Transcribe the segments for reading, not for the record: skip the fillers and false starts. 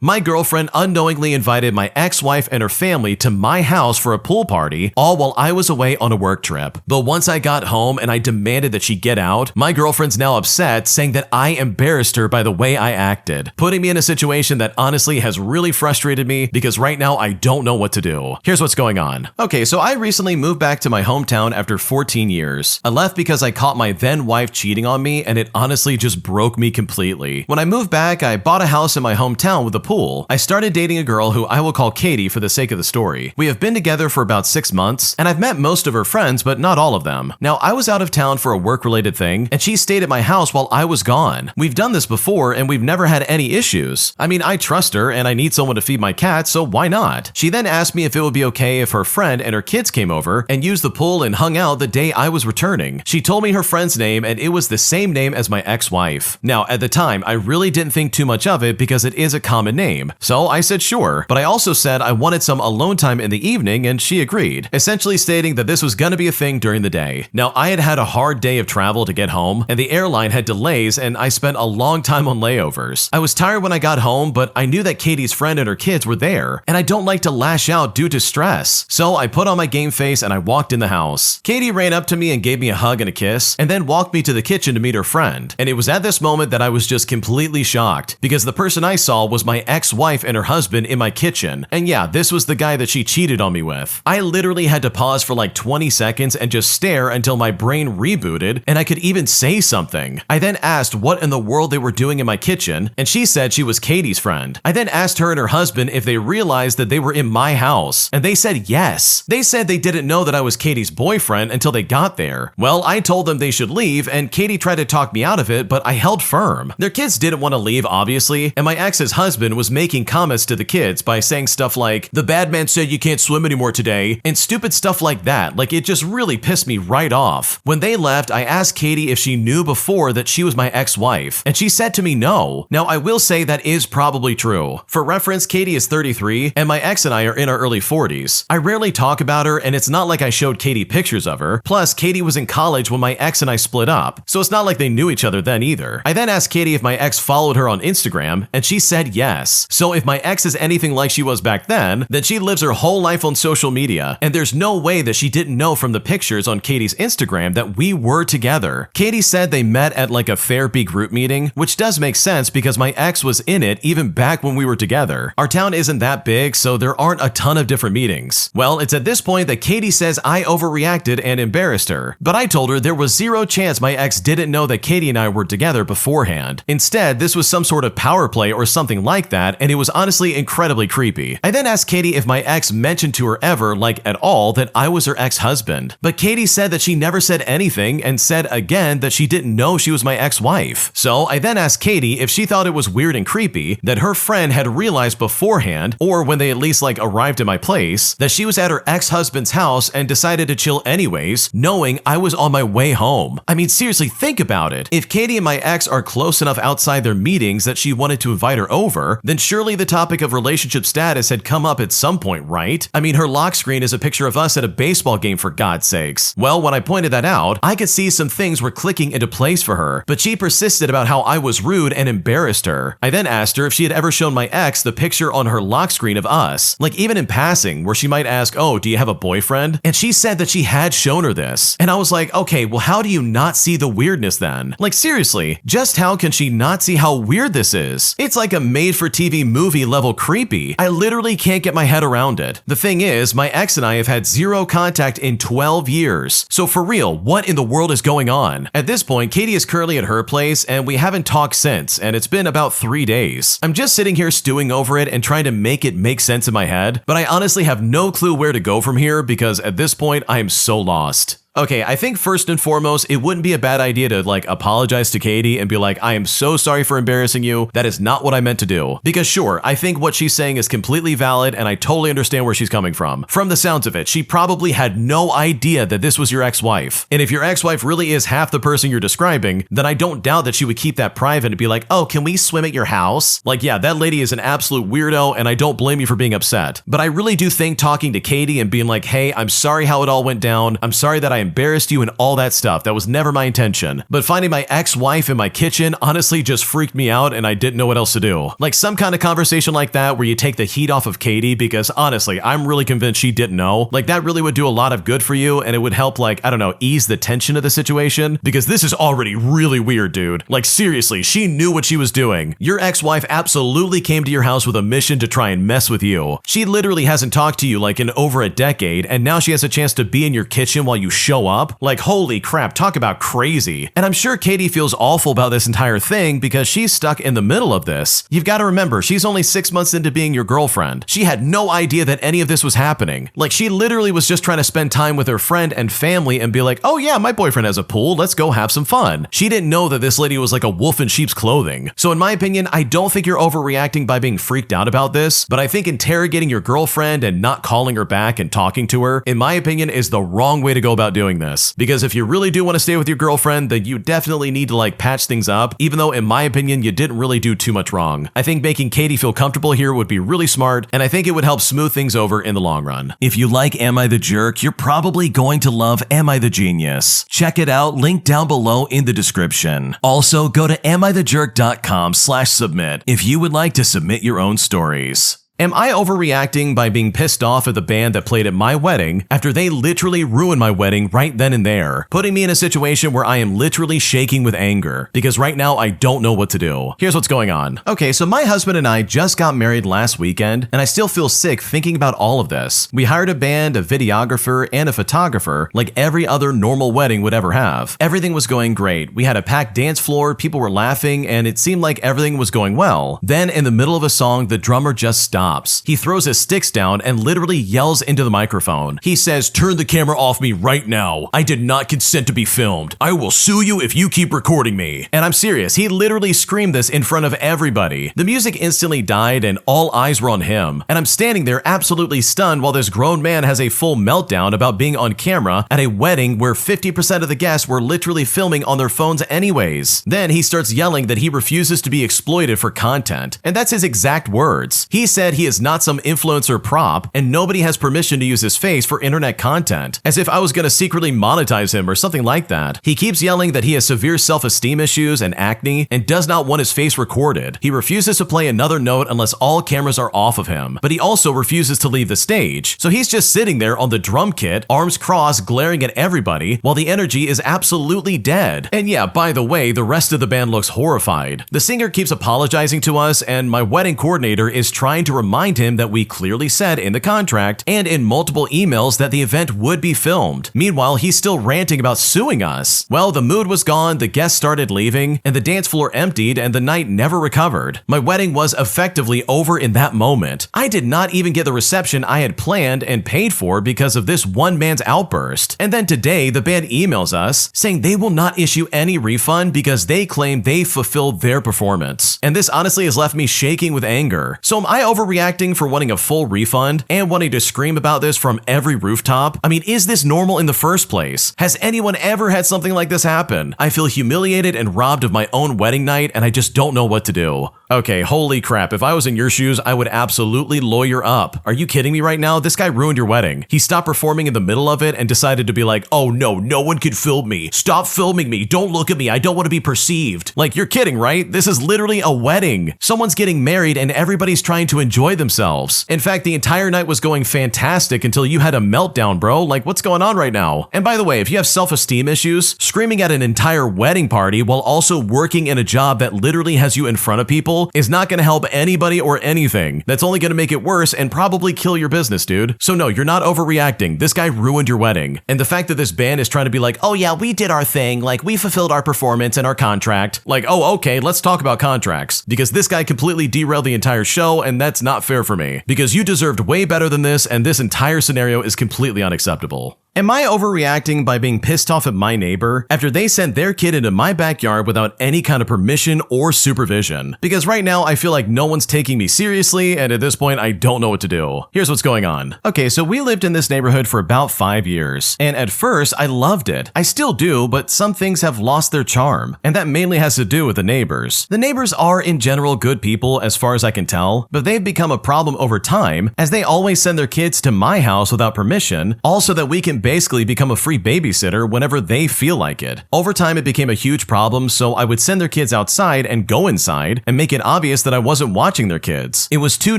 My girlfriend unknowingly invited my ex-wife and her family to my house for a pool party, all while I was away on a work trip. But once I got home and I demanded that she get out, my girlfriend's now upset, saying that I embarrassed her by the way I acted, putting me in a situation that honestly has really frustrated me because right now I don't know what to do. Here's what's going on. Okay, so I recently moved back to my hometown after 14 years. I left because I caught my then wife cheating on me, and it honestly just broke me completely. When I moved back, I bought a house in my hometown with a pool. I started dating a girl who I will call Katie for the sake of the story. We have been together for about 6 months, and I've met most of her friends, but not all of them. Now, I was out of town for a work-related thing, and she stayed at my house while I was gone. We've done this before, and we've never had any issues. I mean, I trust her, and I need someone to feed my cat, so why not? She then asked me if it would be okay if her friend and her kids came over and used the pool and hung out the day I was returning. She told me her friend's name, and it was the same name as my ex-wife. Now, at the time, I really didn't think too much of it because it is a common name. So I said sure, but I also said I wanted some alone time in the evening, and she agreed, essentially stating that this was gonna be a thing during the day. Now, I had had a hard day of travel to get home, and the airline had delays, and I spent a long time on layovers. I was tired when I got home, but I knew that Katie's friend and her kids were there, and I don't like to lash out due to stress. So I put on my game face and I walked in the house. Katie ran up to me and gave me a hug and a kiss, and then walked me to the kitchen to meet her friend. And it was at this moment that I was just completely shocked, because the person I saw was my ex-wife and her husband in my kitchen. And yeah, this was the guy that she cheated on me with. I literally had to pause for like 20 seconds and just stare until my brain rebooted and I could even say something. I then asked what in the world they were doing in my kitchen, and she said she was Katie's friend. I then asked her and her husband if they realized that they were in my house, and they said yes. They said they didn't know that I was Katie's boyfriend until they got there. Well, I told them they should leave, and Katie tried to talk me out of it, but I held firm. Their kids didn't want to leave, obviously, and my ex's husband was making comments to the kids by saying stuff like, "The bad man said you can't swim anymore today," and stupid stuff like that. Like, it just really pissed me right off. When they left, I asked Katie if she knew before that she was my ex-wife, and she said to me no. Now, I will say that is probably true. For reference, Katie is 33, and my ex and I are in our early 40s. I rarely talk about her, and it's not like I showed Katie pictures of her. Plus, Katie was in college when my ex and I split up, so it's not like they knew each other then either. I then asked Katie if my ex followed her on Instagram, and she said yes. So if my ex is anything like she was back then she lives her whole life on social media, and there's no way that she didn't know from the pictures on Katie's Instagram that we were together. Katie said they met at like a therapy group meeting, which does make sense because my ex was in it even back when we were together. Our town isn't that big, so there aren't a ton of different meetings. Well, it's at this point that Katie says I overreacted and embarrassed her, but I told her there was zero chance my ex didn't know that Katie and I were together beforehand. Instead, this was some sort of power play or something like that, and it was honestly incredibly creepy. I then asked Katie if my ex mentioned to her ever, like at all, that I was her ex-husband. But Katie said that she never said anything and said again that she didn't know she was my ex-wife. So I then asked Katie if she thought it was weird and creepy that her friend had realized beforehand, or when they at least like arrived at my place, that she was at her ex-husband's house and decided to chill anyways, knowing I was on my way home. I mean, seriously, think about it. If Katie and my ex are close enough outside their meetings that she wanted to invite her over, then surely the topic of relationship status had come up at some point, right? I mean, her lock screen is a picture of us at a baseball game, for God's sakes. Well, when I pointed that out, I could see some things were clicking into place for her, but she persisted about how I was rude and embarrassed her. I then asked her if she had ever shown my ex the picture on her lock screen of us, like even in passing, where she might ask, "Oh, do you have a boyfriend?" And she said that she had shown her this. And I was like, okay, well, how do you not see the weirdness then? Like, seriously, just how can she not see how weird this is? It's like a made-for-TV movie level creepy. I literally can't get my head around it. The thing is, my ex and I have had zero contact in 12 years. So for real, what in the world is going on? At this point, Katie is currently at her place, and we haven't talked since, and it's been about 3 days. I'm just sitting here stewing over it and trying to make it make sense in my head, but I honestly have no clue where to go from here because at this point, I am so lost. Okay, I think first and foremost, it wouldn't be a bad idea to like apologize to Katie and be like, "I am so sorry for embarrassing you. That is not what I meant to do." Because sure, I think what she's saying is completely valid and I totally understand where she's coming from. From the sounds of it, she probably had no idea that this was your ex-wife. And if your ex-wife really is half the person you're describing, then I don't doubt that she would keep that private and be like, "Oh, can we swim at your house?" Like, yeah, that lady is an absolute weirdo and I don't blame you for being upset. But I really do think talking to Katie and being like, "Hey, I'm sorry how it all went down. I'm sorry that I embarrassed you and all that stuff. That was never my intention. But finding my ex-wife in my kitchen honestly just freaked me out and I didn't know what else to do. Like some kind of conversation like that where you take the heat off of Katie, because honestly, I'm really convinced she didn't know. Like that really would do a lot of good for you and it would help, like, I don't know, ease the tension of the situation, because this is already really weird, dude. Like seriously, she knew what she was doing. Your ex-wife absolutely came to your house with a mission to try and mess with you. She literally hasn't talked to you like in over a decade, and now she has a chance to be in your kitchen while you show up? Like holy crap, talk about crazy. And I'm sure Katie feels awful about this entire thing because she's stuck in the middle of this. You've got to remember, she's only 6 months into being your girlfriend. She had no idea that any of this was happening. Like she literally was just trying to spend time with her friend and family and be like, oh yeah, my boyfriend has a pool, let's go have some fun. She didn't know that this lady was like a wolf in sheep's clothing. So in my opinion, I don't think you're overreacting by being freaked out about this, but I think interrogating your girlfriend and not calling her back and talking to her, in my opinion, is the wrong way to go about doing this. Because if you really do want to stay with your girlfriend, then you definitely need to like patch things up, even though in my opinion, you didn't really do too much wrong. I think making Katie feel comfortable here would be really smart, and I think it would help smooth things over in the long run. If you like Am I the Jerk, you're probably going to love Am I the Genius. Check it out, link down below in the description. Also, go to AmITheJerk.com/submit if you would like to submit your own stories. Am I overreacting by being pissed off at the band that played at my wedding after they literally ruined my wedding right then and there, putting me in a situation where I am literally shaking with anger because right now I don't know what to do? Here's what's going on. Okay, so my husband and I just got married last weekend and I still feel sick thinking about all of this. We hired a band, a videographer, and a photographer like every other normal wedding would ever have. Everything was going great. We had a packed dance floor, people were laughing, and it seemed like everything was going well. Then in the middle of a song, the drummer just stopped. He throws his sticks down and literally yells into the microphone. He says, "Turn the camera off me right now. I did not consent to be filmed. I will sue you if you keep recording me." And I'm serious, he literally screamed this in front of everybody. The music instantly died and all eyes were on him. And I'm standing there absolutely stunned while this grown man has a full meltdown about being on camera at a wedding where 50% of the guests were literally filming on their phones anyways. Then he starts yelling that he refuses to be exploited for content. And that's his exact words. He said he is not some influencer prop and nobody has permission to use his face for internet content, as if I was gonna secretly monetize him or something like that. He keeps yelling that he has severe self-esteem issues and acne and does not want his face recorded. He refuses to play another note unless all cameras are off of him, but he also refuses to leave the stage. So he's just sitting there on the drum kit, arms crossed, glaring at everybody while the energy is absolutely dead. And yeah, by the way, the rest of the band looks horrified. The singer keeps apologizing to us and my wedding coordinator is trying to remind him that we clearly said in the contract and in multiple emails that the event would be filmed. Meanwhile, he's still ranting about suing us. Well, the mood was gone, the guests started leaving, and the dance floor emptied and the night never recovered. My wedding was effectively over in that moment. I did not even get the reception I had planned and paid for because of this one man's outburst. And then today, the band emails us saying they will not issue any refund because they claim they fulfilled their performance. And this honestly has left me shaking with anger. So am I overreacting for wanting a full refund and wanting to scream about this from every rooftop? I mean, is this normal in the first place? Has anyone ever had something like this happen? I feel humiliated and robbed of my own wedding night and I just don't know what to do. Okay, holy crap, if I was in your shoes, I would absolutely lawyer up. Are you kidding me right now? This guy ruined your wedding. He stopped performing in the middle of it and decided to be like, oh no, no one could film me. Stop filming me. Don't look at me. I don't want to be perceived. Like, you're kidding, right? This is literally a wedding. Someone's getting married and everybody's trying to enjoy themselves. In fact, the entire night was going fantastic until you had a meltdown, bro. Like, what's going on right now? And by the way, if you have self-esteem issues, screaming at an entire wedding party while also working in a job that literally has you in front of people is not going to help anybody or anything. That's only going to make it worse and probably kill your business, dude. So no, you're not overreacting. This guy ruined your wedding. And the fact that this band is trying to be like, oh yeah, we did our thing. Like, we fulfilled our performance and our contract. Like, oh, okay, let's talk about contracts. Because this guy completely derailed the entire show and that's not fair for me. Because you deserved way better than this and this entire scenario is completely unacceptable. Am I overreacting by being pissed off at my neighbor after they sent their kid into my backyard without any kind of permission or supervision? Because right now I feel like no one's taking me seriously and at this point I don't know what to do. Here's what's going on. Okay, so we lived in this neighborhood for about 5 years and at first I loved it. I still do, but some things have lost their charm and that mainly has to do with the neighbors. The neighbors are in general good people as far as I can tell, but they've become a problem over time as they always send their kids to my house without permission, also that we can basically become a free babysitter whenever they feel like it. Over time, it became a huge problem, so I would send their kids outside and go inside and make it obvious that I wasn't watching their kids. It was 2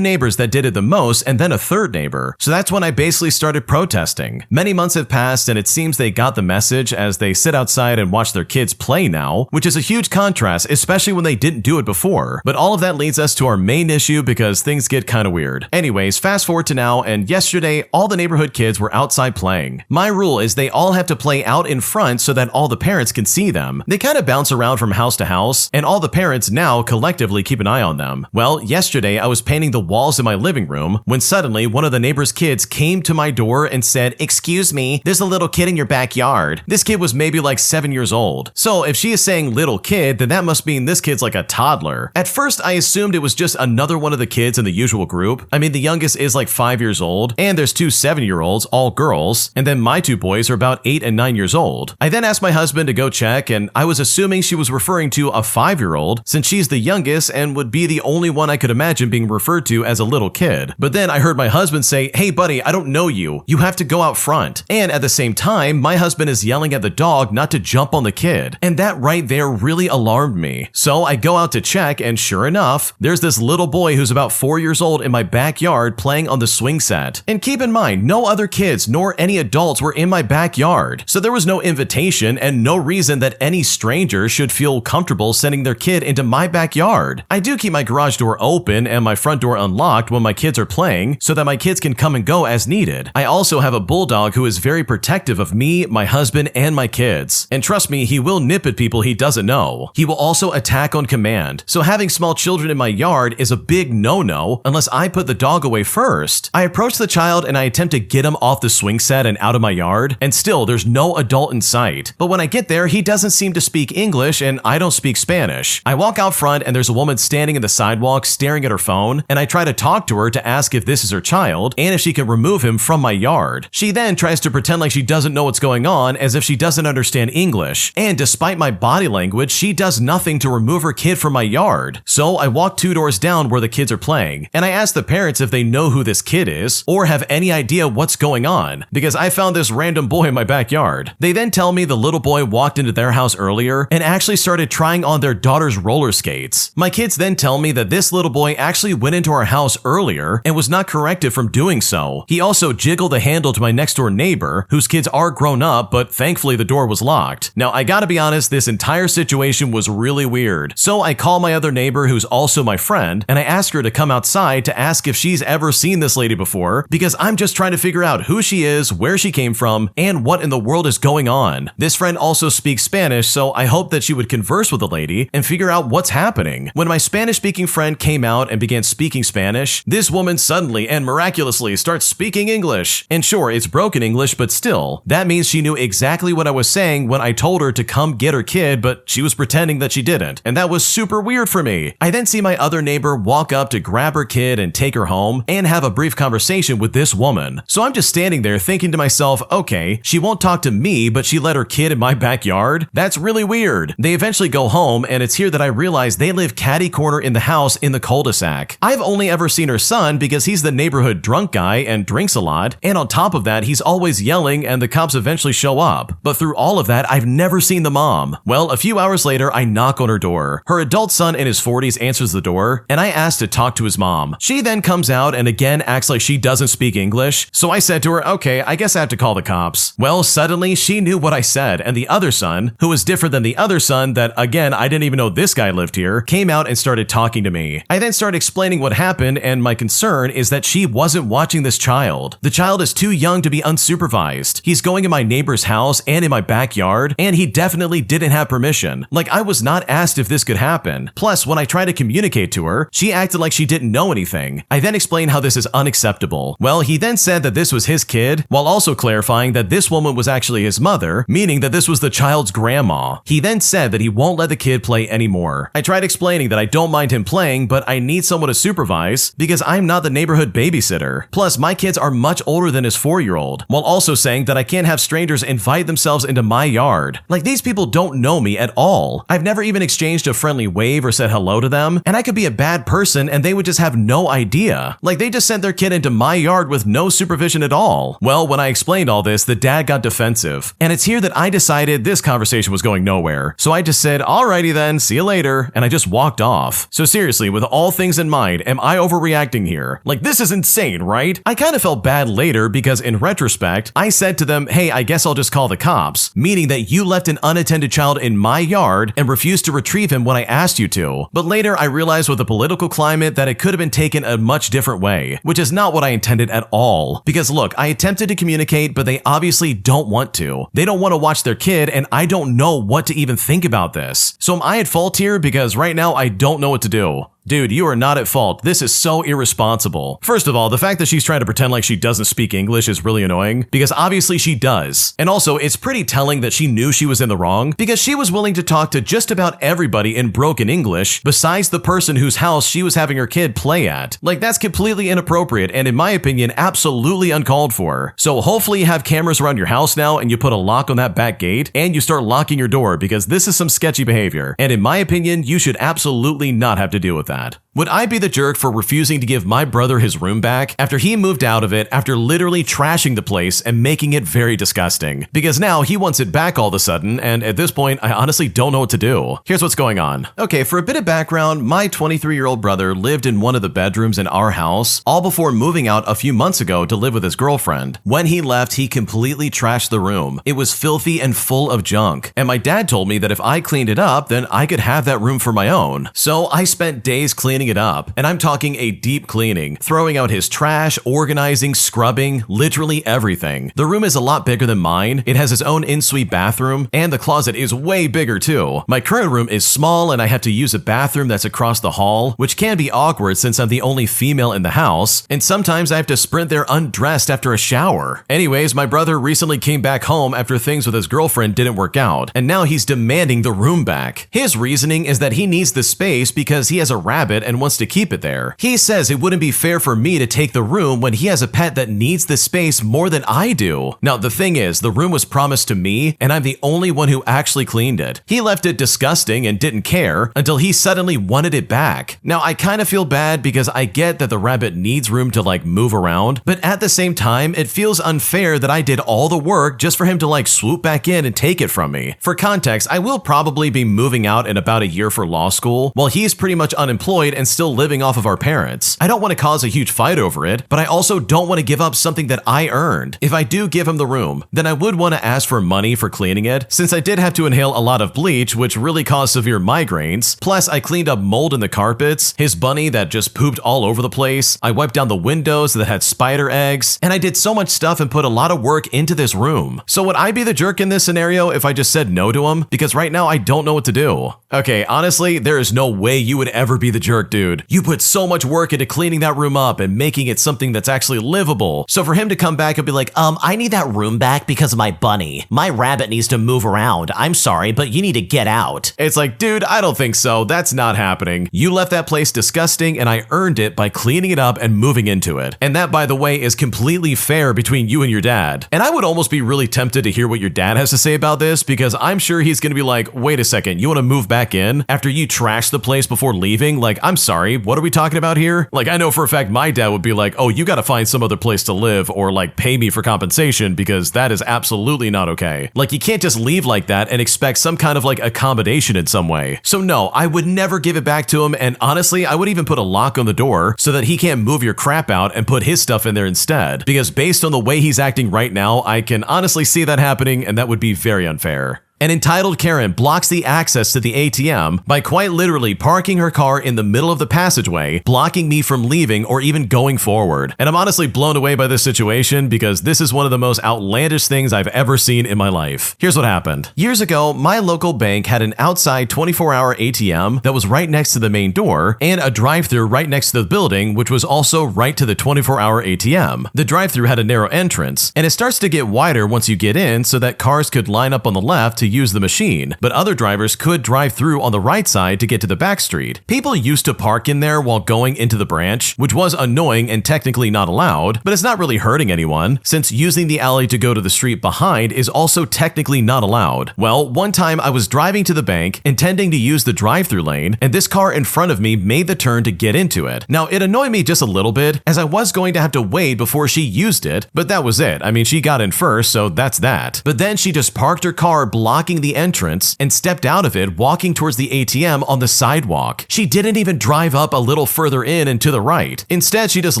neighbors that did it the most and then a 3rd neighbor. So that's when I basically started protesting. Many months have passed and it seems they got the message as they sit outside and watch their kids play now, which is a huge contrast, especially when they didn't do it before. But all of that leads us to our main issue because things get kind of weird. Anyways, fast forward to now, and yesterday, all the neighborhood kids were outside playing. My rule is they all have to play out in front so that all the parents can see them. They kind of bounce around from house to house, and all the parents now collectively keep an eye on them. Well, yesterday I was painting the walls in my living room when suddenly one of the neighbor's kids came to my door and said, "Excuse me, there's a little kid in your backyard." This kid was maybe like 7 years old. So if she is saying little kid, then that must mean this kid's like a toddler. At first, I assumed it was just another one of the kids in the usual group. I mean, the youngest is like 5 years old, and there's 2 7-year-olds, all girls, and then my 2 boys are about 8 and 9 years old. I then asked my husband to go check, and I was assuming she was referring to a 5-year-old since she's the youngest and would be the only one I could imagine being referred to as a little kid. But then I heard my husband say, "Hey buddy, I don't know you. You have to go out front." And at the same time, my husband is yelling at the dog not to jump on the kid. And that right there really alarmed me. So I go out to check, and sure enough, there's this little boy who's about 4 years old in my backyard playing on the swing set. And keep in mind, no other kids nor any adults were in my backyard. So there was no invitation and no reason that any stranger should feel comfortable sending their kid into my backyard. I do keep my garage door open and my front door unlocked when my kids are playing so that my kids can come and go as needed. I also have a bulldog who is very protective of me, my husband, and my kids. And trust me, he will nip at people he doesn't know. He will also attack on command. So having small children in my yard is a big no-no unless I put the dog away first. I approach the child and I attempt to get him off the swing set and out of my yard, and still there's no adult in sight. But when I get there, he doesn't seem to speak English and I don't speak Spanish. I walk out front and there's a woman standing in the sidewalk staring at her phone, and I try to talk to her to ask if this is her child and if she can remove him from my yard. She then tries to pretend like she doesn't know what's going on as if she doesn't understand English. And despite my body language, she does nothing to remove her kid from my yard. So I walk 2 doors down where the kids are playing, and I ask the parents if they know who this kid is or have any idea what's going on, because I found this random boy in my backyard. They then tell me the little boy walked into their house earlier and actually started trying on their daughter's roller skates. My kids then tell me that this little boy actually went into our house earlier and was not corrected from doing so. He also jiggled the handle to my next door neighbor, whose kids are grown up, but thankfully the door was locked. Now, I gotta be honest, this entire situation was really weird. So I call my other neighbor, who's also my friend, and I ask her to come outside to ask if she's ever seen this lady before, because I'm just trying to figure out who she is, where she came from, and what in the world is going on. This friend also speaks Spanish, so I hope that she would converse with the lady and figure out what's happening. When my Spanish-speaking friend came out and began speaking Spanish, this woman suddenly and miraculously starts speaking English. And sure, it's broken English, but still, that means she knew exactly what I was saying when I told her to come get her kid, but she was pretending that she didn't. And that was super weird for me. I then see my other neighbor walk up to grab her kid and take her home and have a brief conversation with this woman. So I'm just standing there thinking to myself, okay, she won't talk to me, but she let her kid in my backyard? That's really weird. They eventually go home, and it's here that I realize they live catty corner in the house in the cul-de-sac. I've only ever seen her son because he's the neighborhood drunk guy and drinks a lot, and on top of that, he's always yelling and the cops eventually show up. But through all of that, I've never seen the mom. Well, a few hours later, I knock on her door. Her adult son in his 40s answers the door, and I ask to talk to his mom. She then comes out and again acts like she doesn't speak English, so I said to her, okay, I guess I have to call the cops. Well, suddenly she knew what I said, and the other son, who was different than the other son that, again, I didn't even know this guy lived here, came out and started talking to me. I then started explaining what happened, and my concern is that she wasn't watching this child. The child is too young to be unsupervised. He's going in my neighbor's house and in my backyard, and he definitely didn't have permission. Like, I was not asked if this could happen. Plus, when I tried to communicate to her, she acted like she didn't know anything. I then explained how this is unacceptable. Well, he then said that this was his kid, while also clarifying that this woman was actually his mother, meaning that this was the child's grandma. He then said that he won't let the kid play anymore. I tried explaining that I don't mind him playing, but I need someone to supervise because I'm not the neighborhood babysitter. Plus, my kids are much older than his 4-year-old, while also saying that I can't have strangers invite themselves into my yard. Like, these people don't know me at all. I've never even exchanged a friendly wave or said hello to them, and I could be a bad person and they would just have no idea. Like, they just sent their kid into my yard with no supervision at all. Well, when I explained explained all this, the dad got defensive. And it's here that I decided this conversation was going nowhere. So I just said, alrighty then, see you later, and I just walked off. So seriously, with all things in mind, am I overreacting here? Like, this is insane, right? I kind of felt bad later because in retrospect, I said to them, hey, I guess I'll just call the cops, meaning that you left an unattended child in my yard and refused to retrieve him when I asked you to. But later I realized with the political climate that it could have been taken a much different way, which is not what I intended at all. Because look, I attempted to communicate, but they obviously don't want to. They don't want to watch their kid, and I don't know what to even think about this. So am I at fault here? Because right now I don't know what to do. Dude, you are not at fault. This is so irresponsible. First of all, the fact that she's trying to pretend like she doesn't speak English is really annoying, because obviously she does. And also, it's pretty telling that she knew she was in the wrong, because she was willing to talk to just about everybody in broken English, besides the person whose house she was having her kid play at. Like, that's completely inappropriate, and in my opinion, absolutely uncalled for. So hopefully you have cameras around your house now, and you put a lock on that back gate, and you start locking your door, because this is some sketchy behavior. And in my opinion, you should absolutely not have to deal with that. Would I be the jerk for refusing to give my brother his room back after he moved out of it after literally trashing the place and making it very disgusting? Because now he wants it back all of a sudden, and at this point, I honestly don't know what to do. Here's what's going on. Okay, for a bit of background, my 23-year-old brother lived in one of the bedrooms in our house, all before moving out a few months ago to live with his girlfriend. When he left, he completely trashed the room. It was filthy and full of junk, and my dad told me that if I cleaned it up, then I could have that room for my own. So I spent days cleaning it up, and I'm talking a deep cleaning, throwing out his trash, organizing, scrubbing, literally everything. The room is a lot bigger than mine. It has its own en-suite bathroom, and the closet is way bigger too. My current room is small, and I have to use a bathroom that's across the hall, which can be awkward since I'm the only female in the house, and sometimes I have to sprint there undressed after a shower. Anyways, my brother recently came back home after things with his girlfriend didn't work out, and now he's demanding the room back. His reasoning is that he needs the space because he has a rabbit and wants to keep it there. He says it wouldn't be fair for me to take the room when he has a pet that needs the space more than I do. Now, the thing is, the room was promised to me, and I'm the only one who actually cleaned it. He left it disgusting and didn't care until he suddenly wanted it back. Now, I kind of feel bad because I get that the rabbit needs room to like move around, but at the same time, it feels unfair that I did all the work just for him to like swoop back in and take it from me. For context, I will probably be moving out in about a year for law school, while he's pretty much unemployed and still living off of our parents. I don't want to cause a huge fight over it, but I also don't want to give up something that I earned. If I do give him the room, then I would want to ask for money for cleaning it, since I did have to inhale a lot of bleach, which really caused severe migraines. Plus, I cleaned up mold in the carpets, his bunny that just pooped all over the place, I wiped down the windows that had spider eggs, and I did so much stuff and put a lot of work into this room. So would I be the jerk in this scenario if I just said no to him? Because right now I don't know what to do. Okay, honestly, there is no way you would ever be the jerk, dude. You put so much work into cleaning that room up and making it something that's actually livable. So for him to come back and be like, I need that room back because of my bunny. My rabbit needs to move around. I'm sorry, but you need to get out. It's like, dude, I don't think so. That's not happening. You left that place disgusting, and I earned it by cleaning it up and moving into it. And that, by the way, is completely fair between you and your dad. And I would almost be really tempted to hear what your dad has to say about this, because I'm sure he's going to be like, wait a second, you want to move back in after you trashed the place before leaving? Like, I'm sorry, what are we talking about here? Like, I know for a fact my dad would be like, oh, you got to find some other place to live, or like pay me for compensation, because that is absolutely not okay. Like, you can't just leave like that and expect some kind of like accommodation in some way. So no, I would never give it back to him, and honestly, I would even put a lock on the door so that he can't move your crap out and put his stuff in there instead, because based on the way he's acting right now, I can honestly see that happening, and that would be very unfair. An entitled Karen blocks the access to the ATM by quite literally parking her car in the middle of the passageway, blocking me from leaving or even going forward. And I'm honestly blown away by this situation, because this is one of the most outlandish things I've ever seen in my life. Here's what happened. Years ago, my local bank had an outside 24-hour ATM that was right next to the main door, and a drive-thru right next to the building, which was also right to the 24-hour ATM. The drive-thru had a narrow entrance, and it starts to get wider once you get in so that cars could line up on the left to use the machine, but other drivers could drive through on the right side to get to the back street. People used to park in there while going into the branch, which was annoying and technically not allowed, but it's not really hurting anyone, since using the alley to go to the street behind is also technically not allowed. Well, one time I was driving to the bank, intending to use the drive-through lane, and this car in front of me made the turn to get into it. Now, it annoyed me just a little bit, as I was going to have to wait before she used it, but that was it. I mean, she got in first, so that's that. But then she just parked her car blocking the entrance and stepped out of it, walking towards the ATM on the sidewalk. She didn't even drive up a little further in and to the right. Instead, she just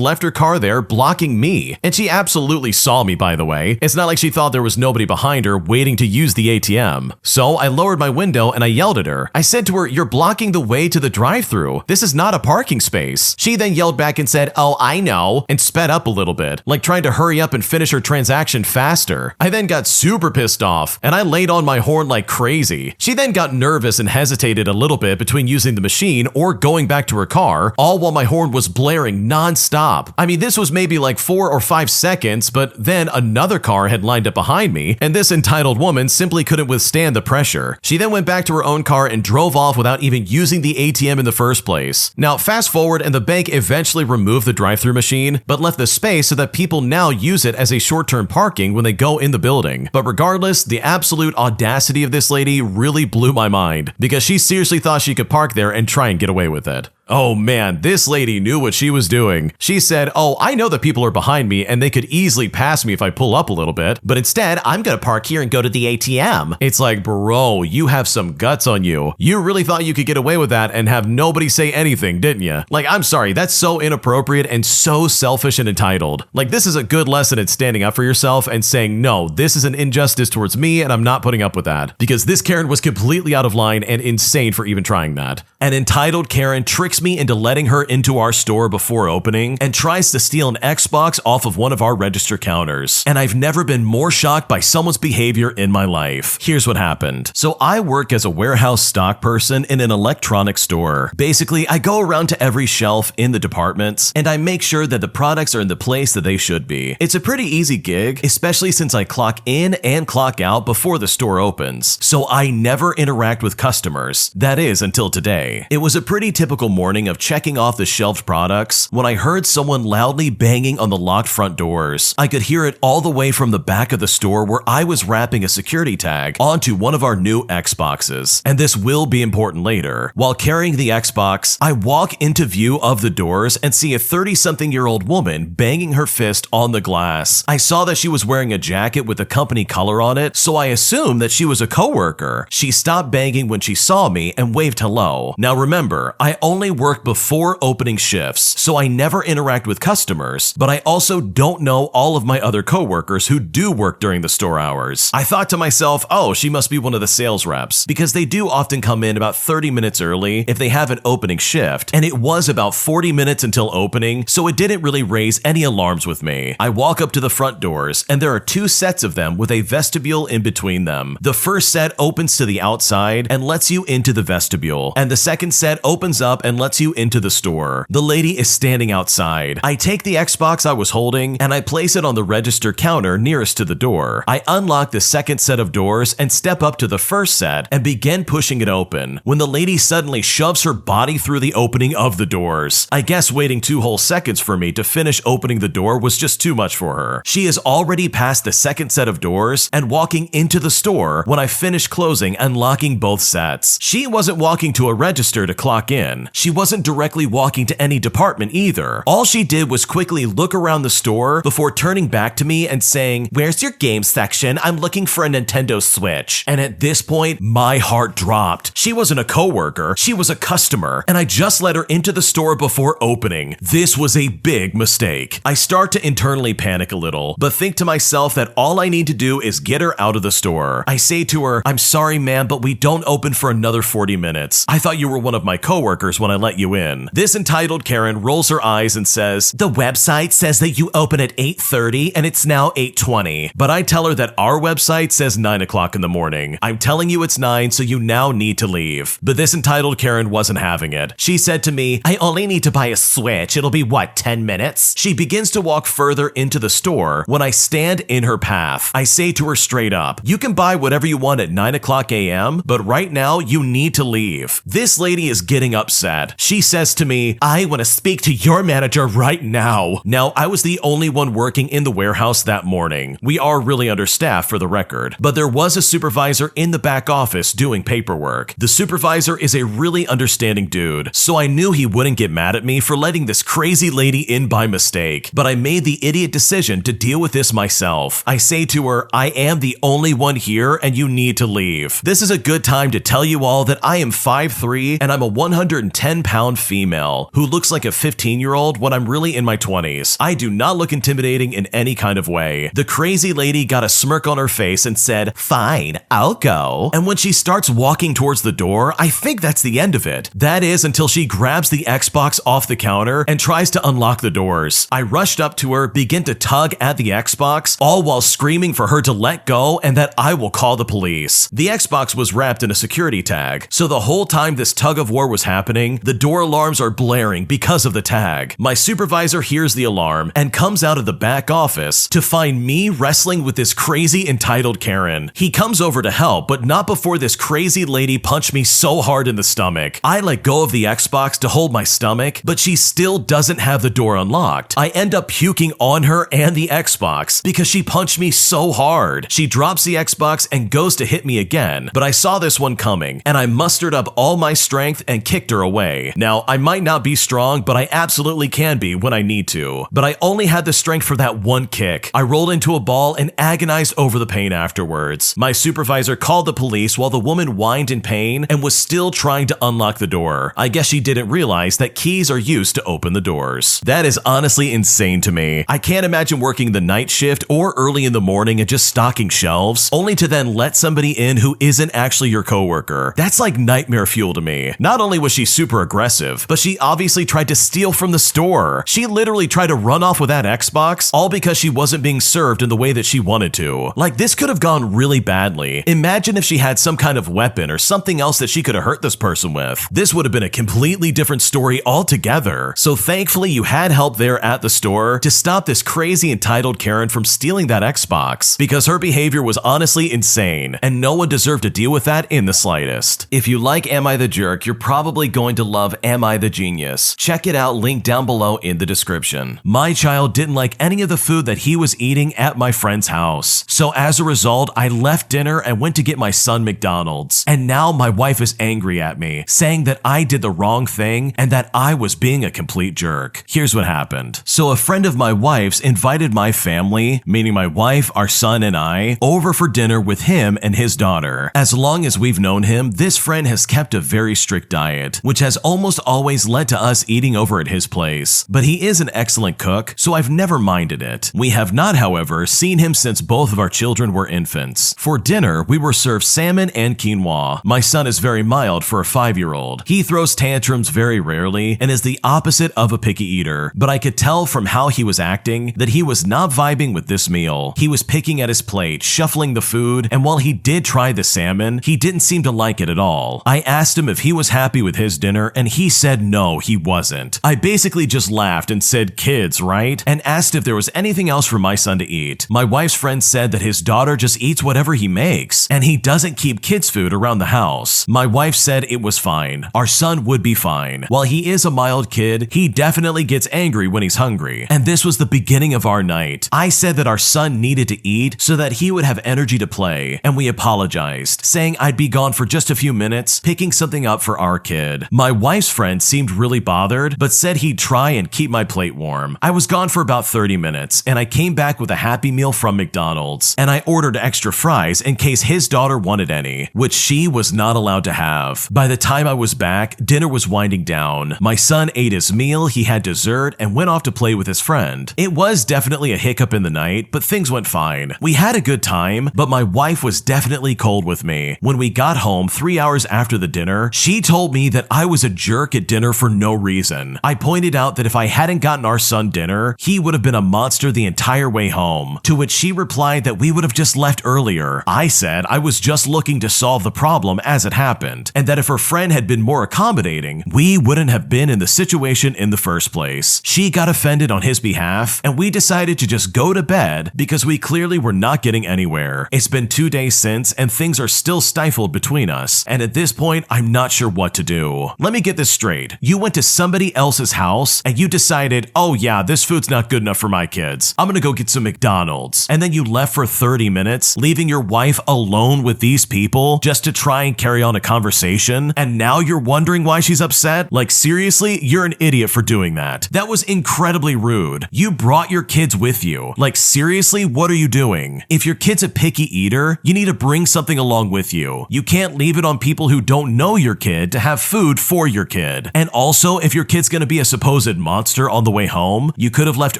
left her car there, blocking me. And she absolutely saw me, by the way. It's not like she thought there was nobody behind her waiting to use the ATM. So I lowered my window and I yelled at her. I said to her, "You're blocking the way to the drive-thru. This is not a parking space." She then yelled back and said, "Oh, I know," and sped up a little bit, like trying to hurry up and finish her transaction faster. I then got super pissed off, and I laid on my horn like crazy. She then got nervous and hesitated a little bit between using the machine or going back to her car, all while my horn was blaring non-stop. I mean, this was maybe like 4 or 5 seconds, but then another car had lined up behind me, and this entitled woman simply couldn't withstand the pressure. She then went back to her own car and drove off without even using the ATM in the first place. Now, fast forward, and the bank eventually removed the drive-thru machine, but left the space so that people now use it as a short-term parking when they go in the building. But regardless, the absolute audacity of this lady really blew my mind, because she seriously thought she could park there and try and get away with it. Oh man, this lady knew what she was doing. She said, "Oh, I know that people are behind me and they could easily pass me if I pull up a little bit, but instead, I'm gonna park here and go to the ATM." It's like, bro, you have some guts on you. You really thought you could get away with that and have nobody say anything, didn't you? Like, I'm sorry, that's so inappropriate and so selfish and entitled. Like, this is a good lesson in standing up for yourself and saying, no, this is an injustice towards me and I'm not putting up with that. Because this Karen was completely out of line and insane for even trying that. An entitled Karen tricks me into letting her into our store before opening and tries to steal an Xbox off of one of our register counters. And I've never been more shocked by someone's behavior in my life. Here's what happened. So I work as a warehouse stock person in an electronics store. Basically, I go around to every shelf in the departments and I make sure that the products are in the place that they should be. It's a pretty easy gig, especially since I clock in and clock out before the store opens. So I never interact with customers. That is, until today. It was a pretty typical morning of checking off the shelved products when I heard someone loudly banging on the locked front doors. I could hear it all the way from the back of the store where I was wrapping a security tag onto one of our new Xboxes. And this will be important later. While carrying the Xbox, I walk into view of the doors and see a 30-something-year-old woman banging her fist on the glass. I saw that she was wearing a jacket with a company color on it, so I assumed that she was a coworker. She stopped banging when she saw me and waved hello. Now remember, I only work before opening shifts, so I never interact with customers, but I also don't know all of my other coworkers who do work during the store hours. I thought to myself, oh, she must be one of the sales reps, because they do often come in about 30 minutes early if they have an opening shift, and it was about 40 minutes until opening, so it didn't really raise any alarms with me. I walk up to the front doors, and there are 2 sets of them with a vestibule in between them. The first set opens to the outside and lets you into the vestibule, and the second set opens up and lets you into the store. The lady is standing outside. I take the Xbox I was holding and I place it on the register counter nearest to the door. I unlock the second set of doors and step up to the first set and begin pushing it open when the lady suddenly shoves her body through the opening of the doors. I guess waiting 2 whole seconds for me to finish opening the door was just too much for her. She is already past the second set of doors and walking into the store when I finish closing and locking both sets. She wasn't walking to a register to clock in. She wasn't directly walking to any department either. All she did was quickly look around the store before turning back to me and saying, "Where's your game section? I'm looking for a Nintendo Switch." And at this point, my heart dropped. She wasn't a coworker, she was a customer, and I just let her into the store before opening. This was a big mistake. I start to internally panic a little, but think to myself that all I need to do is get her out of the store. I say to her, "I'm sorry, ma'am, but we don't open for another 40 minutes. I thought you were one of my coworkers when I let you in. This entitled Karen rolls her eyes and says, "The website says that you open at 8:30 and it's now 8:20. But I tell her that our website says 9 o'clock in the morning. I'm telling you it's 9, so you now need to leave. But this entitled Karen wasn't having it. She said to me, "I only need to buy a Switch. It'll be what, 10 minutes? She begins to walk further into the store when I stand in her path. I say to her straight up, "You can buy whatever you want at 9 o'clock a.m., but right now you need to leave." This lady is getting upset. She says to me, "I want to speak to your manager right now." Now, I was the only one working in the warehouse that morning. We are really understaffed for the record, but there was a supervisor in the back office doing paperwork. The supervisor is a really understanding dude, so I knew he wouldn't get mad at me for letting this crazy lady in by mistake, but I made the idiot decision to deal with this myself. I say to her, "I am the only one here and you need to leave." This is a good time to tell you all that I am 5'3" and I'm a 110-pound female who looks like a 15-year-old when I'm really in my 20s. I do not look intimidating in any kind of way. The crazy lady got a smirk on her face and said, "Fine, I'll go." And when she starts walking towards the door, I think that's the end of it. That is until she grabs the Xbox off the counter and tries to unlock the doors. I rushed up to her, begin to tug at the Xbox, all while screaming for her to let go and that I will call the police. The Xbox was wrapped in a security tag, so the whole time this tug of war was happening, the door alarms are blaring because of the tag. My supervisor hears the alarm and comes out of the back office to find me wrestling with this crazy entitled Karen. He comes over to help, but not before this crazy lady punched me so hard in the stomach. I let go of the Xbox to hold my stomach, but she still doesn't have the door unlocked. I end up puking on her and the Xbox because she punched me so hard. She drops the Xbox and goes to hit me again, but I saw this one coming and I mustered up all my strength and kicked her away. Now, I might not be strong, but I absolutely can be when I need to. But I only had the strength for that one kick. I rolled into a ball and agonized over the pain afterwards. My supervisor called the police while the woman whined in pain and was still trying to unlock the door. I guess she didn't realize that keys are used to open the doors. That is honestly insane to me. I can't imagine working the night shift or early in the morning and just stocking shelves, only to then let somebody in who isn't actually your coworker. That's like nightmare fuel to me. Not only was she super aggressive, but she obviously tried to steal from the store. She literally tried to run off with that Xbox, all because she wasn't being served in the way that she wanted to. Like, this could have gone really badly. Imagine if she had some kind of weapon or something else that she could have hurt this person with. This would have been a completely different story altogether. So thankfully you had help there at the store to stop this crazy entitled Karen from stealing that Xbox, because her behavior was honestly insane and no one deserved to deal with that in the slightest. If you like Am I the Jerk, you're probably going to love Am I the Genius. Check it out, linked down below in the description. My child didn't like any of the food that he was eating at my friend's house. So as a result, I left dinner and went to get my son McDonald's. And now my wife is angry at me, saying that I did the wrong thing and that I was being a complete jerk. Here's what happened. So a friend of my wife's invited my family, meaning my wife, our son, and I, over for dinner with him and his daughter. As long as we've known him, this friend has kept a very strict diet, which has almost always led to us eating over at his place. But he is an excellent cook, so I've never minded it. We have not, however, seen him since both of our children were infants. For dinner, we were served salmon and quinoa. My son is very mild for a 5-year-old. He throws tantrums very rarely and is the opposite of a picky eater, but I could tell from how he was acting that he was not vibing with this meal. He was picking at his plate, shuffling the food, and while he did try the salmon, he didn't seem to like it at all. I asked him if he was happy with his dinner, and he said no, he wasn't. I basically just laughed and said, "Kids, right?" and asked if there was anything else for my son to eat. My wife's friend said that his daughter just eats whatever he makes, and he doesn't keep kids' food around the house. My wife said it was fine. Our son would be fine. While he is a mild kid, he definitely gets angry when he's hungry, and this was the beginning of our night. I said that our son needed to eat so that he would have energy to play, and we apologized, saying I'd be gone for just a few minutes, picking something up for our kid. My wife's friend seemed really bothered, but said he'd try and keep my plate warm. I was gone for about 30 minutes, and I came back with a Happy Meal from McDonald's, and I ordered extra fries in case his daughter wanted any, which she was not allowed to have. By the time I was back, dinner was winding down. My son ate his meal, he had dessert, and went off to play with his friend. It was definitely a hiccup in the night, but things went fine. We had a good time, but my wife was definitely cold with me. When we got home 3 hours after the dinner, she told me that I was a a jerk at dinner for no reason. I pointed out that if I hadn't gotten our son dinner, he would have been a monster the entire way home, to which she replied that we would have just left earlier. I said I was just looking to solve the problem as it happened, and that if her friend had been more accommodating, we wouldn't have been in the situation in the first place. She got offended on his behalf, and we decided to just go to bed because we clearly were not getting anywhere. It's been 2 days since, and things are still stifled between us, and at this point, I'm not sure what to do. Let me get this straight. You went to somebody else's house, and you decided, oh yeah, this food's not good enough for my kids. I'm gonna go get some McDonald's. And then you left for 30 minutes, leaving your wife alone with these people just to try and carry on a conversation, and now you're wondering why she's upset? Like seriously, you're an idiot for doing that. That was incredibly rude. You brought your kids with you. Like seriously, what are you doing? If your kid's a picky eater, you need to bring something along with you. You can't leave it on people who don't know your kid to have food for your kid. And also, if your kid's gonna be a supposed monster on the way home, you could have left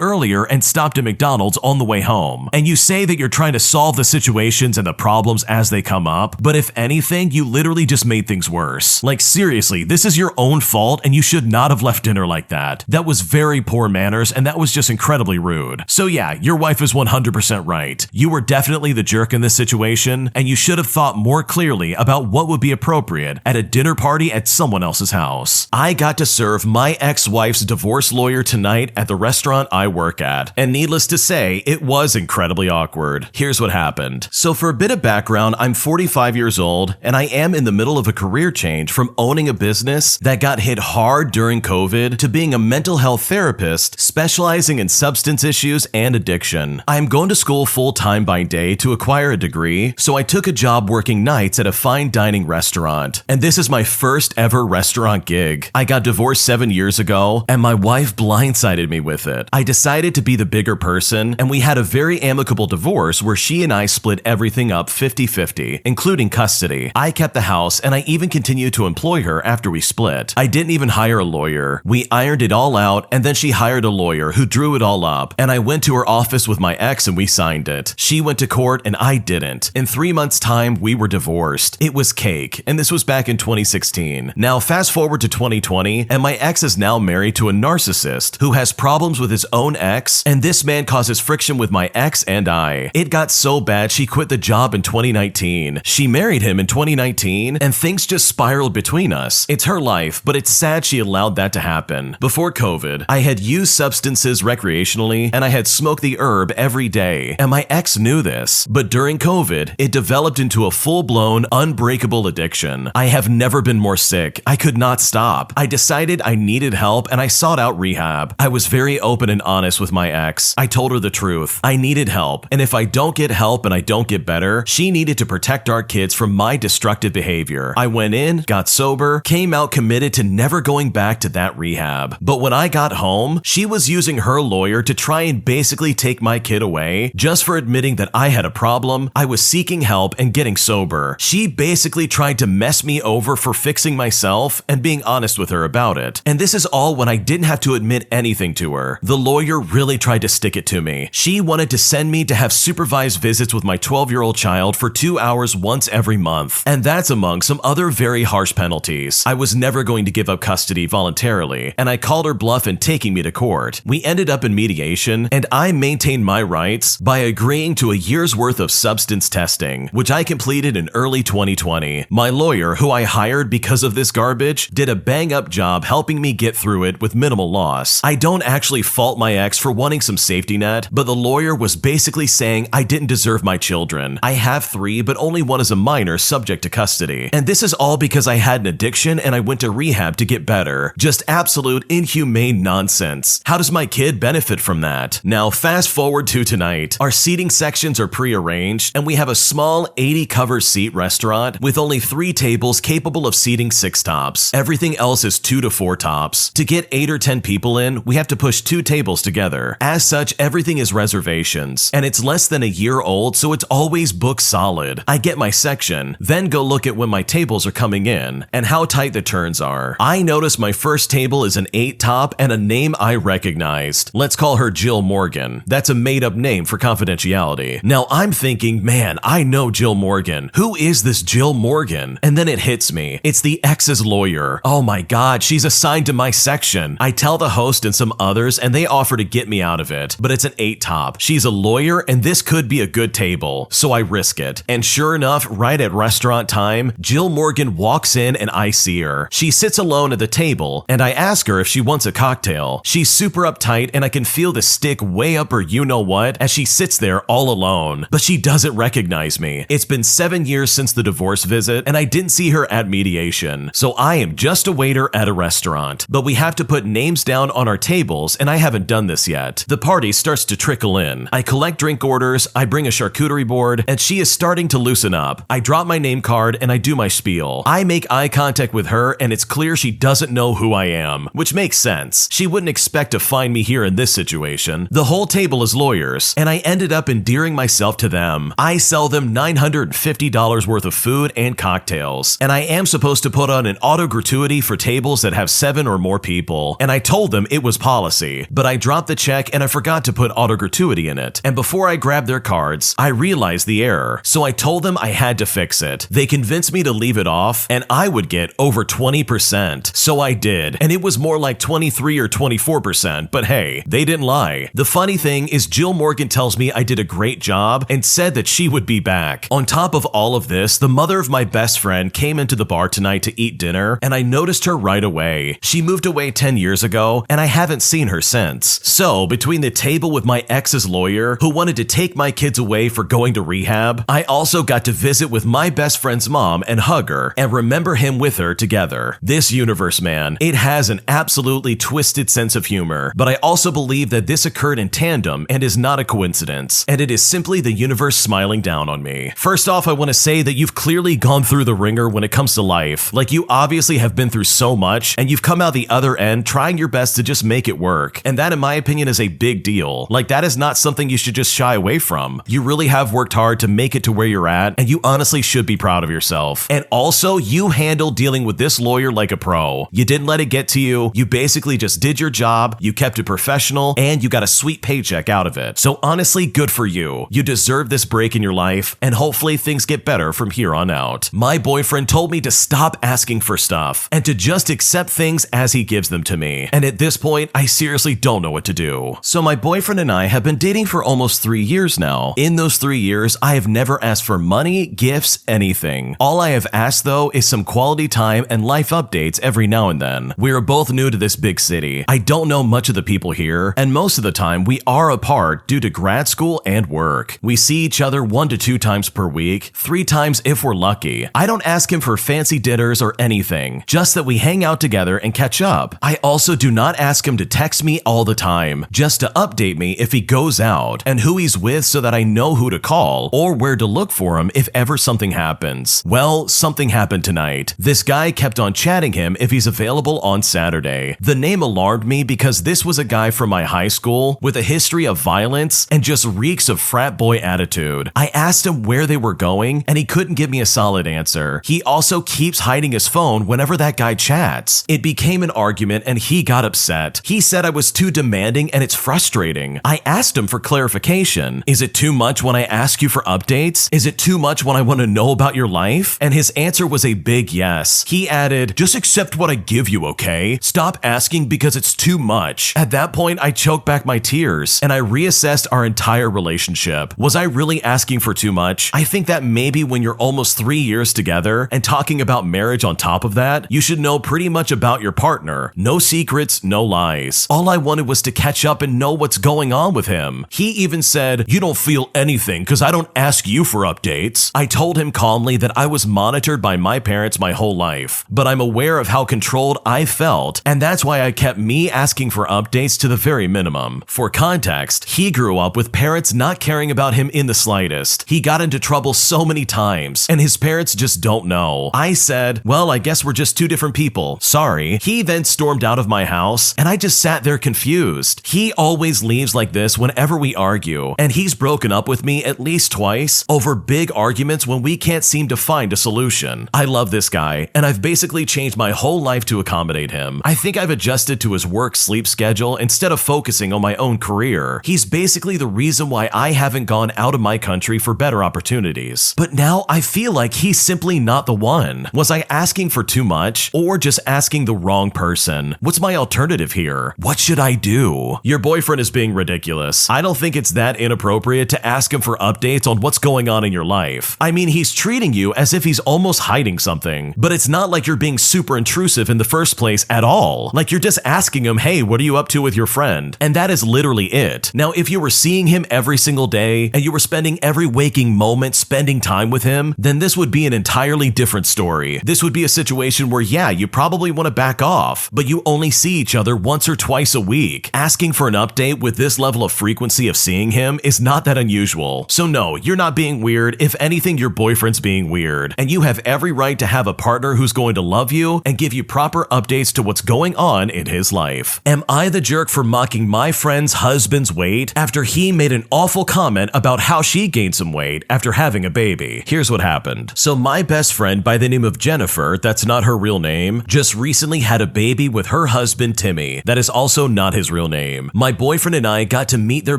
earlier and stopped at McDonald's on the way home. And you say that you're trying to solve the situations and the problems as they come up, but if anything, you literally just made things worse. Like seriously, this is your own fault and you should not have left dinner like that. That was very poor manners and that was just incredibly rude. So yeah, your wife is 100% right. You were definitely the jerk in this situation, and you should have thought more clearly about what would be appropriate at a dinner party at someone else's house. I got to serve my ex-wife's divorce lawyer tonight at the restaurant I work at, and needless to say, it was incredibly awkward. Here's what happened. So for a bit of background, I'm 45 years old, and I am in the middle of a career change from owning a business that got hit hard during COVID to being a mental health therapist specializing in substance issues and addiction. I'm going to school full-time by day to acquire a degree, so I took a job working nights at a fine dining restaurant, and this is my first ever restaurant gig. I got divorced 7 years ago, and my wife blindsided me with it. I decided to be the bigger person, and we had a very amicable divorce where she and I split everything up 50-50, including custody. I kept the house, and I even continued to employ her after we split. I didn't even hire a lawyer. We ironed it all out, and then she hired a lawyer who drew it all up, and I went to her office with my ex and we signed it. She went to court and I didn't. In 3 months' time, we were divorced. It was cake, and this was back in 2016. Now fast forward to 2020, and my ex is now married to a narcissist who has problems with his own ex, and this man causes friction with my ex and I. It got so bad she quit the job in 2019. She married him in 2019, and things just spiraled between us. It's her life, but it's sad she allowed that to happen. Before COVID, I had used substances recreationally, and I had smoked the herb every day, and my ex knew this. But during COVID, it developed into a full-blown, unbreakable addiction. I have never been more sick. I could not stop. I decided I needed help, and I sought out rehab. I was very open and honest with my ex. I told her the truth. I needed help, and if I don't get help and I don't get better, she needed to protect our kids from my destructive behavior. I went in, got sober, came out committed to never going back to that rehab. But when I got home, she was using her lawyer to try and basically take my kid away just for admitting that I had a problem, I was seeking help, and getting sober. She basically tried to mess me over for fixing myself and being honest with her about it. And this is all when I didn't have to admit anything to her. The lawyer really tried to stick it to me. She wanted to send me to have supervised visits with my 12-year-old child for 2 hours once every month. And that's among some other very harsh penalties. I was never going to give up custody voluntarily, and I called her bluff in taking me to court. We ended up in mediation, and I maintained my rights by agreeing to a year's worth of substance testing, which I completed in early 2020. My lawyer, who I hired because of this garbage, did a bang-up job helping me get through it with minimal loss. I don't actually fault my ex for wanting some safety net, but the lawyer was basically saying I didn't deserve my children. I have 3, but only one is a minor subject to custody. And this is all because I had an addiction and I went to rehab to get better. Just absolute inhumane nonsense. How does my kid benefit from that? Now fast forward to tonight. Our seating sections are pre-arranged, and we have a small 80 cover seat restaurant with only 3 tables capable of seating 6 tops. Everything else is 2 to 4 tops. To get 8 or 10 people in, we have to push 2 tables together. As such, everything is reservations, and it's less than a year old, so it's always booked solid. I get my section, then go look at when my tables are coming in and how tight the turns are. I notice my first table is an 8 top and a name I recognized. Let's call her Jill Morgan. That's a made-up name for confidentiality. Now I'm thinking, man, I know Jill Morgan. Who is this Jill Morgan? And then it hits me. It's the ex's lawyer. lawyer. Oh my god, she's assigned to my section. I tell the host and some others and they offer to get me out of it, but it's an 8 top. She's a lawyer and this could be a good table, so I risk it. And sure enough, right at restaurant time, Jill Morgan walks in and I see her. She sits alone at the table and I ask her if she wants a cocktail. She's super uptight and I can feel the stick way up her you-know-what as she sits there all alone, but she doesn't recognize me. It's been 7 years since the divorce visit and I didn't see her at mediation, so I am just a waiter at a restaurant. But we have to put names down on our tables and I haven't done this yet. The party starts to trickle in. I collect drink orders, I bring a charcuterie board, and she is starting to loosen up. I drop my name card and I do my spiel. I make eye contact with her and it's clear she doesn't know who I am, which makes sense. She wouldn't expect to find me here in this situation. The whole table is lawyers, and I ended up endearing myself to them. I sell them $950 worth of food and cocktails, and I am supposed to put on an auto gratuity for tables that have 7 or more people, and I told them it was policy, but I dropped the check and I forgot to put auto gratuity in it, and before I grabbed their cards, I realized the error, so I told them I had to fix it. They convinced me to leave it off, and I would get over 20%, so I did, and it was more like 23 or 24%, but hey, they didn't lie. The funny thing is Jill Morgan tells me I did a great job and said that she would be back. On top of all of this, the mother of my best friend came into the bar tonight to eat dinner, and I noticed her right away. She moved away 10 years ago, and I haven't seen her since. So, between the table with my ex's lawyer, who wanted to take my kids away for going to rehab, I also got to visit with my best friend's mom and hug her, and remember him with her together. This universe, man, it has an absolutely twisted sense of humor, but I also believe that this occurred in tandem and is not a coincidence, and it is simply the universe smiling down on me. First off, I want to say that you've clearly gone through the ringer when it comes to life. Like, you obviously have been through so much, and you've come out the other end trying your best to just make it work, and that in my opinion is a big deal. Like, that is not something you should just shy away from. You really have worked hard to make it to where you're at, and you honestly should be proud of yourself. And also, you handled dealing with this lawyer like a pro. You didn't let it get to you, you basically just did your job, you kept it professional, and you got a sweet paycheck out of it. So honestly, good for you. You deserve this break in your life, and hopefully things get better from here on out. My boyfriend told me to stop asking for stuff, and to just accept things as he gives them to me. And at this point, I seriously don't know what to do. So my boyfriend and I have been dating for almost 3 years now. In those 3 years, I have never asked for money, gifts, anything. All I have asked though is some quality time and life updates every now and then. We are both new to this big city. I don't know much of the people here, and most of the time we are apart due to grad school and work. We see each other 1 to 2 times per week, 3 times if we're lucky. I don't ask him for fancy dinners or anything, just that we hang out together and catch up. I also do not ask him to text me all the time, just to update me if he goes out and who he's with so that I know who to call or where to look for him if ever something happens. Well, something happened tonight. This guy kept on chatting him if he's available on Saturday. The name alarmed me because this was a guy from my high school with a history of violence and just reeks of frat boy attitude. I asked him where they were going and he couldn't give me a solid answer. He also keeps hiding his phone whenever that guy chats. It became an argument and he got upset. He said I was too demanding and it's frustrating. I asked him for clarification. Is it too much when I ask you for updates? Is it too much when I want to know about your life? And his answer was a big yes. He added, just accept what I give you, okay? Stop asking because it's too much. At that point, I choked back my tears and I reassessed our entire relationship. Was I really asking for too much? I think that maybe when you're almost 3 years together and talking about marriage on top of that, you should know pretty much about your partner. No secrets, no lies. All I wanted was to catch up and know what's going on with him. He even said, you don't feel anything because I don't ask you for updates. I told him calmly that I was monitored by my parents my whole life, but I'm aware of how controlled I felt, and that's why I kept me asking for updates to the very minimum. For context, he grew up with parents not caring about him in the slightest. He got into trouble so many times, and his parents just don't know. I said, well, I guess we're just 2 different people. Sorry. He then stormed out of my house, and I just sat there confused. He always leaves like this whenever we argue, and he's broken up with me at least twice over big arguments when we can't seem to find a solution. I love this guy, and I've basically changed my whole life to accommodate him. I think I've adjusted to his work-sleep schedule instead of focusing on my own career. He's basically the reason why I haven't gone out of my country for better opportunities. But now I feel like he's simply not the one. Was I asking for too much or just asking the wrong person? What's my alternative here? What should I do? Your boyfriend is being ridiculous. I don't think it's that inappropriate to ask him for updates on what's going on in your life. I mean, he's treating you as if he's almost hiding something, but it's not like you're being super intrusive in the first place at all. Like you're just asking him, hey, what are you up to with your friend? And that is literally it. Now, if you were seeing him every single day and you were spending every waking moment spending time with him, then this would be an entirely different story. This would be a situation where, yeah, you probably want to back off, but you only see each other once or twice a week. Asking for an update with this level of frequency of seeing him is not that unusual. So no, you're not being weird. If anything, your boyfriend's being weird. And you have every right to have a partner who's going to love you and give you proper updates to what's going on in his life. Am I the jerk for mocking my friend's husband's weight after he made an awful comment about how she gained some weight after having a baby? Here's what happened. So my best friend by the name of Jennifer, that's not her real name, just recently had a baby with her husband Timmy. That is also not his real name. My boyfriend and I got to meet their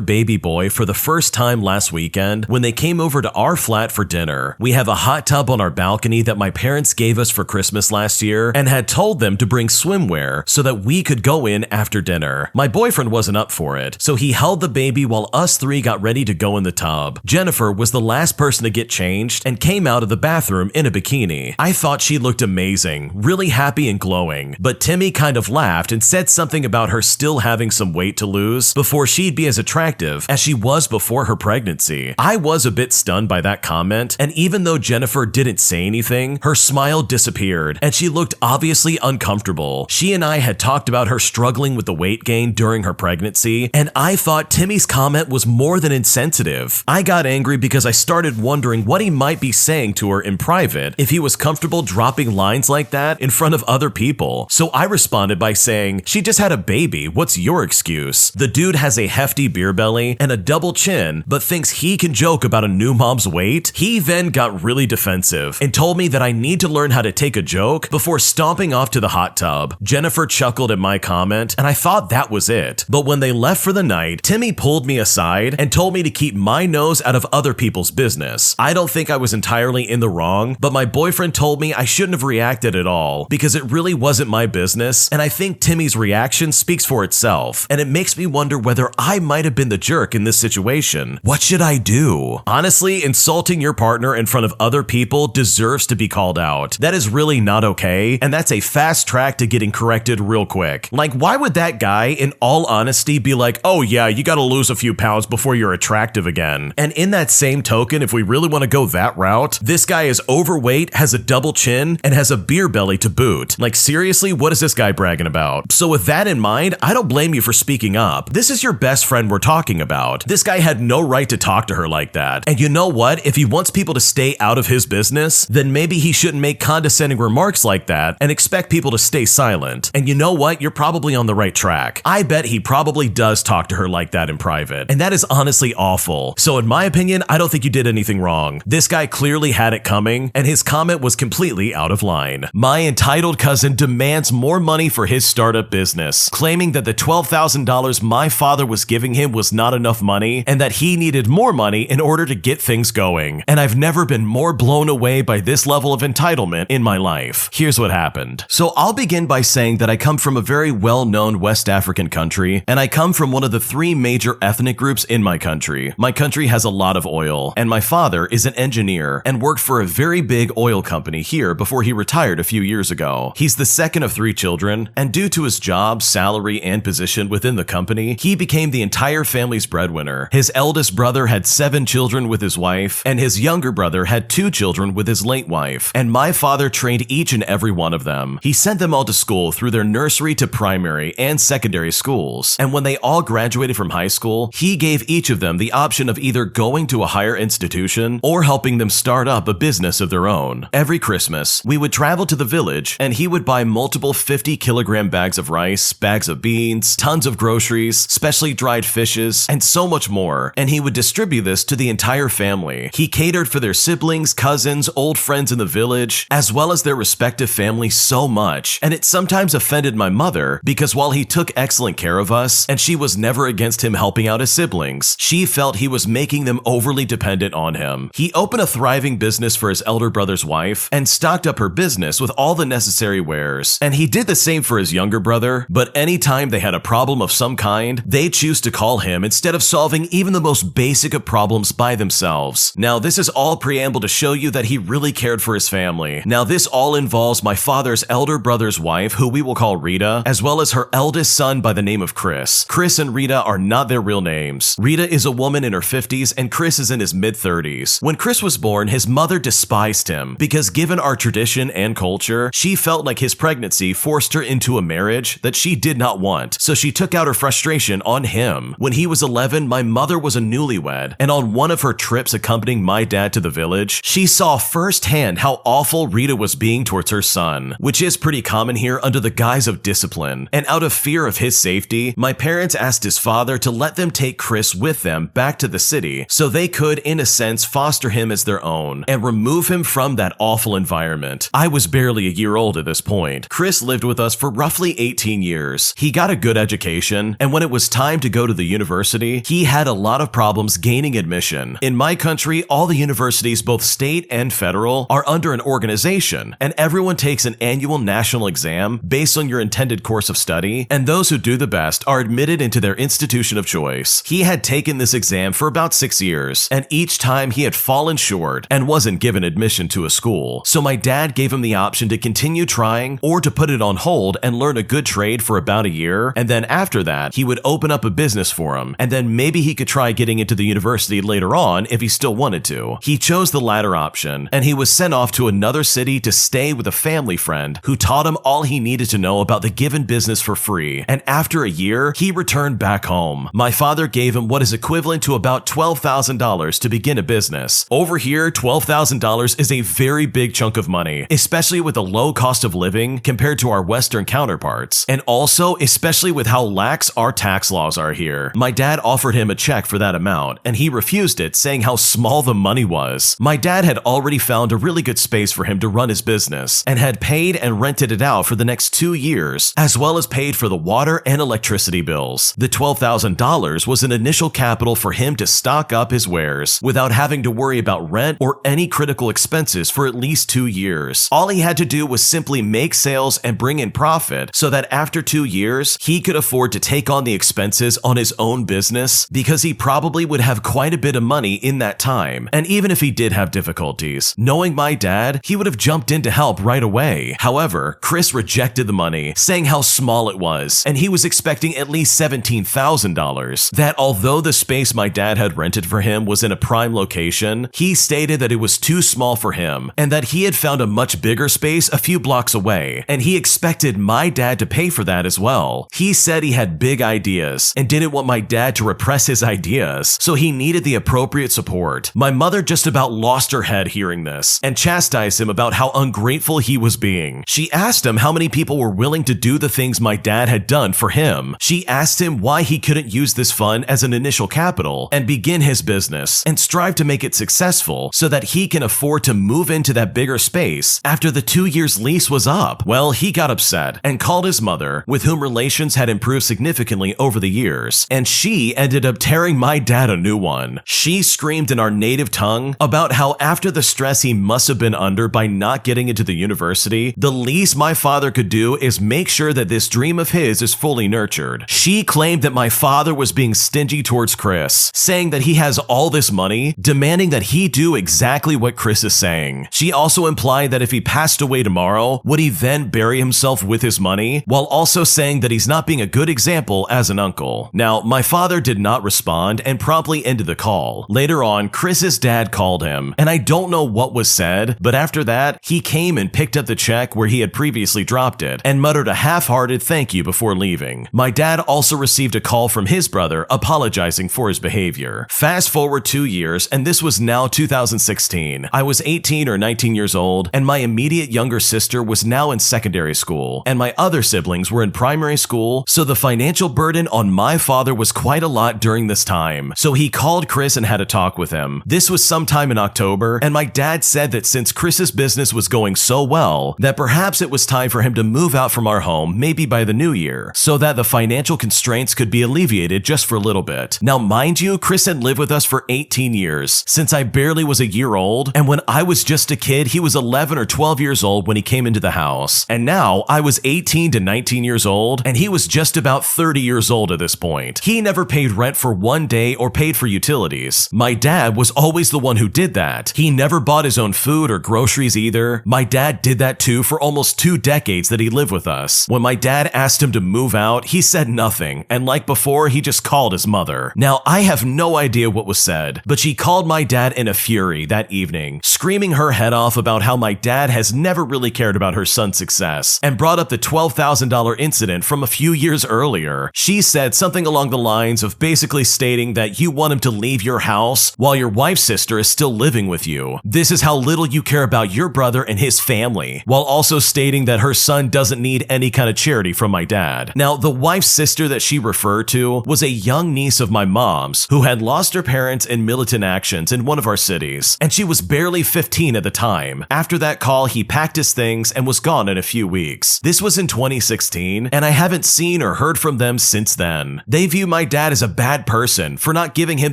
baby boy for the first time last weekend when they came over to our flat for dinner. We have a hot tub on our balcony that my parents gave us for Christmas last year and had told them to bring swimwear so that we could go in after dinner. My boyfriend wasn't up for it, so he held the baby while us three got ready to go in the tub. Jennifer was the last person to get changed and came out of the bathroom in a bikini. I thought she looked amazing, really happy and glowing, but Timmy kind of laughed and said something about her still having some weight to lose before she'd be as attractive as she was before her pregnancy. I was a bit stunned by that comment, and even though Jennifer didn't say anything, her smile disappeared and she looked obviously uncomfortable. She and I had talked about her struggling with the weight gain during her pregnancy, and I thought Timmy's comment was more than insensitive. I got angry because I started wondering what he might be saying to her in private if he was comfortable dropping lines like that in front of other people. So I responded by saying, she just had a baby, what's your excuse? The dude has a hefty beer belly and a double chin, but thinks he can joke about a new mom's weight? He then got really defensive and told me that I need to learn how to take a joke before stomping off to the hot tub. Jennifer chuckled at my comment, and I thought that was it. But when they left for the night, Timmy pulled me aside and told me to keep my nose out of other people's business. I don't think I was entirely in the wrong, but my boyfriend told me I shouldn't have reacted at all because it really wasn't my business, and I think Timmy's reaction speaks for itself, and it makes me wonder whether I might have been the jerk in this situation. What should I do? Honestly, insulting your partner in front of other people deserves to be called out. That is really not okay, and that's a fast track to getting corrected real quick. Like, why would that guy, in all honesty, be like, oh yeah, you gotta lose a few pounds before you're attractive again? And in that same token, if we really want to go that route, this guy is overweight, has a double chin, and has a beer belly to boot. Like, seriously, what is this guy bragging about? So with that in mind, I don't blame you for speaking up. This is your best friend we're talking about. This guy had no right to talk to her like that. And you know what? If he wants people to stay out of his business, then maybe he shouldn't make condescending remarks like that and expect people to stay silent. And you know what? You're probably on the right track. I bet he probably does talk to her like that in private. And that is honestly awful. So in my opinion, I don't think you did anything wrong. This guy clearly had it coming, and his comment was completely out of line. My entitled cousin demands more money for his startup business, claiming that the $12,000 my father was giving him was not enough money and that he needed more money in order to get things going. And I've never been more blown away by this level of entitlement in my life. Here's what happened. So I'll begin by saying that I come from a very well-known West African country, and I come from one of the three major ethnic groups in my country. My country has a lot of oil, and my father is an engineer and worked for a very big oil company here before he retired a few years ago. He's the second of three children, and due to his job, salary, and position within the company, he became the entire family's breadwinner. His eldest brother had 7 children with his wife, and his younger brother had 2 children with his late wife, and my father trained each and every one of them. He sent them all to school through their nursery to primary and secondary schools, and when they all graduated from high school, he gave each of them the option of either going to a higher institution or helping them start up a business of their own. Every Christmas, we would travel to the village, and he would buy multiple 50-kilogram bags of rice, bags of beans, tons of groceries, specially dried fishes, and so much more, and he would distribute this to the entire family. He catered for their siblings, cousins, old friends in the village, as well as their respective families so much, and it sometimes offended my mother because while he took excellent care of us, and she was never against him helping out his siblings, she felt he was making them overly dependent on him. He opened a thriving business for his elder brother's wife and stocked up her business business with all the necessary wares. And he did the same for his younger brother, but anytime they had a problem of some kind, they'd choose to call him instead of solving even the most basic of problems by themselves. Now, this is all preamble to show you that he really cared for his family. Now, this all involves my father's elder brother's wife, who we will call Rita, as well as her eldest son by the name of Chris. Chris and Rita are not their real names. Rita is a woman in her 50s and Chris is in his mid-30s. When Chris was born, his mother despised him because given our tradition and culture, she felt like his pregnancy forced her into a marriage that she did not want, so she took out her frustration on him. When he was 11, my mother was a newlywed, and on one of her trips accompanying my dad to the village, she saw firsthand how awful Rita was being towards her son, which is pretty common here under the guise of discipline. And out of fear of his safety, my parents asked his father to let them take Chris with them back to the city so they could, in a sense, foster him as their own and remove him from that awful environment. I was barely a year old at this point. Chris lived with us for roughly 18 years. He got a good education, and when it was time to go to the university, he had a lot of problems gaining admission. In my country, all the universities, both state and federal, are under an organization, and everyone takes an annual national exam based on your intended course of study, and those who do the best are admitted into their institution of choice. He had taken this exam for about 6 years, and each time he had fallen short and wasn't given admission to a school. So my dad gave him the option to continue trying or to put it on hold and learn a good trade for about a year, and then after that, he would open up a business for him, and then maybe he could try getting into the university later on if he still wanted to. He chose the latter option, and he was sent off to another city to stay with a family friend who taught him all he needed to know about the given business for free, and after a year, he returned back home. My father gave him what is equivalent to about $12,000 to begin a business. Over here, $12,000 is a very big chunk of money, especially with the low cost of living compared to our Western counterparts, and also especially with how lax our tax laws are here. My dad offered him a check for that amount, and he refused it, saying how small the money was. My dad had already found a really good space for him to run his business, and had paid and rented it out for the next 2 years, as well as paid for the water and electricity bills. The $12,000 was an initial capital for him to stock up his wares, without having to worry about rent or any critical expenses for at least 2 years. All he had to do was simply make sales and bring in profit, so that after 2 years, he could afford to take on the expenses on his own business, because he probably would have quite a bit of money in that time. And even if he did have difficulties, knowing my dad, he would have jumped in to help right away. However, Chris rejected the money, saying how small it was, and he was expecting at least $17,000. That although the space my dad had rented for him was in a prime location, he stated that it was too small for him, and that he had found a much bigger space a few blocks away, and he expected my dad to pay for that as well. He said he had big ideas, and didn't want my dad to repress his ideas, so he needed the appropriate support. My mother just about lost her head hearing this, and chastised him about how ungrateful he was being. She asked him how many people were willing to do the things my dad had done for him. She asked him why he couldn't use this fund as an initial capital and begin his business and strive to make it successful so that he can afford to move into that bigger space after the 2 years lease was up. Well, he got upset and called his mother, with whom relations had improved significantly over the years, and she ended up tearing my dad a new one. She screamed in our native tongue about how after the stress he must have been under by not getting into the university, the least my father could do is make sure that this dream of his is fully nurtured. She claimed that my father was being stingy towards Chris, saying that he has all this money, demanding that he do exactly what Chris is saying. She also implied that if he passed away tomorrow, would he then bury himself with his money, while also saying that he's not being a good example as an uncle. Now, my father did not respond and promptly ended the call. Later on, Chris's dad called him, and I don't know what was said, but after that, he came and picked up the check where he had previously dropped it, and muttered a half-hearted thank you before leaving. My dad also received a call from his brother apologizing for his behavior. Fast forward 2 years, and this was now 2016. I was 18 or 19 years old, and my immediate younger sister was now in secondary school, and my other siblings were in primary school, so the financial burden on my father was quite a lot during this time. So he called Chris and had a talk with him. This was sometime in October, and my dad said that since Chris's business was going so well, that perhaps it was time for him to move out from our home maybe by the new year, so that the financial constraints could be alleviated just for a little bit. Now mind you, Chris had lived with us for 18 years, since I barely was a year old, and when I was just a kid, he was 11 or 12 12 years old when he came into the house, and now I was 18 to 19 years old, and he was just about 30 years old at this point. He never paid rent for one day or paid for utilities. My dad was always the one who did that. He never bought his own food or groceries either. My dad did that too for almost 2 decades that he lived with us. When my dad asked him to move out, he said nothing, and like before, he just called his mother. Now, I have no idea what was said, but she called my dad in a fury that evening, screaming her head off about how my dad has never really cared about her son's success, and brought up the $12,000 incident from a few years earlier. She said something along the lines of basically stating that you want him to leave your house while your wife's sister is still living with you. This is how little you care about your brother and his family, while also stating that her son doesn't need any kind of charity from my dad. Now, the wife's sister that she referred to was a young niece of my mom's who had lost her parents in militant actions in one of our cities, and she was barely 15 at the time. After that call, he packed his things and was gone in a few weeks. This was in 2016, and I haven't seen or heard from them since then. They view my dad as a bad person for not giving him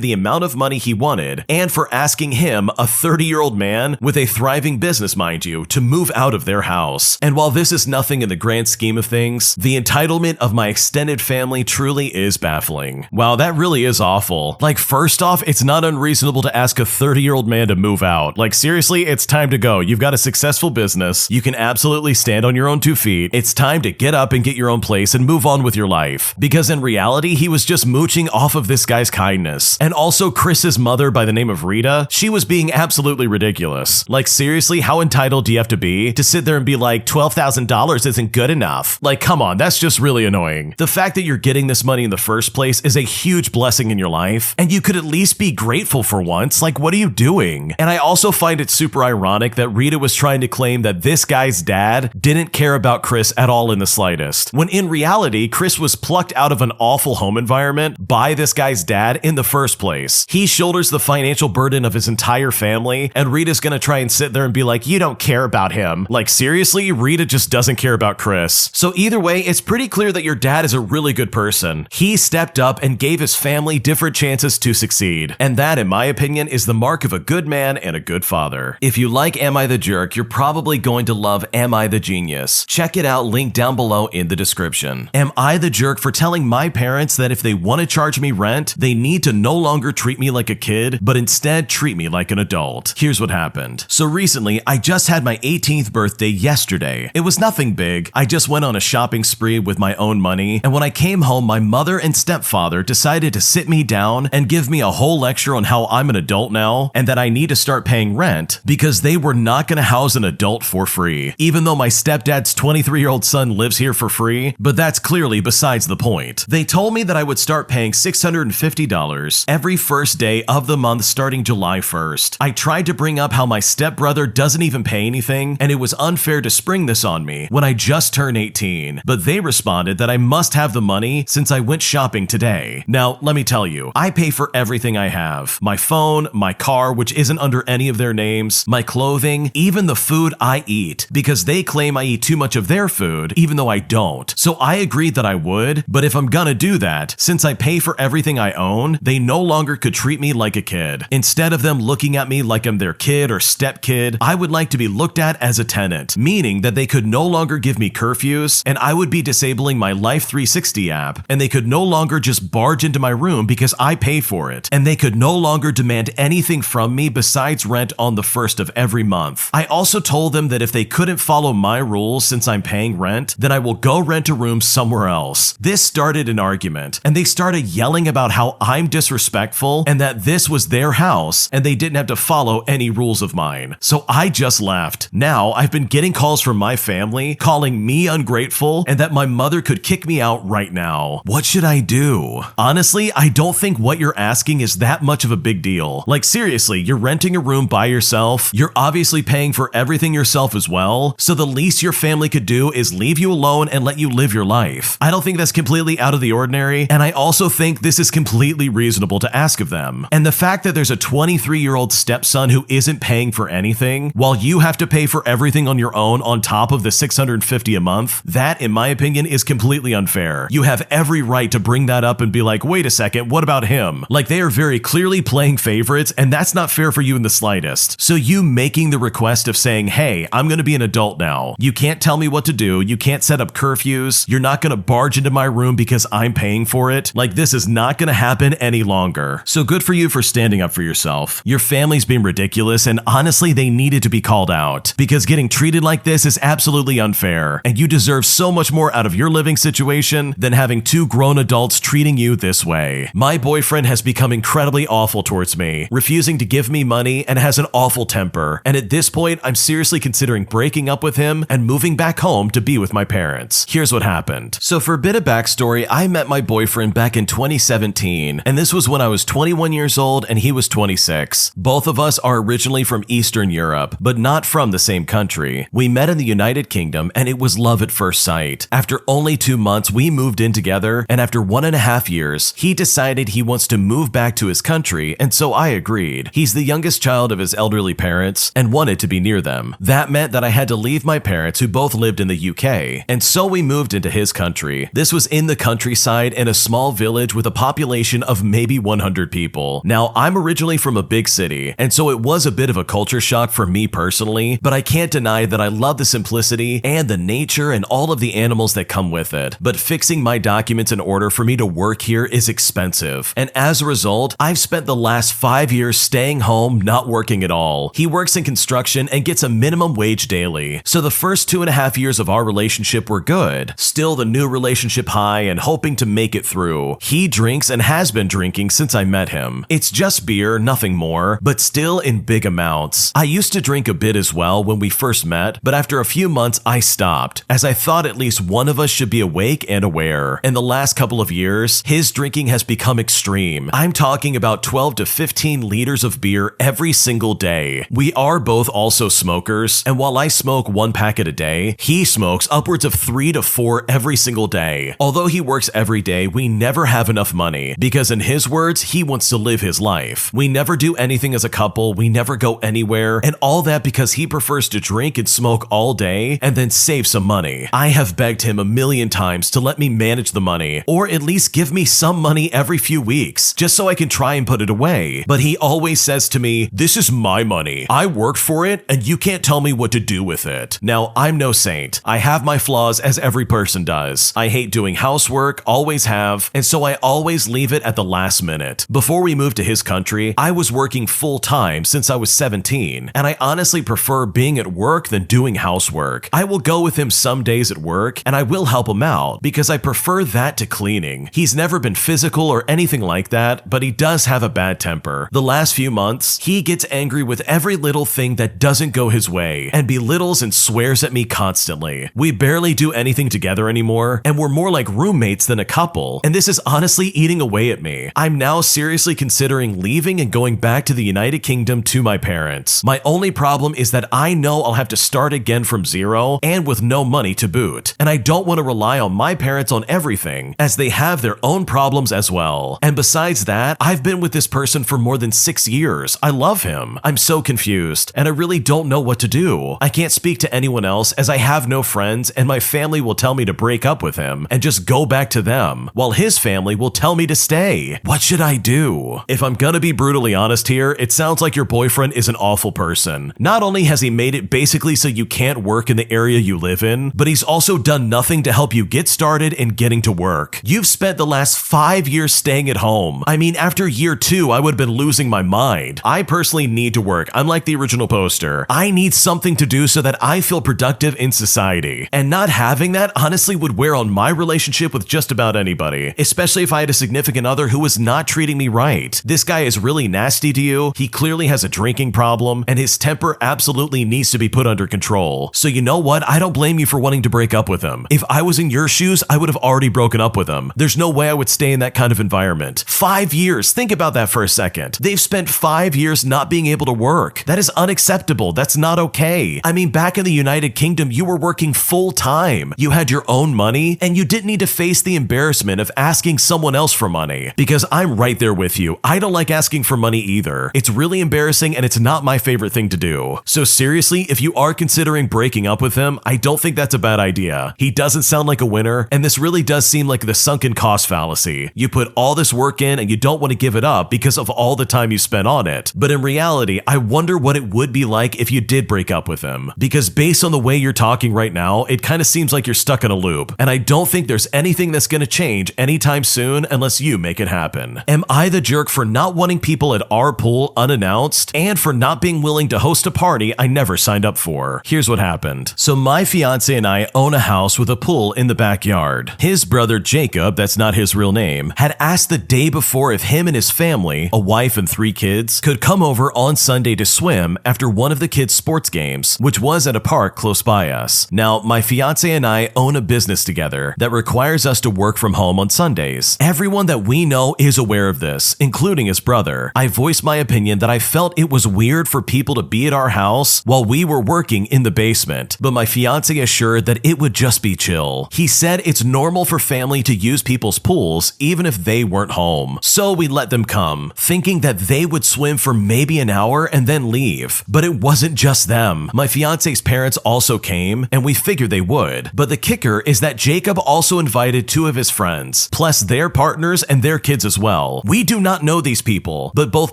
the amount of money he wanted, and for asking him, a 30-year-old man with a thriving business, mind you, to move out of their house. And while this is nothing in the grand scheme of things, the entitlement of my extended family truly is baffling. Wow, that really is awful. Like, first off, it's not unreasonable to ask a 30-year-old man to move out. Like, seriously, it's time to go. You've got a successful business. You can absolutely stand on your own 2 feet. It's time to get up and get your own place and move on with your life. Because in reality, he was just mooching off of this guy's kindness. And also, Chris's mother by the name of Rita, she was being absolutely ridiculous. Like, seriously, how entitled do you have to be to sit there and be like, $12,000 isn't good enough? Like, come on, that's just really annoying. The fact that you're getting this money in the first place is a huge blessing in your life, and you could at least be grateful for once. Like, what are you doing? And I also find it super ironic that Rita was trying to claim that this guy's dad didn't care about Chris at all in the slightest, when in reality, Chris was plucked out of an awful home environment by this guy's dad in the first place. He shoulders the financial burden of his entire family, and Rita's gonna try and sit there and be like, you don't care about him. Like, seriously, Rita just doesn't care about Chris. So either way, it's pretty clear that your dad is a really good person. He stepped up and gave his family different chances to succeed. And that, in my opinion, is the mark of a good man and a good father. If you like Am I the Jerk, you're probably going to love Am I the Genius. Check it out, link down below in the description. Am I the jerk for telling my parents that if they want to charge me rent, they need to no longer treat me like a kid, but instead treat me like an adult? Here's what happened. So recently, I just had my 18th birthday yesterday. It was nothing big. I just went on a shopping spree with my own money, and when I came home, my mother and stepfather decided to sit me down and give me a whole lecture on how I'm an adult now and that I need to start paying rent because they were not going to house an adult for free, even though my stepdad's 23-year-old son lives here for free, but that's clearly besides the point. They told me that I would start paying $650 every first day of the month starting July 1st. I tried to bring up how my stepbrother doesn't even pay anything, and it was unfair to spring this on me when I just turned 18, but they responded that I must have the money since I went shopping today. Now, let me tell you, I pay for everything I have. My phone, my car, which isn't under any of their names, my clothing, even the food I eat, because they claim I eat too much of their food, even though I don't. So I agreed that I would, but if I'm gonna do that, since I pay for everything I own, they no longer could treat me like a kid. Instead of them looking at me like I'm their kid or stepkid, I would like to be looked at as a tenant, meaning that they could no longer give me curfews, and I would be disabling my Life 360 app, and they could no longer just barge into my room because I pay for it, and they could no longer demand anything from me besides rent on the first of every month. I also told them that if they couldn't follow my rules since I'm paying rent, then I will go rent a room somewhere else. This started an argument, and they started yelling about how I'm disrespectful and that this was their house and they didn't have to follow any rules of mine. So I just left. Now I've been getting calls from my family calling me ungrateful and that my mother could kick me out right now. What should I do? Honestly, I don't think what you're asking is that much of a big deal. Like, seriously, you're renting a room by yourself. You're obviously paying for everything yourself as well. So the least your family could do is leave you alone and let you live your life. I don't think that's completely out of the ordinary. And I also think this is completely reasonable to ask of them. And the fact that there's a 23-year-old stepson who isn't paying for anything while you have to pay for everything on your own on top of the $650 a month, that, in my opinion, is completely unfair. You have every right to bring that up and be like, wait a second, what about him? Like, they are very clearly playing favorites, and that's not fair for you in the slightest. So you making the request of saying, hey, I'm gonna be an adult now. You can't tell me what to do. You can't set up curfews. You're not gonna barge into my room because I'm paying for it. Like, this is not gonna happen any longer. So good for you for standing up for yourself. Your family's being ridiculous, and honestly, they needed to be called out because getting treated like this is absolutely unfair, and you deserve so much more out of your living situation than having two grown adults treating you this way. My boyfriend has become incredibly awful towards me, refusing to give me money, and has an awful temper. And at this point, I'm seriously considering breaking up with him and moving back home to be with my parents. Here's what happened. So for a bit of backstory, I met my boyfriend back in 2017, and this was when I was 21 years old and he was 26. Both of us are originally from Eastern Europe, but not from the same country. We met in the United Kingdom, and it was love at first sight. After only 2 months, we moved in together, and after 1.5 years, he decided he wants to move back to his country, and so I agreed. He's the youngest child of his elderly parents and wanted to be near them. That meant that I had to leave my parents, who both lived in the UK, and so we moved into his country. This was in the countryside in a small village with a population of maybe 100 people. Now, I'm originally from a big city, and so it was a bit of a culture shock for me personally, but I can't deny that I love the simplicity and the nature and all of the animals that come with it. But fixing my documents in order for me to work here is expensive, and as a result, I've spent the last 5 years staying home, not working at all. He works in construction and gets a minimum wage daily, so the first 2.5 years of our relationship were good. Still the new relationship high and hoping to make it through. He drinks and has been drinking since I met him. It's just beer, nothing more, but still in big amounts. I used to drink a bit as well when we first met, but after a few months I stopped, as I thought at least one of us should be awake and aware. In the last couple of years, his drinking has become extreme. I'm talking about 12 to 15 liters of beer every single day. We are both also smokers, and while I smoke 1 packet a day, he smokes upwards of 3 to 4 every single day. Although he works every day, we never have enough money, because in his words, he wants to live his life. We never do anything as a couple, we never go anywhere, and all that because he prefers to drink and smoke all day and then save some money. I have begged him a million times to let me manage the money, or at least give me some money every few weeks, just so I can try and put it away. But he always says to me, "This is my money. I worked for it, and you can't tell me what to do with it." Now, I'm no saint. I have my flaws, as every person does. I hate doing housework, always have, and so I always leave it at the last minute. Before we moved to his country, I was working full-time since I was 17, and I honestly prefer being at work than doing housework. I will go with him some days at work, and I will help him out, because I prefer that to cleaning. He's never been physical or anything like that, but he does have a bad temper. The last few months, he gets angry with every little thing that doesn't go his way, and belittles and swears at me constantly. We barely do anything together anymore, and we're more like roommates than a couple, and this is honestly eating away at me. I'm now seriously considering leaving and going back to the United Kingdom to my parents. My only problem is that I know I'll have to start again from zero and with no money to boot, and I don't want to rely on my parents on everything, as they have their own problems as well. And besides that, I've been with this person for more than 6 years. I love him. I'm so confused, and I really don't know what to do. I can't speak to anyone else as I have no friends, and my family will tell me to break up with him and just go back to them, while his family will tell me to stay. What should I do? If I'm gonna be brutally honest here, it sounds like your boyfriend is an awful person. Not only has he made it basically so you can't work in the area you live in, but he's also done nothing to help you get started in getting to work. You've spent the last 5 years staying at home. I mean, after year 2, I would have been losing my mind. I personally need to work. I'm like the original poster. I need something to do so that I feel productive in society. And not having that honestly would wear on my relationship with just about anybody, especially if I had a significant other who was not treating me right. This guy is really nasty to you. He clearly has a drinking problem, and his temper absolutely needs to be put under control. So you know what? I don't blame you for wanting to break up with him. If I was in your shoes, I would have already broken up with him. There's no way I would stay in that kind of environment. 5 years. Think about that for a second. They've spent 5 years not being able to work. That is unacceptable. That's not okay. I mean, back in the United Kingdom, you were working full time. You had your own money, and you didn't need to face the embarrassment of asking someone else for money, because I'm right there with you. I don't like asking for money either. It's really embarrassing, and it's not my favorite thing to do. So seriously, if you are considering breaking up with him, I don't think that's a bad idea. He doesn't sound like a winner, and this really does seem like the sunken cost fallacy. You put all this work in, and you don't want to give it up because of all the time you spent on it. But in reality, I wonder what it would be like if you did break up with him. Because based on the way you're talking right now, it kind of seems like you're stuck in a loop. And I don't think there's anything that's going to change anytime soon unless you make it happen. Am I the jerk for not wanting people at our pool unannounced and for not being willing to host a party I never signed up for? Here's what happened. So my fiance and I own a house with a pool in the backyard. His brother Jacob, that's not his real name, had asked the day before if him and his family, a wife and 3 kids, could come over on Sunday to swim after one of the kids' sports games, which was at a park close by us. Now, my fiance and I own a business together that requires us to work from home on Sundays. Everyone that we know is aware of this, including his brother. I voiced my opinion that I felt it was weird for people to be at our house while we were working in the basement, but my fiance assured that it would just be chill. He said it's normal for family to use people's pools even if they weren't home. So we let them come, thinking that they would swim for maybe an hour and then leave. But it wasn't just them. My fiance's parents also came, and we figured they would. But the kicker is that Jacob also invited 2 of his friends, plus their partners and their kids as well. We do not know these people, but both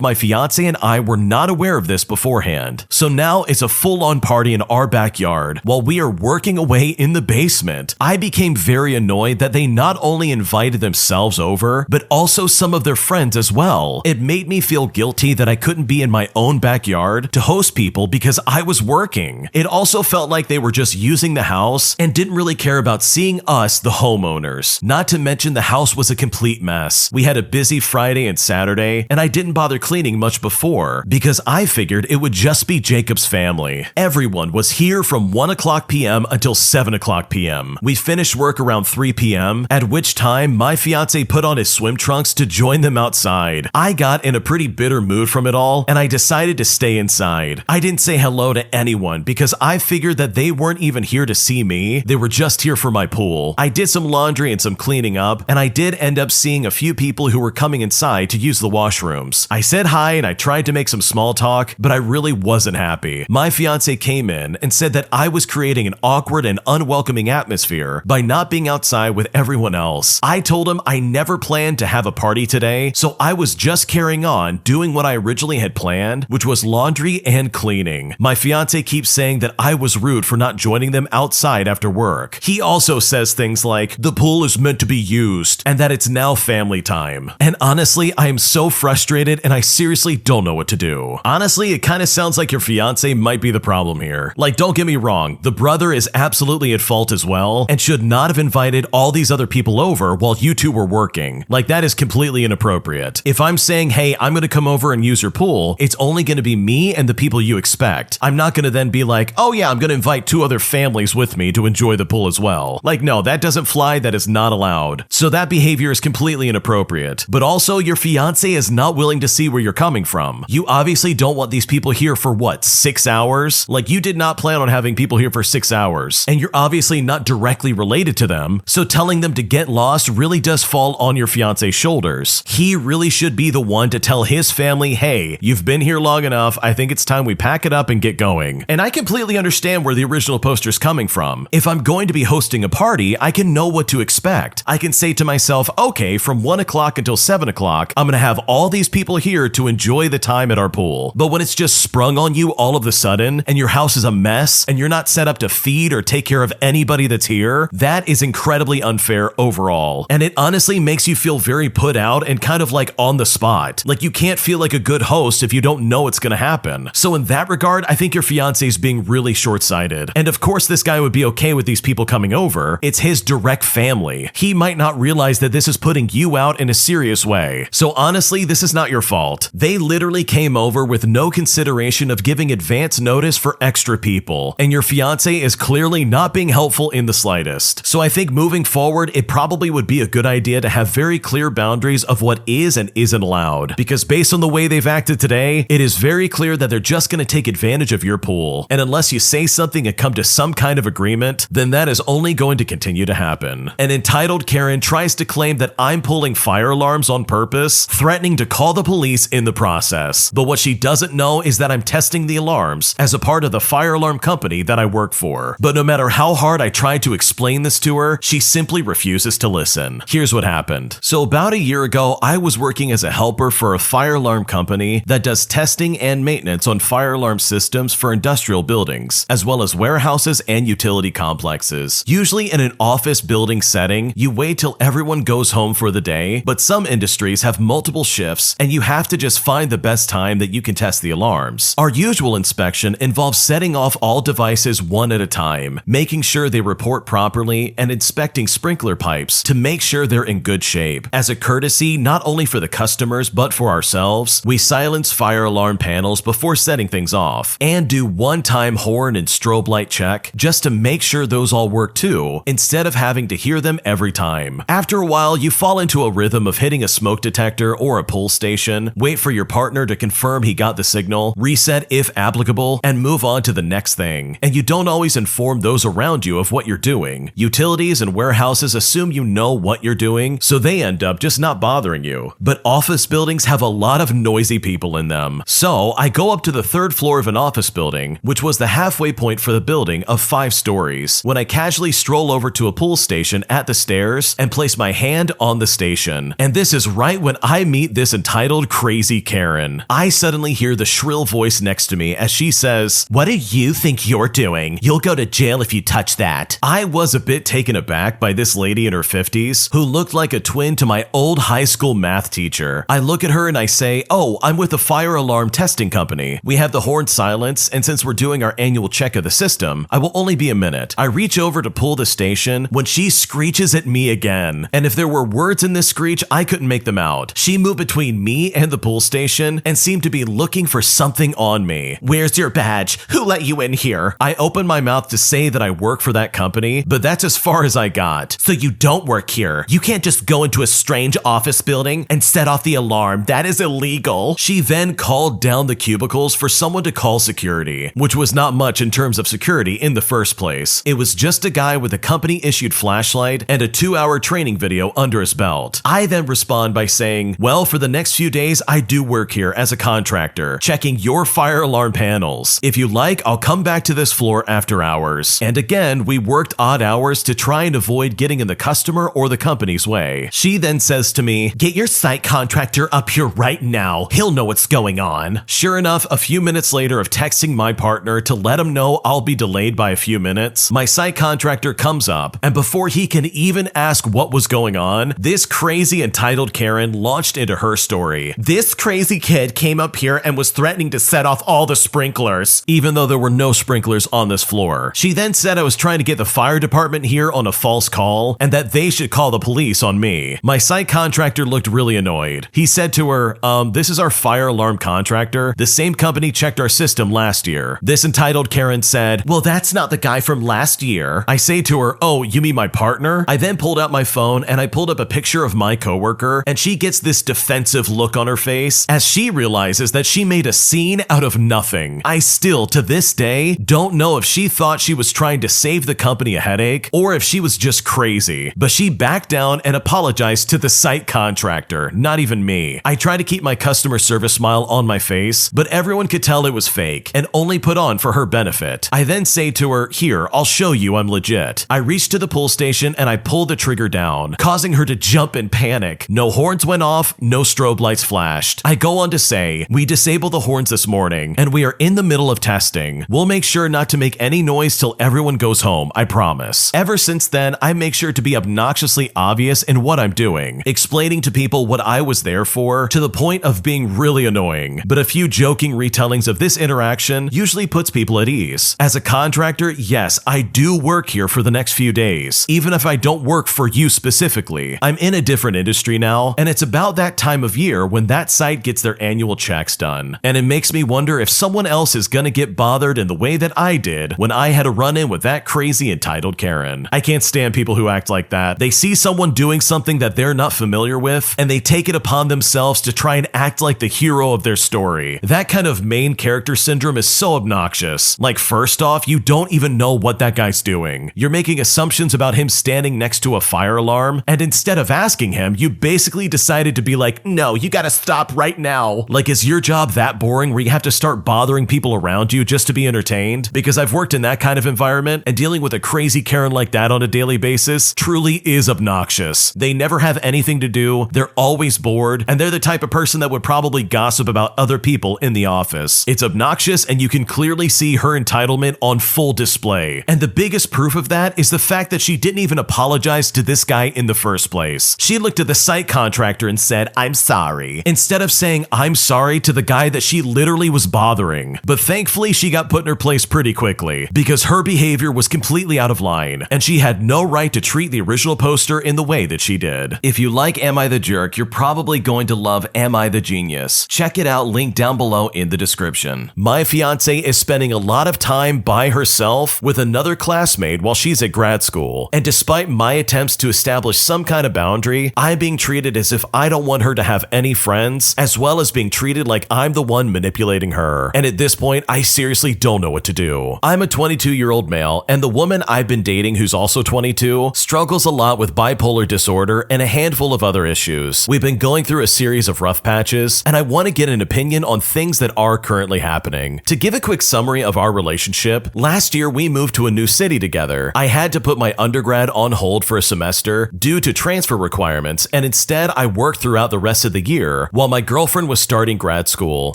my fiance and I were not aware of this beforehand. So now it's a full-on party in our backyard while we are working away in the basement. I became very annoyed that they not only invited themselves over, but also some of their friends as well. It made me feel guilty that I couldn't be in my own backyard to host people because I was working. It also felt like they were just using the house and didn't really care about seeing us, the homeowners. Not to mention the house was a complete mess. We had a busy Friday and Saturday, and I didn't bother cleaning much before because I figured it would just be Jacob's family. Everyone was here from 1:00 p.m. until 7:00 p.m. We finished work around 3 p.m., at which time my fiance put on his swim trunks to join them outside. I got in a pretty bitter mood from it all, and I decided to stay inside. I didn't say hello to anyone because I figured that they weren't even here to see me. They were just here for my pool. I did some laundry and some cleaning up, and I did end up seeing a few people who were coming inside to use the washrooms. I said hi and I tried to make some small talk, but I really wasn't happy. My fiance came in and said that I was creating an awkward and unwelcoming atmosphere by not being outside with everyone else. I told him I never planned to have a party today, so I was just carrying on doing what I originally had planned, which was laundry and cleaning. My fiance keeps saying that I was rude for not joining them outside after work. He also says things like, the pool is meant to be used, and that it's now family time. And honestly, I am so frustrated and I seriously don't know what to do. Honestly, it kind of sounds like your fiance might be the problem here. Like, don't get me wrong, the brother is absolutely at fault as well and should not have invited all these other people over while you two were working. Like, that is completely inappropriate. If I'm saying, hey, I'm gonna come over and use your pool, it's only gonna be me and the people you expect. I'm not gonna then be like, oh yeah, I'm gonna invite 2 other families with me to enjoy the pool as well. Like, no, that doesn't fly, that is not allowed. So that behavior is completely inappropriate. But also, your fiance is not willing to see where you're coming from. You obviously don't want these people here for what, 6 hours? Like, you did not plan on having people here for 6 hours. And you're obviously not directly related to them, so telling them to get lost really does fall on your fiance's shoulders. He really should be the one to tell his family, hey, you've been here long enough, I think it's time we pack it up and get going. And I completely understand where the original poster's coming from. If I'm going to be hosting a party, I can know what to expect. I can say to myself, okay, from 1:00 until 7:00, I'm gonna have all these people here to enjoy the time at our pool. But when it's just sprung on you all of a sudden, and your house is a mess, and you're not set up to feed or take care of anybody that's here, that is incredibly unfair overall. And it honestly makes you feel very put out and kind of like on the spot. Like, you can't feel like a good host if you don't know what's gonna happen. So in that regard, I think your fiance is being really short-sighted. And of course, this guy would be okay with these people coming over. It's his direct family. He might not realize that this is putting you out in a serious way. So honestly, this is not your fault. They literally came over with no consideration of giving advance notice for extra people. And your fiance is clearly not being helpful in the slightest. So I think moving forward, it probably would be a good idea to have very clear boundaries of what is and isn't allowed. Because based on the way they've acted today, it is very clear that they're just going to take advantage of your pool. And unless you say something and come to some kind of agreement, then that is only going to continue to happen. An entitled Karen tries to claim that I'm pulling fire alarms on purpose, threatening to call the police in the process. But what she doesn't know is that I'm testing the alarms as a part of the fire alarm company that I work for. But no matter how hard I try to explain this to her, she simply refuses to listen. Here's what happened. So about a year ago, I was working as a helper for a fire alarm company that does testing and maintenance on fire alarm systems systems for industrial buildings, as well as warehouses and utility complexes. Usually in an office building setting, you wait till everyone goes home for the day, but some industries have multiple shifts and you have to just find the best time that you can test the alarms. Our usual inspection involves setting off all devices one at a time, making sure they report properly, and inspecting sprinkler pipes to make sure they're in good shape. As a courtesy, not only for the customers but for ourselves, we silence fire alarm panels before setting things off, and do one-time horn and strobe light check just to make sure those all work too, instead of having to hear them every time. After a while, you fall into a rhythm of hitting a smoke detector or a pull station, wait for your partner to confirm he got the signal, reset if applicable, and move on to the next thing. And you don't always inform those around you of what you're doing. Utilities and warehouses assume you know what you're doing, so they end up just not bothering you. But office buildings have a lot of noisy people in them. So I go up to the third floor of an office building, which was the halfway point for the building of 5 stories, when I casually stroll over to a pull station at the stairs and place my hand on the station. And this is right when I meet this entitled crazy Karen. I suddenly hear the shrill voice next to me as she says, "What do you think you're doing? You'll go to jail if you touch that." I was a bit taken aback by this lady in her 50s who looked like a twin to my old high school math teacher. I look at her and I say, "Oh, I'm with a fire alarm testing company. We have the horn silence, and since we're doing our annual check of the system, I will only be a minute." I reach over to pull the station when she screeches at me again. And if there were words in this screech, I couldn't make them out. She moved between me and the pull station and seemed to be looking for something on me. "Where's your badge? Who let you in here?" I opened my mouth to say that I work for that company, but that's as far as I got. "So you don't work here? You can't just go into a strange office building and set off the alarm. That is illegal." She then called down the cubicles for someone to call security, which was not much in terms of security in the first place. It was just a guy with a company-issued flashlight and a 2-hour training video under his belt. I then respond by saying, "Well, for the next few days, I do work here as a contractor, checking your fire alarm panels. If you like, I'll come back to this floor after hours." And again, we worked odd hours to try and avoid getting in the customer or the company's way. She then says to me, "Get your site contractor up here right now. He'll know what's going on." Sure enough, a few minutes later of texting my partner to let him know I'll be delayed by a few minutes, my site contractor comes up, and before he can even ask what was going on, this crazy entitled Karen launched into her story. "This crazy kid came up here and was threatening to set off all the sprinklers," even though there were no sprinklers on this floor. She then said I was trying to get the fire department here on a false call and that they should call the police on me. My site contractor looked really annoyed. He said to her, "This is our fire alarm contractor. The same company checked our system last year." This entitled Karen said, "Well, that's not the guy from last year." I say to her, "Oh, you mean my partner?" I then pulled out my phone and I pulled up a picture of my coworker, and she gets this defensive look on her face as she realizes that she made a scene out of nothing. I still, to this day, don't know if she thought she was trying to save the company a headache or if she was just crazy, but she backed down and apologized to the site contractor, not even me. I tried to keep my customer service smile on my face, but everyone could tell it was fake and only put on for her benefit. I then say to her, "Here, I'll show you I'm legit." I reach to the pull station and I pull the trigger down, causing her to jump in panic. No horns went off, no strobe lights flashed. I go on to say, "We disable the horns this morning and we are in the middle of testing. We'll make sure not to make any noise till everyone goes home, I promise." Ever since then, I make sure to be obnoxiously obvious in what I'm doing, explaining to people what I was there for, to the point of being really annoying. But a few joking retellings of this interaction usually puts people at ease. As a contractor, yes, I do work here for the next few days, even if I don't work for you specifically. I'm in a different industry now, and it's about that time of year when that site gets their annual checks done. And it makes me wonder if someone else is gonna get bothered in the way that I did when I had a run-in with that crazy entitled Karen. I can't stand people who act like that. They see someone doing something that they're not familiar with, and they take it upon themselves to try and act like the hero of their story. That kind of main character syndrome is so obnoxious. Like, first off, you don't even know what that guy's doing. You're making assumptions about him standing next to a fire alarm, and instead of asking him, you basically decided to be like, "No, you gotta stop right now." Like, is your job that boring where you have to start bothering people around you just to be entertained? Because I've worked in that kind of environment, and dealing with a crazy Karen like that on a daily basis truly is obnoxious. They never have anything to do, they're always bored, and they're the type of person that would probably gossip about other people in the office. It's obnoxious obnoxious, and you can clearly see her entitlement on full display. And the biggest proof of that is the fact that she didn't even apologize to this guy in the first place. She looked at the site contractor and said, "I'm sorry," instead of saying "I'm sorry" to the guy that she literally was bothering. But thankfully, she got put in her place pretty quickly because her behavior was completely out of line, and she had no right to treat the original poster in the way that she did. If you like Am I the Jerk, you're probably going to love Am I the Genius. Check it out, link down below in the description. My fiance is spending a lot of time by herself with another classmate while she's at grad school, and despite my attempts to establish some kind of boundary, I'm being treated as if I don't want her to have any friends, as well as being treated like I'm the one manipulating her. And at this point, I seriously don't know what to do. I'm a 22-year-old male, and the woman I've been dating, who's also 22, struggles a lot with bipolar disorder and a handful of other issues. We've been going through a series of rough patches, and I want to get an opinion on things that are currently happening. To give a quick summary of our relationship, last year we moved to a new city together. I had to put my undergrad on hold for a semester due to transfer requirements, and instead I worked throughout the rest of the year while my girlfriend was starting grad school.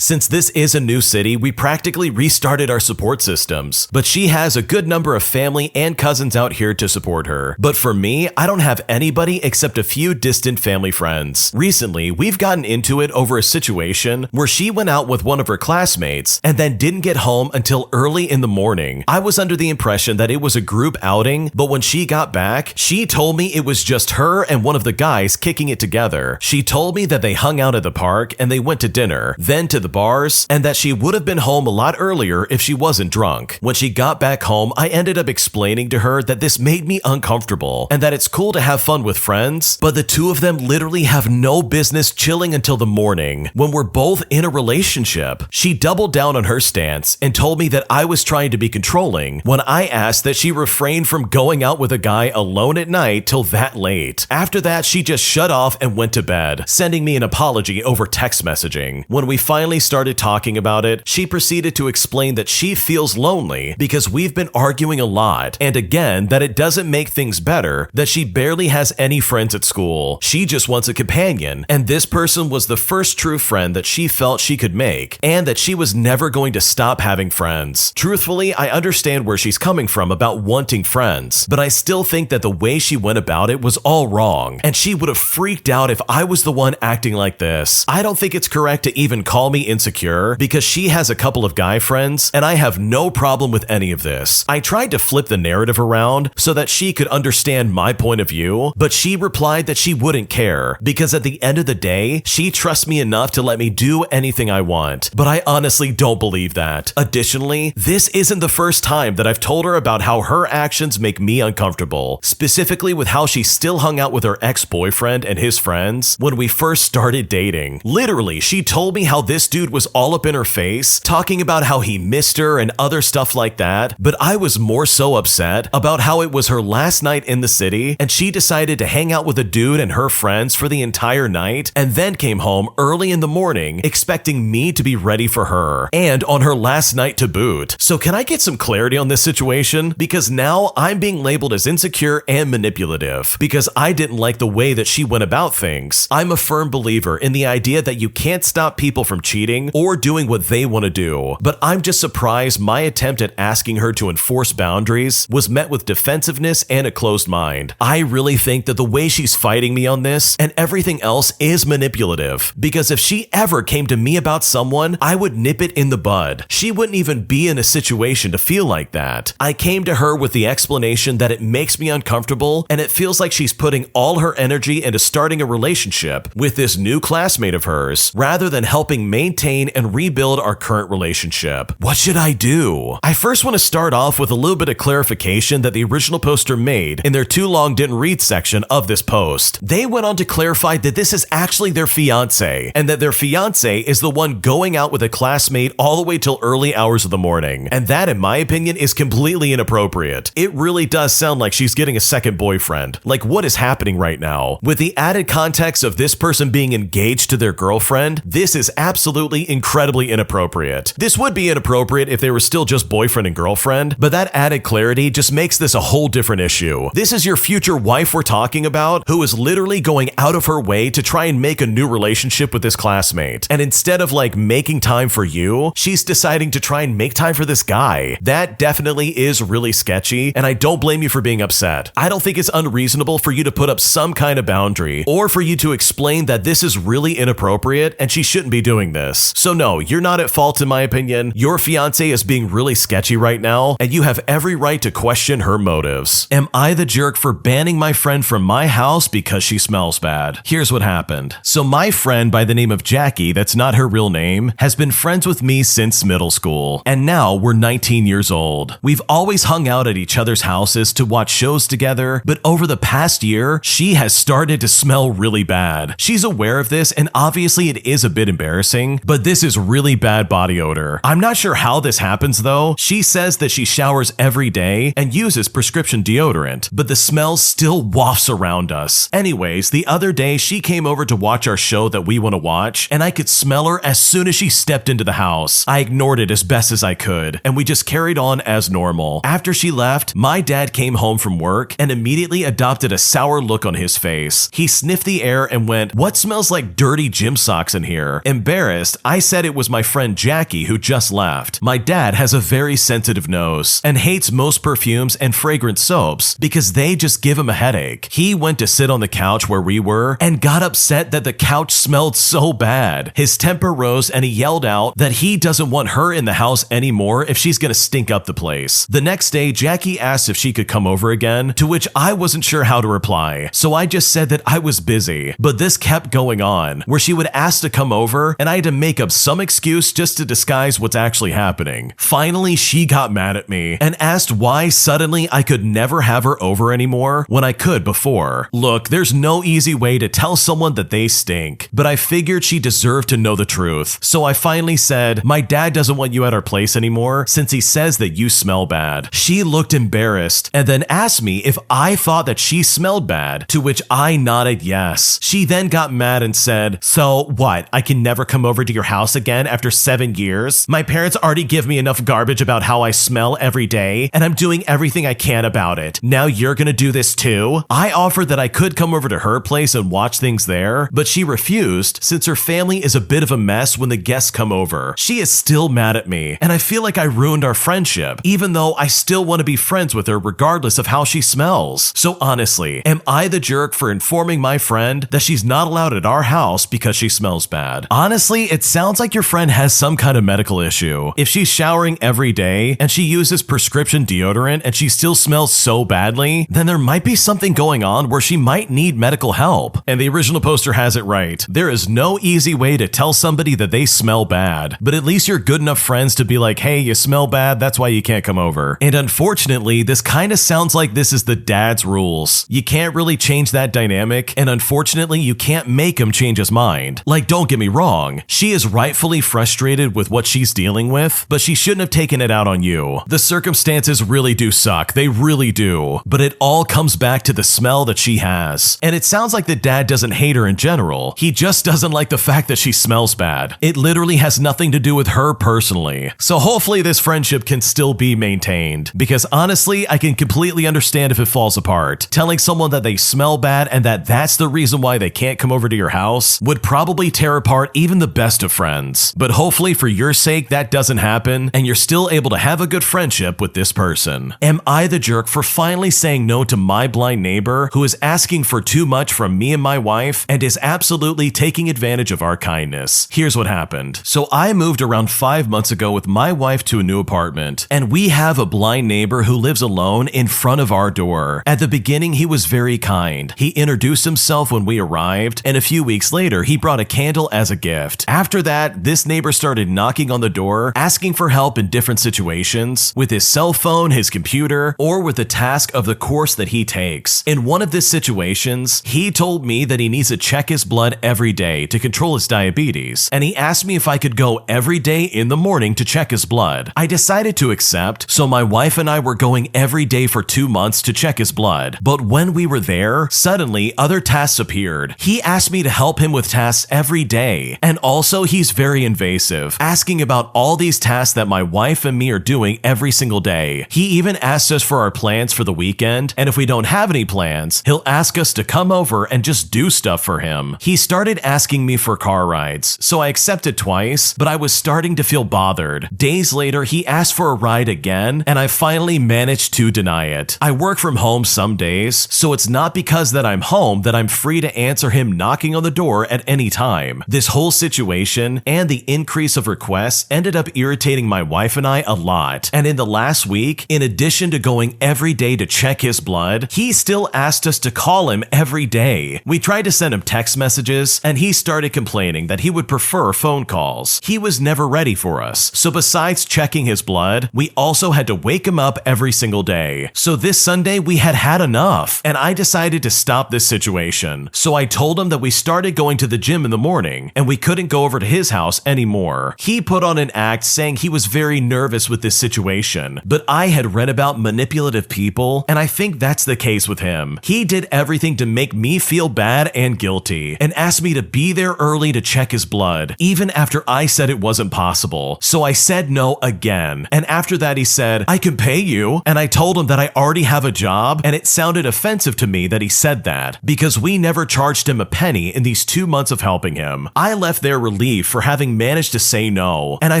Since this is a new city, we practically restarted our support systems, but she has a good number of family and cousins out here to support her. But for me, I don't have anybody except a few distant family friends. Recently, we've gotten into it over a situation where she went out with one of her classmates and then didn't get home until early in the morning. I was under the impression that it was a group outing, but when she got back, she told me it was just her and one of the guys kicking it together. She told me that they hung out at the park and they went to dinner, then to the bars, and that she would have been home a lot earlier if she wasn't drunk. When she got back home, I ended up explaining to her that this made me uncomfortable and that it's cool to have fun with friends, but the two of them literally have no business chilling until the morning when we're both in a relationship. She doubled down on her stance and told me that I was trying to be controlling when I asked that she refrain from going out with a guy alone at night till that late. After that, she just shut off and went to bed, sending me an apology over text messaging. When we finally started talking about it, she proceeded to explain that she feels lonely because we've been arguing a lot, and again, that it doesn't make things better that she barely has any friends at school. She just wants a companion, and this person was the first true friend that she felt she could make, and that she was never going to stop having friends. Truthfully, I understand where she's coming from about wanting friends, but I still think that the way she went about it was all wrong, and she would have freaked out if I was the one acting like this. I don't think it's correct to even call me insecure because she has a couple of guy friends, and I have no problem with any of this. I tried to flip the narrative around so that she could understand my point of view, but she replied that she wouldn't care because at the end of the day, she trusts me enough to let me do anything I want. But I honestly don't believe that. Additionally, this isn't the first time that I've told her about how her actions make me uncomfortable, specifically with how she still hung out with her ex-boyfriend and his friends when we first started dating. Literally, she told me how this dude was all up in her face, talking about how he missed her and other stuff like that, but I was more so upset about how it was her last night in the city and she decided to hang out with a dude and her friends for the entire night and then came home early in the morning expecting me to be ready for her, and on her last night to boot. So can I get some clarity on this situation? Because now I'm being labeled as insecure and manipulative because I didn't like the way that she went about things. I'm a firm believer in the idea that you can't stop people from cheating or doing what they want to do, but I'm just surprised my attempt at asking her to enforce boundaries was met with defensiveness and a closed mind. I really think that the way she's fighting me on this and everything else is manipulative, because if she ever came to me about someone, I would nip it in the bud. She wouldn't even be in a situation to feel like that. I came to her with the explanation that it makes me uncomfortable and it feels like she's putting all her energy into starting a relationship with this new classmate of hers rather than helping maintain and rebuild our current relationship. What should I do? I first want to start off with a little bit of clarification that the original poster made in their too long didn't read section of this post. They went on to clarify that this is actually their fiance and that their fiance is the one going out with a classmate all the way till early hours of the morning. And that, in my opinion, is completely inappropriate. It really does sound like she's getting a second boyfriend. Like, what is happening right now? With the added context of this person being engaged to their girlfriend, this is absolutely incredibly inappropriate. This would be inappropriate if they were still just boyfriend and girlfriend, but that added clarity just makes this a whole different issue. This is your future wife we're talking about, who is literally going out of her way to try and make a new relationship with this classmate. And instead of like making time for you, she's deciding to try and make time for this guy. That definitely is really sketchy, and I don't blame you for being upset. I don't think it's unreasonable for you to put up some kind of boundary, or for you to explain that this is really inappropriate and she shouldn't be doing this. So no, you're not at fault in my opinion. Your fiance is being really sketchy right now, and you have every right to question her motives. Am I the jerk for banning my friend from my house because she smells bad? Here's what happened. So my friend by the name of Jackie, that's not her real name, has been friends with me since middle school, and now we're 19 years old. We've always hung out at each other's houses to watch shows together, but over the past year, she has started to smell really bad. She's aware of this, and obviously it is a bit embarrassing, but this is really bad body odor. I'm not sure how this happens though. She says that she showers every day and uses prescription deodorant, but the smell still wafts around us. Anyways, the other day she came over to watch our show that we want to watch, and I could smell her as soon as she stepped into the house. I ignored it as best as I could, and we just carried on as normal. After she left, my dad came home from work and immediately adopted a sour look on his face. He sniffed the air and went, "What smells like dirty gym socks in here?" Embarrassed, I said it was my friend Jackie who just left. My dad has a very sensitive nose and hates most perfumes and fragrant soaps because they just give him a headache. He went to sit on the couch where we were and got upset that the couch smelled so bad. His temper rose and he yelled out that he doesn't want her in the house anymore if she's gonna stink up the place. The next day, Jackie asked if she could come over again, to which I wasn't sure how to reply, so I just said that I was busy. But this kept going on, where she would ask to come over and I had to make up some excuse just to disguise what's actually happening. Finally, she got mad at me and asked why suddenly I could never have her over anymore when I could before. Look, there's no easy way to tell someone that they stink, but I figured she deserved to know the truth. So I finally said, "My dad doesn't want you at our place anymore since he says that you smell bad." She looked embarrassed and then asked me if I thought that she smelled bad, to which I nodded yes. She then got mad and said, "So what, I can never come over to your house again after 7 years? My parents already give me enough garbage about how I smell every day, and I'm doing everything I can about it. Now you're gonna do this too?" I offered that I could come over to her place and watch things there, but she refused since her family is a bit of a mess when the guests come over. She is still mad at me, and I feel like I ruined our friendship, even though I still want to be friends with her regardless of how she smells. So honestly, am I the jerk for informing my friend that she's not allowed at our house because she smells bad? Honestly, it sounds like your friend has some kind of medical issue. If she's showering every day and she uses prescription deodorant and she still smells so badly, then there might be something going on where she might need medical help. And the original poster has it right. There is no easy way to tell somebody that they smell bad, but at least you're good enough friends to be like, "Hey, you smell bad, that's why you can't come over." And unfortunately, this kind of sounds like this is the dad's rules. You can't really change that dynamic, and unfortunately, you can't make him change his mind. Like, don't get me wrong, she is rightfully frustrated with what she's dealing with, but she shouldn't have taken it out on you. The circumstances really do suck, they really do, but it all comes back to the smell that she has. And it sounds like the dad doesn't hate her in general, he just doesn't like the fact that she smells bad. It literally has nothing to do with her personally. So hopefully this friendship can still be maintained, because honestly, I can completely understand if it falls apart. Telling someone that they smell bad and that that's the reason why they can't come over to your house would probably tear apart even the best of friends. But hopefully for your sake that doesn't happen and you're still able to have a good friendship with this person. Am I the jerk for finally saying no to my blind neighbor who is asking for too much from me and my wife and is absolutely taking advantage of our kindness? Here's what happened. So I moved around 5 months ago with my wife to a new apartment, and we have a blind neighbor who lives alone in front of our door. At the beginning, he was very kind. He introduced himself when we arrived, and a few weeks later, he brought a candle as a gift. After that, this neighbor started knocking on the door, asking for help in different situations, with his cell phone, his computer, or with the task of the course that he takes. In one of these situations, he told me that he needs to check his blood every day to control his diabetes, and he asked me if I could go every day in the morning to check his blood. I decided to accept, so my wife and I were going every day for 2 months to check his blood. But when we were there, suddenly other tasks appeared. He asked me to help him with tasks every day, and also he's very invasive, asking about all these tasks that my wife and me are doing every single day. He even asked us for our plans for the weekend, and if we don't have any plans, he'll ask us to come over and just do stuff for him. He started asking me for car rides, so I accepted twice, but I was starting starting to feel bothered. Days later, he asked for a ride again, and I finally managed to deny it. I work from home some days, so it's not because that I'm home that I'm free to answer him knocking on the door at any time. This whole situation and the increase of requests ended up irritating my wife and I a lot. And in the last week, in addition to going every day to check his blood, he still asked us to call him every day. We tried to send him text messages, and he started complaining that he would prefer phone calls. He was never ready for us. So besides checking his blood, we also had to wake him up every single day. So this Sunday, we had had enough, and I decided to stop this situation. So I told him that we started going to the gym in the morning, and we couldn't go over to his house anymore. He put on an act saying he was very nervous with this situation, but I had read about manipulative people, and I think that's the case with him. He did everything to make me feel bad and guilty, and asked me to be there early to check his blood, even after I said it wasn't possible. So I said no again, and after that he said, "I can pay you," and I told him that I already have a job, and it sounded offensive to me that he said that, because we never charged him a penny in these 2 months of helping him. I left there relieved for having managed to say no, and I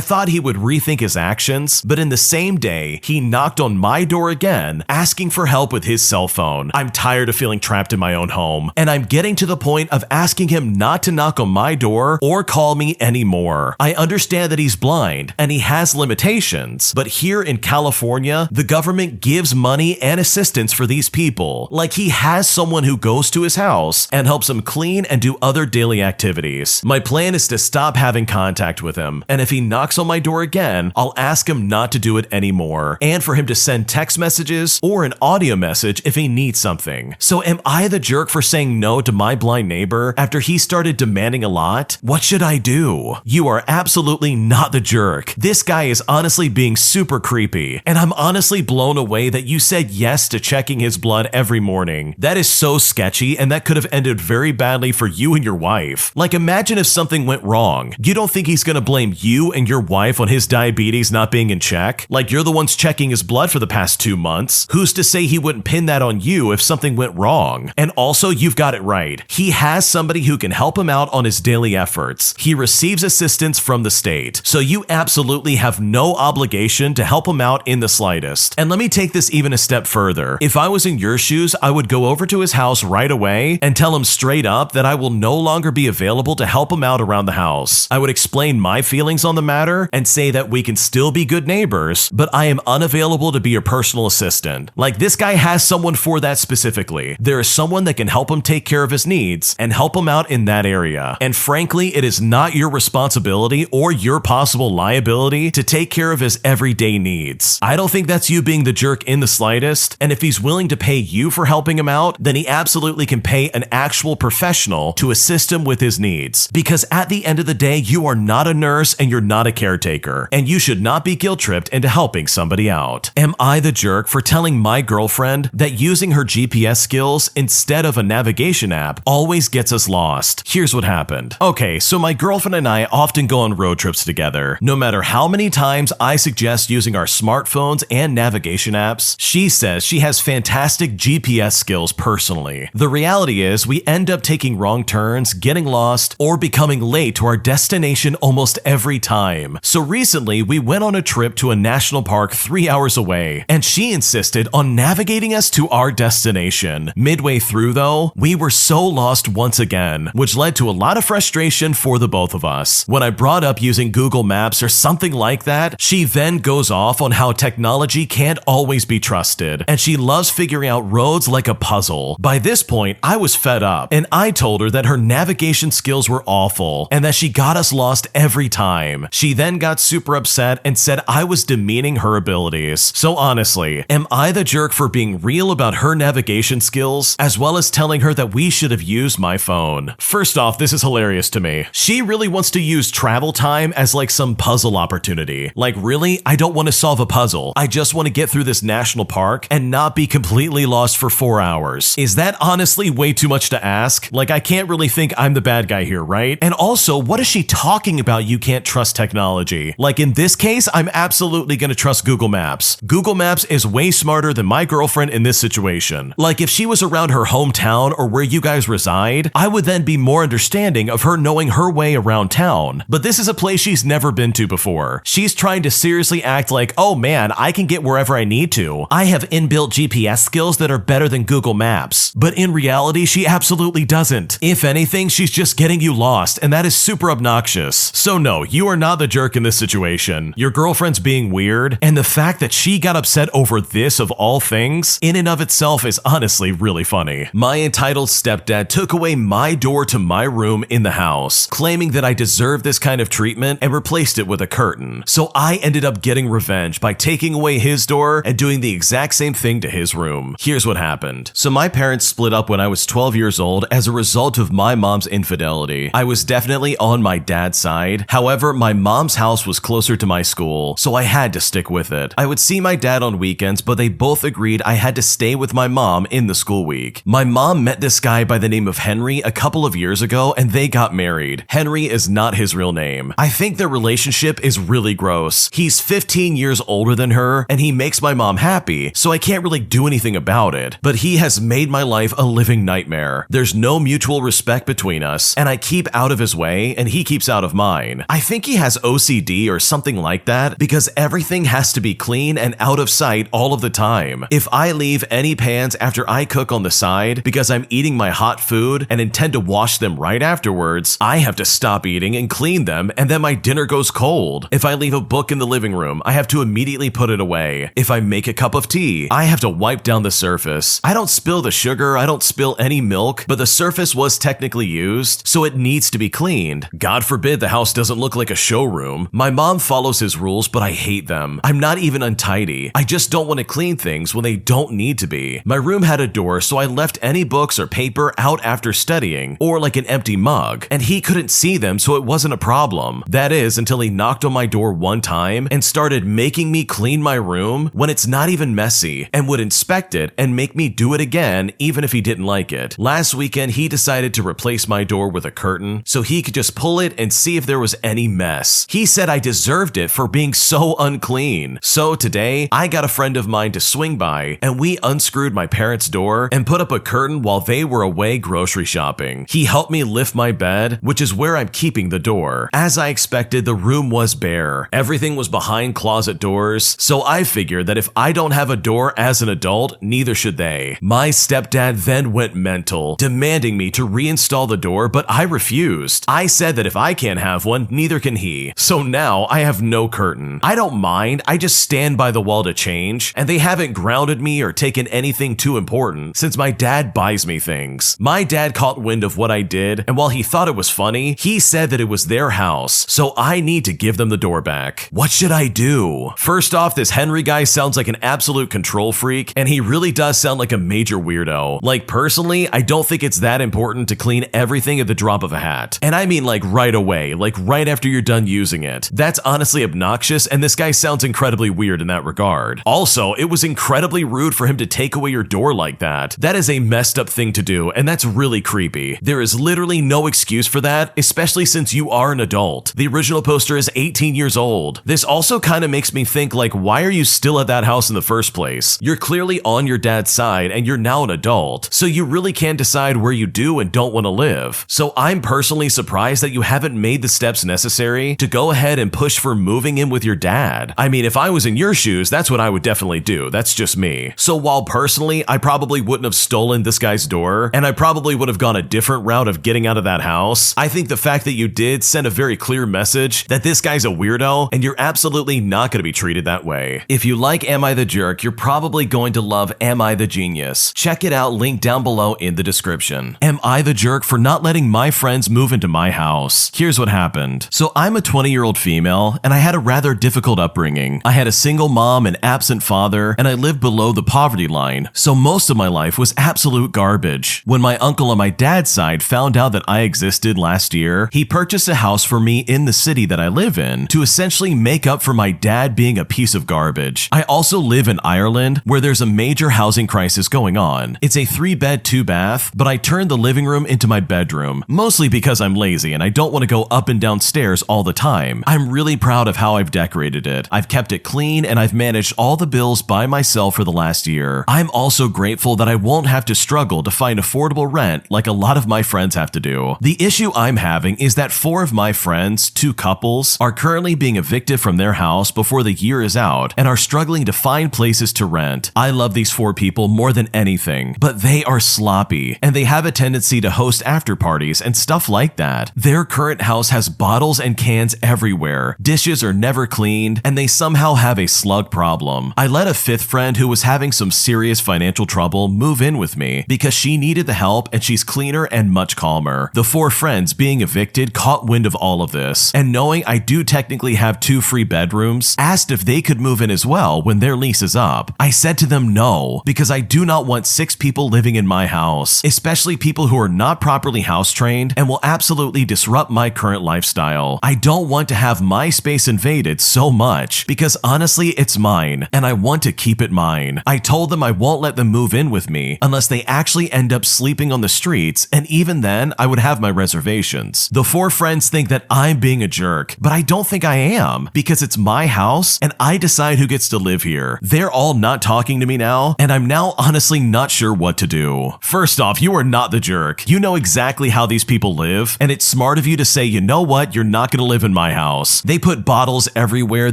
thought he would rethink his actions, but in the same day, he knocked on my door again, asking for help with his cell phone. I'm tired of feeling trapped in my own home, and I'm getting to the point of asking him not to knock on my door or call me anymore. I understand that he's blind and he has limitations, but here in California, the government gives money and assistance for these people. Like he has someone who goes to his house and helps him clean and do other daily activities. My plan is to stop having contact with him, and if he knocks on my door again, I'll ask him not to do it anymore, and for him to send text messages or an audio message if he needs something. So am I the jerk for saying no to my blind neighbor after he started demanding a lot? What should I do? You are absolutely not the jerk. This guy is honestly being super creepy, and I'm honestly blown away that you said yes to checking his blood every morning. That is so sketchy, and that could have ended very badly for you and your wife. Like, imagine if something went wrong. You don't think he's gonna blame you and your wife on his diabetes not being in check? Like you're the ones checking his blood for the past 2 months. Who's to say he wouldn't pin that on you if something went wrong? And also, you've got it right. He has somebody who can help him out on his daily efforts. He receives assistance from the state. So you absolutely have no obligation to help him out in the slightest. And let me take this even a step further. If I was in your shoes, I would go over to his house right away and tell him straight up that I will no longer be available to help him out around the house. I would explain my feelings on the matter and say that we can still be good neighbors, but I am unavailable to be your personal assistant. Like, this guy has someone for that specifically. There is someone that can help him take care of his needs and help him out in that area. And frankly, it is not your responsibility or your possible liability to take care of his everyday needs. I don't think that's you being the jerk in the slightest, and if he's willing to pay you for helping him out, then he absolutely can pay an actual professional to assist him with his needs. Because at the end of the day, you are not a nurse and you're not a caretaker, and you should not be guilt-tripped into helping somebody out. Am I the jerk for telling my girlfriend that using her GPS skills instead of a navigation app always gets us lost? Here's what happened. Okay, so my girlfriend and I often go on road trips together. No matter how many times I suggest using our smartphones and navigation apps, she says she has fantastic GPS skills personally. The reality is we end up taking wrong turns, getting lost, or becoming late to our destination almost every time. So recently, we went on a trip to a national park 3 hours away, and she insisted on navigating us to our destination. Midway through though, we were so lost once again, which led to a lot of frustration for the both of us. When I brought up using Google Maps or something like that, she then goes off on how technology can't always be trusted, and she loves figuring out roads like a puzzle. By this point, I was fed up, and I told her that her navigation skills were awful, and that she got us lost every time. She then got super upset and said I was demeaning her abilities. So honestly, am I the jerk for being real about her navigation skills, as well as telling her that we should have used my phone? First off, this is hilarious to me. She really wants to use travel time as like some puzzle opportunity. Like, really? I don't want to solve a puzzle. I just want to get through this national park and not be completely lost for 4 hours. Is that honestly way too much to ask? Like, I can't really think I'm the bad guy here, right? And also, what is she talking about? You can't trust technology. Like, in this case, I'm absolutely going to trust Google Maps. Google Maps is way smarter than my girlfriend in this situation. Like, if she was around her hometown or where you guys reside, I would then be more understanding of her knowing her way around town. But this is a place she's never been to before. She's trying to seriously act like, oh man, I can get wherever I need to. I have inbuilt GPS skills that are better than Google Maps. But in reality, she absolutely doesn't. If anything, she's just getting you lost, and that is super obnoxious. So no, you are not the jerk in this situation. Your girlfriend's being weird, and the fact that she got upset over this of all things, in and of itself is honestly really funny. My entitled stepdad took away my door to my room in the house, claiming that I deserved this kind of treatment and replaced it with a curtain. So I ended up getting revenge by taking away his door and doing the exact same thing to his room. Here's what happened. So my parents split up when I was 12 years old as a result of my mom's infidelity. I was definitely on my dad's side. However, my mom's house was closer to my school, so I had to stick with it. I would see my dad on weekends, but they both agreed I had to stay with my mom in the school week. My mom met this guy by the name of Henry a couple of years ago, and they got married. Henry is not his real name. I think their relationship is really gross. He's 15 years older than her, and he makes my mom happy, so I can't really do anything about it. But he has made my life a living nightmare. There's no mutual respect between us, and I keep out of his way, and he keeps out of mine. I think he has OCD or something like that, because everything has to be clean and out of sight all of the time. If I leave any pans after I cook on the side because I'm eating my hot food and intend to wash them right afterwards, I have to stop eating and clean them, and then my dinner goes cold. If I leave a book in the living room, I have to immediately put it away. If I make a cup of tea, I have to wipe down the surface. I don't spill the sugar, I don't spill any milk, but the surface was technically used, so it needs to be cleaned. God forbid the house doesn't look like a showroom. My mom follows his rules, but I hate them. I'm not even untidy. I just don't want to clean things when they don't need to be. My room had a door, so I left any books or paper out after studying, or like an empty mug, and he couldn't see them, so it wasn't a problem. That is, until he knocked on my door one time and started making me clean my room when it's not even messy, and would inspect it and make me do it again even if he didn't like it. Last weekend, he decided to replace my door with a curtain so he could just pull it and see if there was any mess. He said I deserved it for being so unclean. So today, I got a friend of mine to swing by, and we unscrewed my parents' door and put up a curtain while they were away grocery shopping. He helped me lift my bed, which is where I'm keeping the door. As I expected, the room was bare. Everything was behind closet doors, so I figured that if I don't have a door as an adult, neither should they. My stepdad then went mental, demanding me to reinstall the door, but I refused. I said that if I can't have one, neither can he. So now I have no curtain. I don't mind, I just stand by the wall to change, and they haven't grounded me or taken anything too important since my dad buys me things. My dad caught wind of what I did, and while he thought it was funny, he said that it was their house, so I need to give them the door back. What should I do? First off, this Henry guy sounds like an absolute control freak, and he really does sound like a major weirdo. Like personally, I don't think it's that important to clean everything at the drop of a hat. And I mean like right away, like right after you're done using it. That's honestly obnoxious, and this guy sounds incredibly weird in that regard. Also, it was incredibly rude for him to take away your door like that. That is a messed up thing to do, and that's really creepy. There is literally no excuse for that, especially since you are an adult. The original poster is 18 years old. This also kind of makes me think, like, why are you still at that house in the first place? You're clearly on your dad's side, and you're now an adult, so you really can't decide where you do and don't want to live. So I'm personally surprised that you haven't made the steps necessary to go ahead and push for moving in with your dad. I mean, if I was in your shoes, that's what I would definitely do. That's just me. So while personally, I probably wouldn't have stolen this guy's door, and I probably would have gone a different route of getting out of that house, I think the fact that you did send a very clear message that this guy's a weirdo, and you're absolutely not going to be treated that way. If you like Am I the Jerk, you're probably going to love Am I the Genius. Check it out, link down below in the description. Am I the jerk for not letting my friends move into my house? Here's what happened. So I'm a 20-year-old female, and I had a rather difficult upbringing. I had a single mom, an absent father, and I lived below the poverty line, so most of my life was absolute garbage. When my uncle on my dad's side found out that I existed last year, he purchased a house for me in the city that I live in to essentially make up for my dad being a piece of garbage. I also live in Ireland, where there's a major housing crisis going on. It's a 3-bed, 2-bath, but I turned the living room into my bedroom, mostly because I'm lazy and I don't want to go up and down stairs all the time. I'm really proud of how I've decorated it. I've kept it clean, and I've managed all the bills by myself for the last year. I'm also grateful that I won't have to struggle to find affordable rent like a lot of my friends have to do. The issue I'm having is that 4 of my friends, two couples, are currently being evicted from their house before the year is out and are struggling to find places to rent. I love these four people more than anything, but they are sloppy and they have a tendency to host after parties and stuff like that. Their current house has bottles and cans everywhere, dishes are never cleaned, and they somehow have a slug problem. I let a fifth friend who was having some serious financial trouble move in with me because she needed the help and she's cleaner and much calmer. The four friends being evicted caught wind of all of this, and knowing I do technically have 2 free bedrooms, asked if they could move in as well when their lease is up. I said to them no, because I do not want 6 people living in my house, especially people who are not properly house trained and will absolutely disrupt my current lifestyle. I don't want to have my space invaded so much because honestly it's mine and I want to keep it mine. I told them I won't let them move in with me unless they actually end up sleeping on the streets, and even then I would have my reservations. The 4 friends think that I'm being a jerk, but I don't think I am because it's my house and I decide who gets to live here. They're all not talking to me now, and I'm now honestly not sure what to do. First off, you are not the jerk. You know exactly how these people live, and it's smart of you to say, you know what, you're not gonna live in my house. They put bottles everywhere,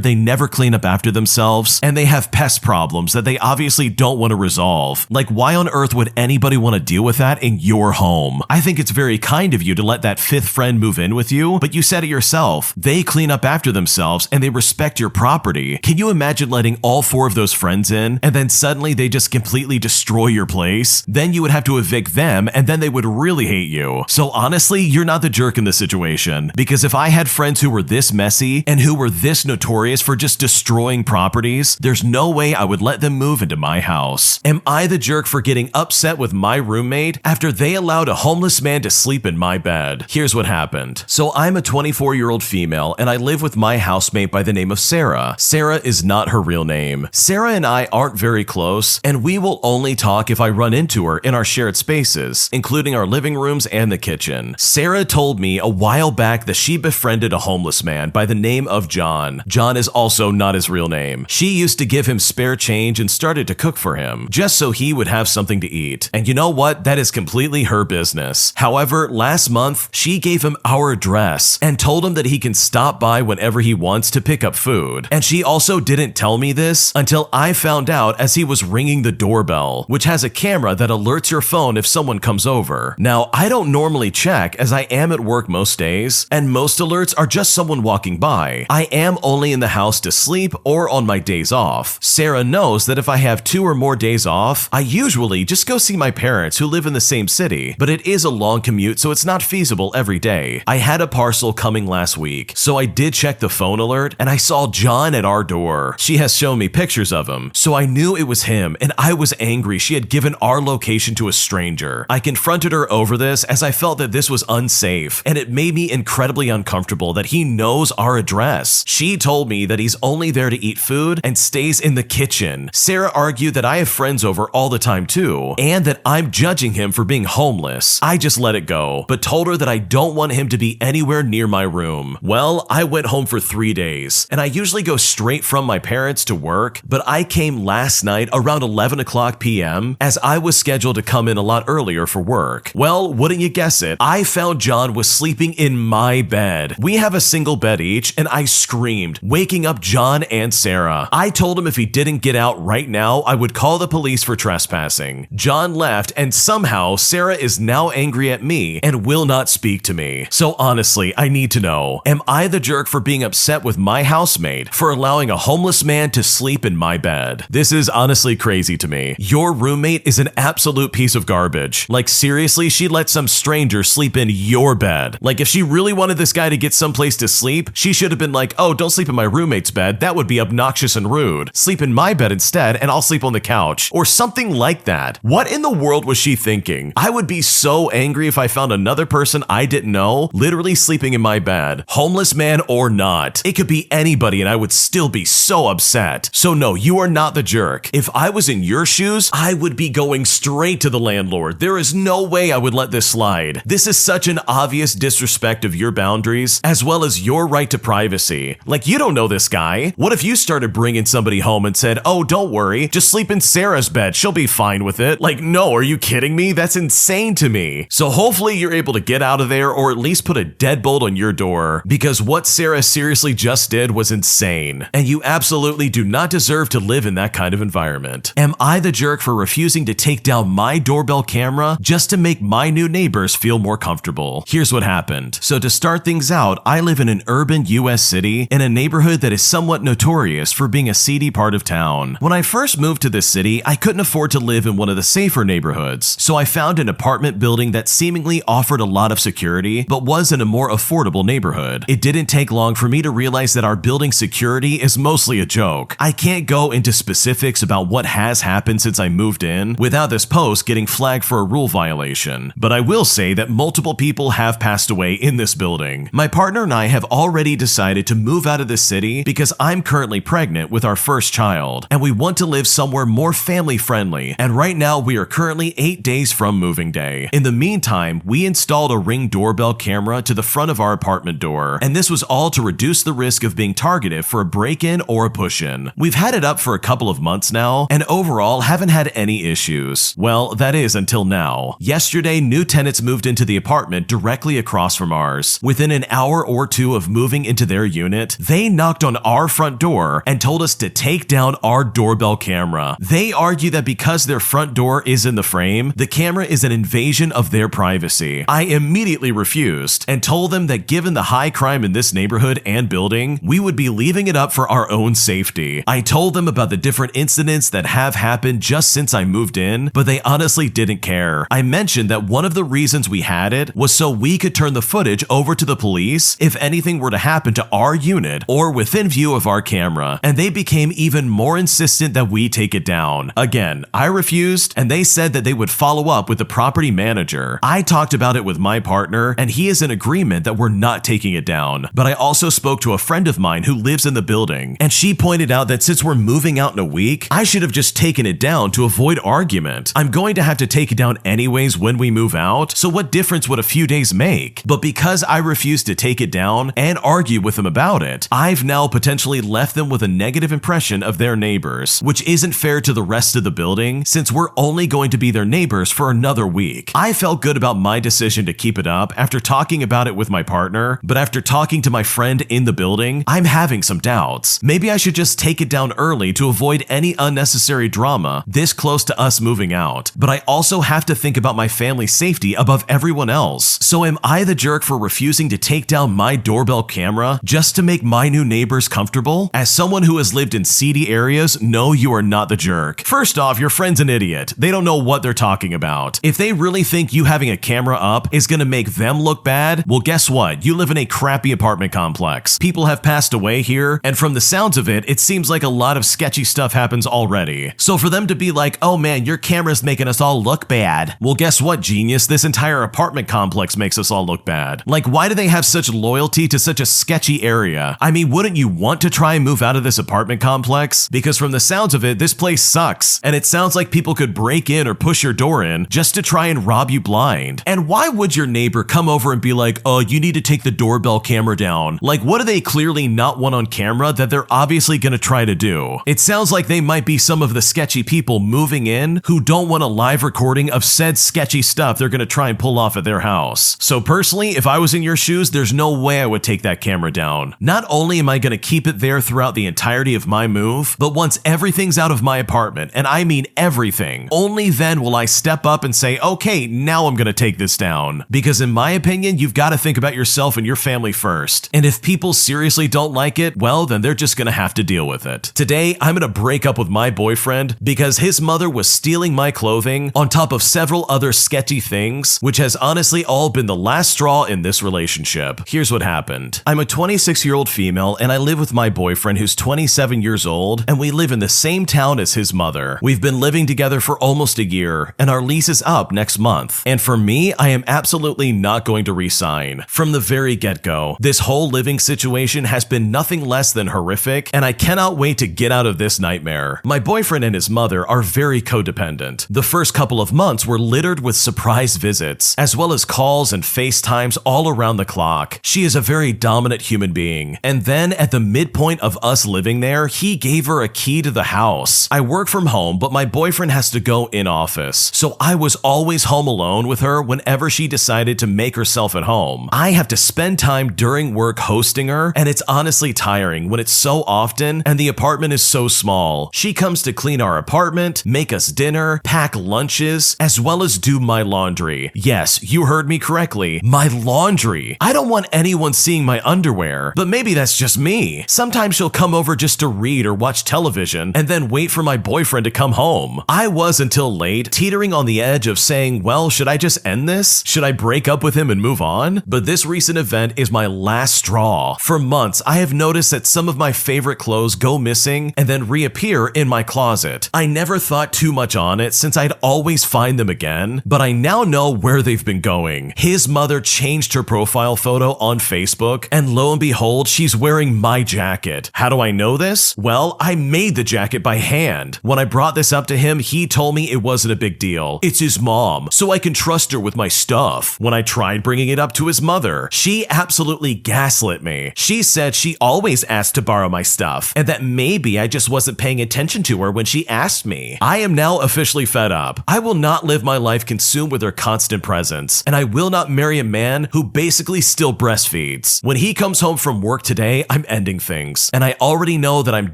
they never clean up after themselves, and they have pest problems that they obviously don't want to resolve. Like, why on earth would anybody want to deal with that in your home? I think it's very kind of you to let that 5th friend move in with you, but you said it yourself. They clean up after themselves and they respect your property. Can you imagine letting all 4 of those friends in and then suddenly they just completely destroy your place? Then you would have to evict them and then they would really hate you. So honestly, you're not the jerk in this situation, because if I had friends who were this messy and who were this notorious for just destroying properties, there's no way I would let them move into my house. Am I the jerk for getting upset with my roommate after they allowed a homeless man to sleep in my bed? Here's what happened. So I'm a 24-year-old female and I live with my housemate by the name of Sarah. Sarah is not her real name. Sarah and I aren't very close, and we will only talk if I run into her in our shared spaces, including our living rooms and the kitchen. Sarah told me a while back that she befriended a homeless man by the name of John. John is also not his real name. She used to give him spare change and started to cook for him, just so he would have something to eat. And you know what? That is completely her business. However, last month, she gave him our address and told him that he can stop by whenever he wants to pick up food. And she also didn't tell me this until I found out as he was ringing the doorbell, which has a camera that alerts your phone if someone comes over. Now, I don't normally check as I am at work most days, and most alerts are just someone walking by. I am only in the house to sleep or on my days off. Sarah knows that if I have 2 or more days off, I usually just go see my parents who live in the same city, but it is a long commute, so it's not feasible every day. I had a parcel coming last week, so I did check the phone alert and I saw John at our door. She has shown me pictures of him, so I knew it was him, and I was angry she had given our location to a stranger. I confronted her over this as I felt that this was unsafe, and it made me incredibly uncomfortable that he knows our address. She told me that he's only there to eat food and stays in the kitchen. Sarah argued that I have friends over all the time too, and that I'm judging him for being homeless. I just let it go, but told her that I don't want him to be anywhere near my room. Well, I went home for 3 days, and I usually go straight from my parents to work, but I came last night around 11 o'clock p.m. as I was scheduled to come in a lot earlier for work. Well, wouldn't you guess it, I found John was sleeping in my bed. We have a single bed each, and I screamed, waking up John and Sarah. I told him if he didn't get out right now, I would call the police for trespassing. John left, and somehow Sarah is now angry at me and will not speak to me. So honestly, I need to know, am I the jerk for being upset with my housemate for allowing a homeless man to sleep in my bed? This is honestly crazy to me. Your roommate is an absolute piece of garbage. Like seriously, she let some stranger sleep in your bed. Like if she really wanted this guy to get someplace to sleep, she should have been like, oh, don't sleep in my roommate's bed. That would be obnoxious and rude. Sleep in my bed instead, and I'll sleep on the couch. Or something like that. What in the world was she thinking? I would be so angry if I found another person I didn't know literally sleeping in my bed. Homeless man or not. It could be anybody and I would still be so upset. So no, you are not the jerk. If I was in your shoes, I would be going straight to the landlord. There is no way I would let this slide. This is such an obvious disrespect of your boundaries, as well as your right to privacy. Like, you don't know this guy. What if you started bringing somebody home and said, oh, don't worry, just sleep in Sarah's bed. She'll be fine with it. Like, no, are you kidding me? That's insane to me. So hopefully you're able to get out of there, or at least put a deadbolt on your door, because what Sarah seriously just did was insane, and you absolutely do not deserve to live in that kind of environment. Am I the jerk for refusing to take down my doorbell camera just to make my new neighbors feel more comfortable? Here's what happened. So to start things out, I live in an urban US city in a neighborhood that is somewhat notorious for being a seedy part of town. When I first moved to this city, I couldn't afford to live in one of the safer neighborhoods, so I found an apartment building that seemingly offered a lot of security, but was in a more affordable neighborhood. It didn't take long for me to realize that our building's security is mostly a joke. I can't go into specifics about what has happened since I moved in without this post getting flagged for a rule violation, but I will say that multiple people have passed away in this building. My partner and I have already decided to move out of the city because I'm currently pregnant with our first child, and we want to live somewhere more family friendly, and right now we are currently 8 days from moving day. In the meantime, we installed a Ring doorbell camera to the front of our apartment door, and this was all to reduce the risk of being targeted for a break-in or a push-in. We've had it up for a couple of months now, and overall haven't had any issues. Well, that is until now. Yesterday, new tenants moved into the apartment directly across from ours. Within an hour or two of moving into their unit, they knocked on our front door and told us to take down our doorbell camera. They argue that because their front door is in the frame, the camera is an invasion of their privacy. I immediately refused and told them that given the high crime in this neighborhood and building, we would be leaving it up for our own safety. I told them about the different incidents that have happened just since I moved in, but they honestly didn't care. I mentioned that one of the reasons we had it was so we could turn the footage over to the police if anything were to happen to our unit or within view of our camera, and they became even more insistent that we take it down. Again, I refused, and they said that they would follow up with the property manager. I talked about it with my partner, and he is in agreement that we're not taking it down, but I also spoke to a friend of mine who lives in the building, and she pointed out that since we're moving out in a week, I should have just taken it down to avoid argument. I'm going to have to take it down anyways when we move out, so what difference would a few days make? But because I refused to take it down and argue with them about it, I've now potentially left them with a negative impression of their neighbors, which isn't fair to the rest of the building since we're only going to be their neighbors for another week. I felt good about my decision to keep it up after talking about it with my partner, but after talking to my friend in the building, I'm having some doubts. Maybe I should just take it down early to avoid any unnecessary drama this close to us moving out, but I also have to think about my family's safety above everyone else. So am I the jerk for refusing to take down my doorbell camera just to make my new neighbors comfortable? As someone who has lived in seedy areas, no, you are not the jerk. First off, your friend's an idiot. They don't know what they're talking about. If they really think you having a camera up is gonna make them look bad, well, guess what? You live in a crappy apartment complex. People have passed away here, and from the sounds of it, it seems like a lot of sketchy stuff happens already. So for them to be like, oh man, your camera's making us all look bad. Well, guess what, genius? This entire apartment complex makes us all look bad. Like, why do they have such loyalty to such a sketchy area? I mean, wouldn't you want to try and move out of this apartment complex? Because from the sounds of it, this place sucks, and it sounds like people could break in or push your door in just to try and rob you blind. And why would your neighbor come over and be like, oh, you need to take the doorbell camera down? Like, what do they clearly not want on camera that they're obviously gonna try to do? It sounds like they might be some of the sketchy people moving in who don't want a live recording of said sketchy stuff they're gonna try and pull off at their house. So personally, if I was in your shoes, there's no way I would take that camera down. Not only am I gonna keep it there throughout the entirety of my move, but once everything's out of my apartment, and I mean everything, only then will I step up and say, okay, now I'm gonna take this down. Because in my opinion, you've gotta think about yourself and your family first. And if people seriously don't like it, well, then they're just gonna have to deal with it. Today, I'm gonna break up with my boyfriend because his mother was stealing my clothing on top of several other sketchy things, which has honestly all been the last straw in this relationship. Here's what happened. I'm a 26-year-old female and I live with my boyfriend who's 27 years old, and we live in the same town as his mother. We've been living together for almost a year and our lease is up next month. And for me, I am absolutely not going to resign. From the very get-go, this whole living situation has been nothing less than horrific, and I cannot wait to get out of this nightmare. My boyfriend and his mother are very codependent. The first couple of months were littered with surprise visits, as well as calls and FaceTimes all around the clock. She is a very dominant human being. And then at the midpoint of us living there, he gave her a key to the house. I work from home, but my boyfriend has to go in office, so I was always home alone with her whenever she decided to make herself at home. I have to spend time during work hosting her, and it's honestly tiring when it's so often and the apartment is so small. She comes to clean our apartment, make us dinner, pack lunches, as well as do my laundry. Yes, you heard me correctly. My laundry. I don't want anyone seeing my underwear, but maybe that's just me. Sometimes she'll come over just to read or watch television and then wait for my boyfriend to come home. I was until late teetering on the edge of saying, well, should I just end this? Should I break up with him and move on? But this recent event is my last straw. For months, I have noticed that some of my favorite clothes go missing and then reappear in my closet. I never thought too much on it since I'd always find them again, but I now know where they've been going. His mother changed her profile photo on Facebook, and lo and behold, she's wearing my jacket. How do I know this? Well, I made the jacket by hand. When I brought this up to him, he told me it wasn't a big deal. It's his mom, so I can trust her with my stuff. When I tried bringing it up to his mother, she absolutely gaslit me. She said she always asked to borrow my stuff, and that maybe I just wasn't paying attention to her when she asked me. I am now officially fed up. I will not live my life consumed with her constant presence, and I will not marry a man who basically still breastfeeds. When he comes home from work today, I'm ending things, and I already know that I'm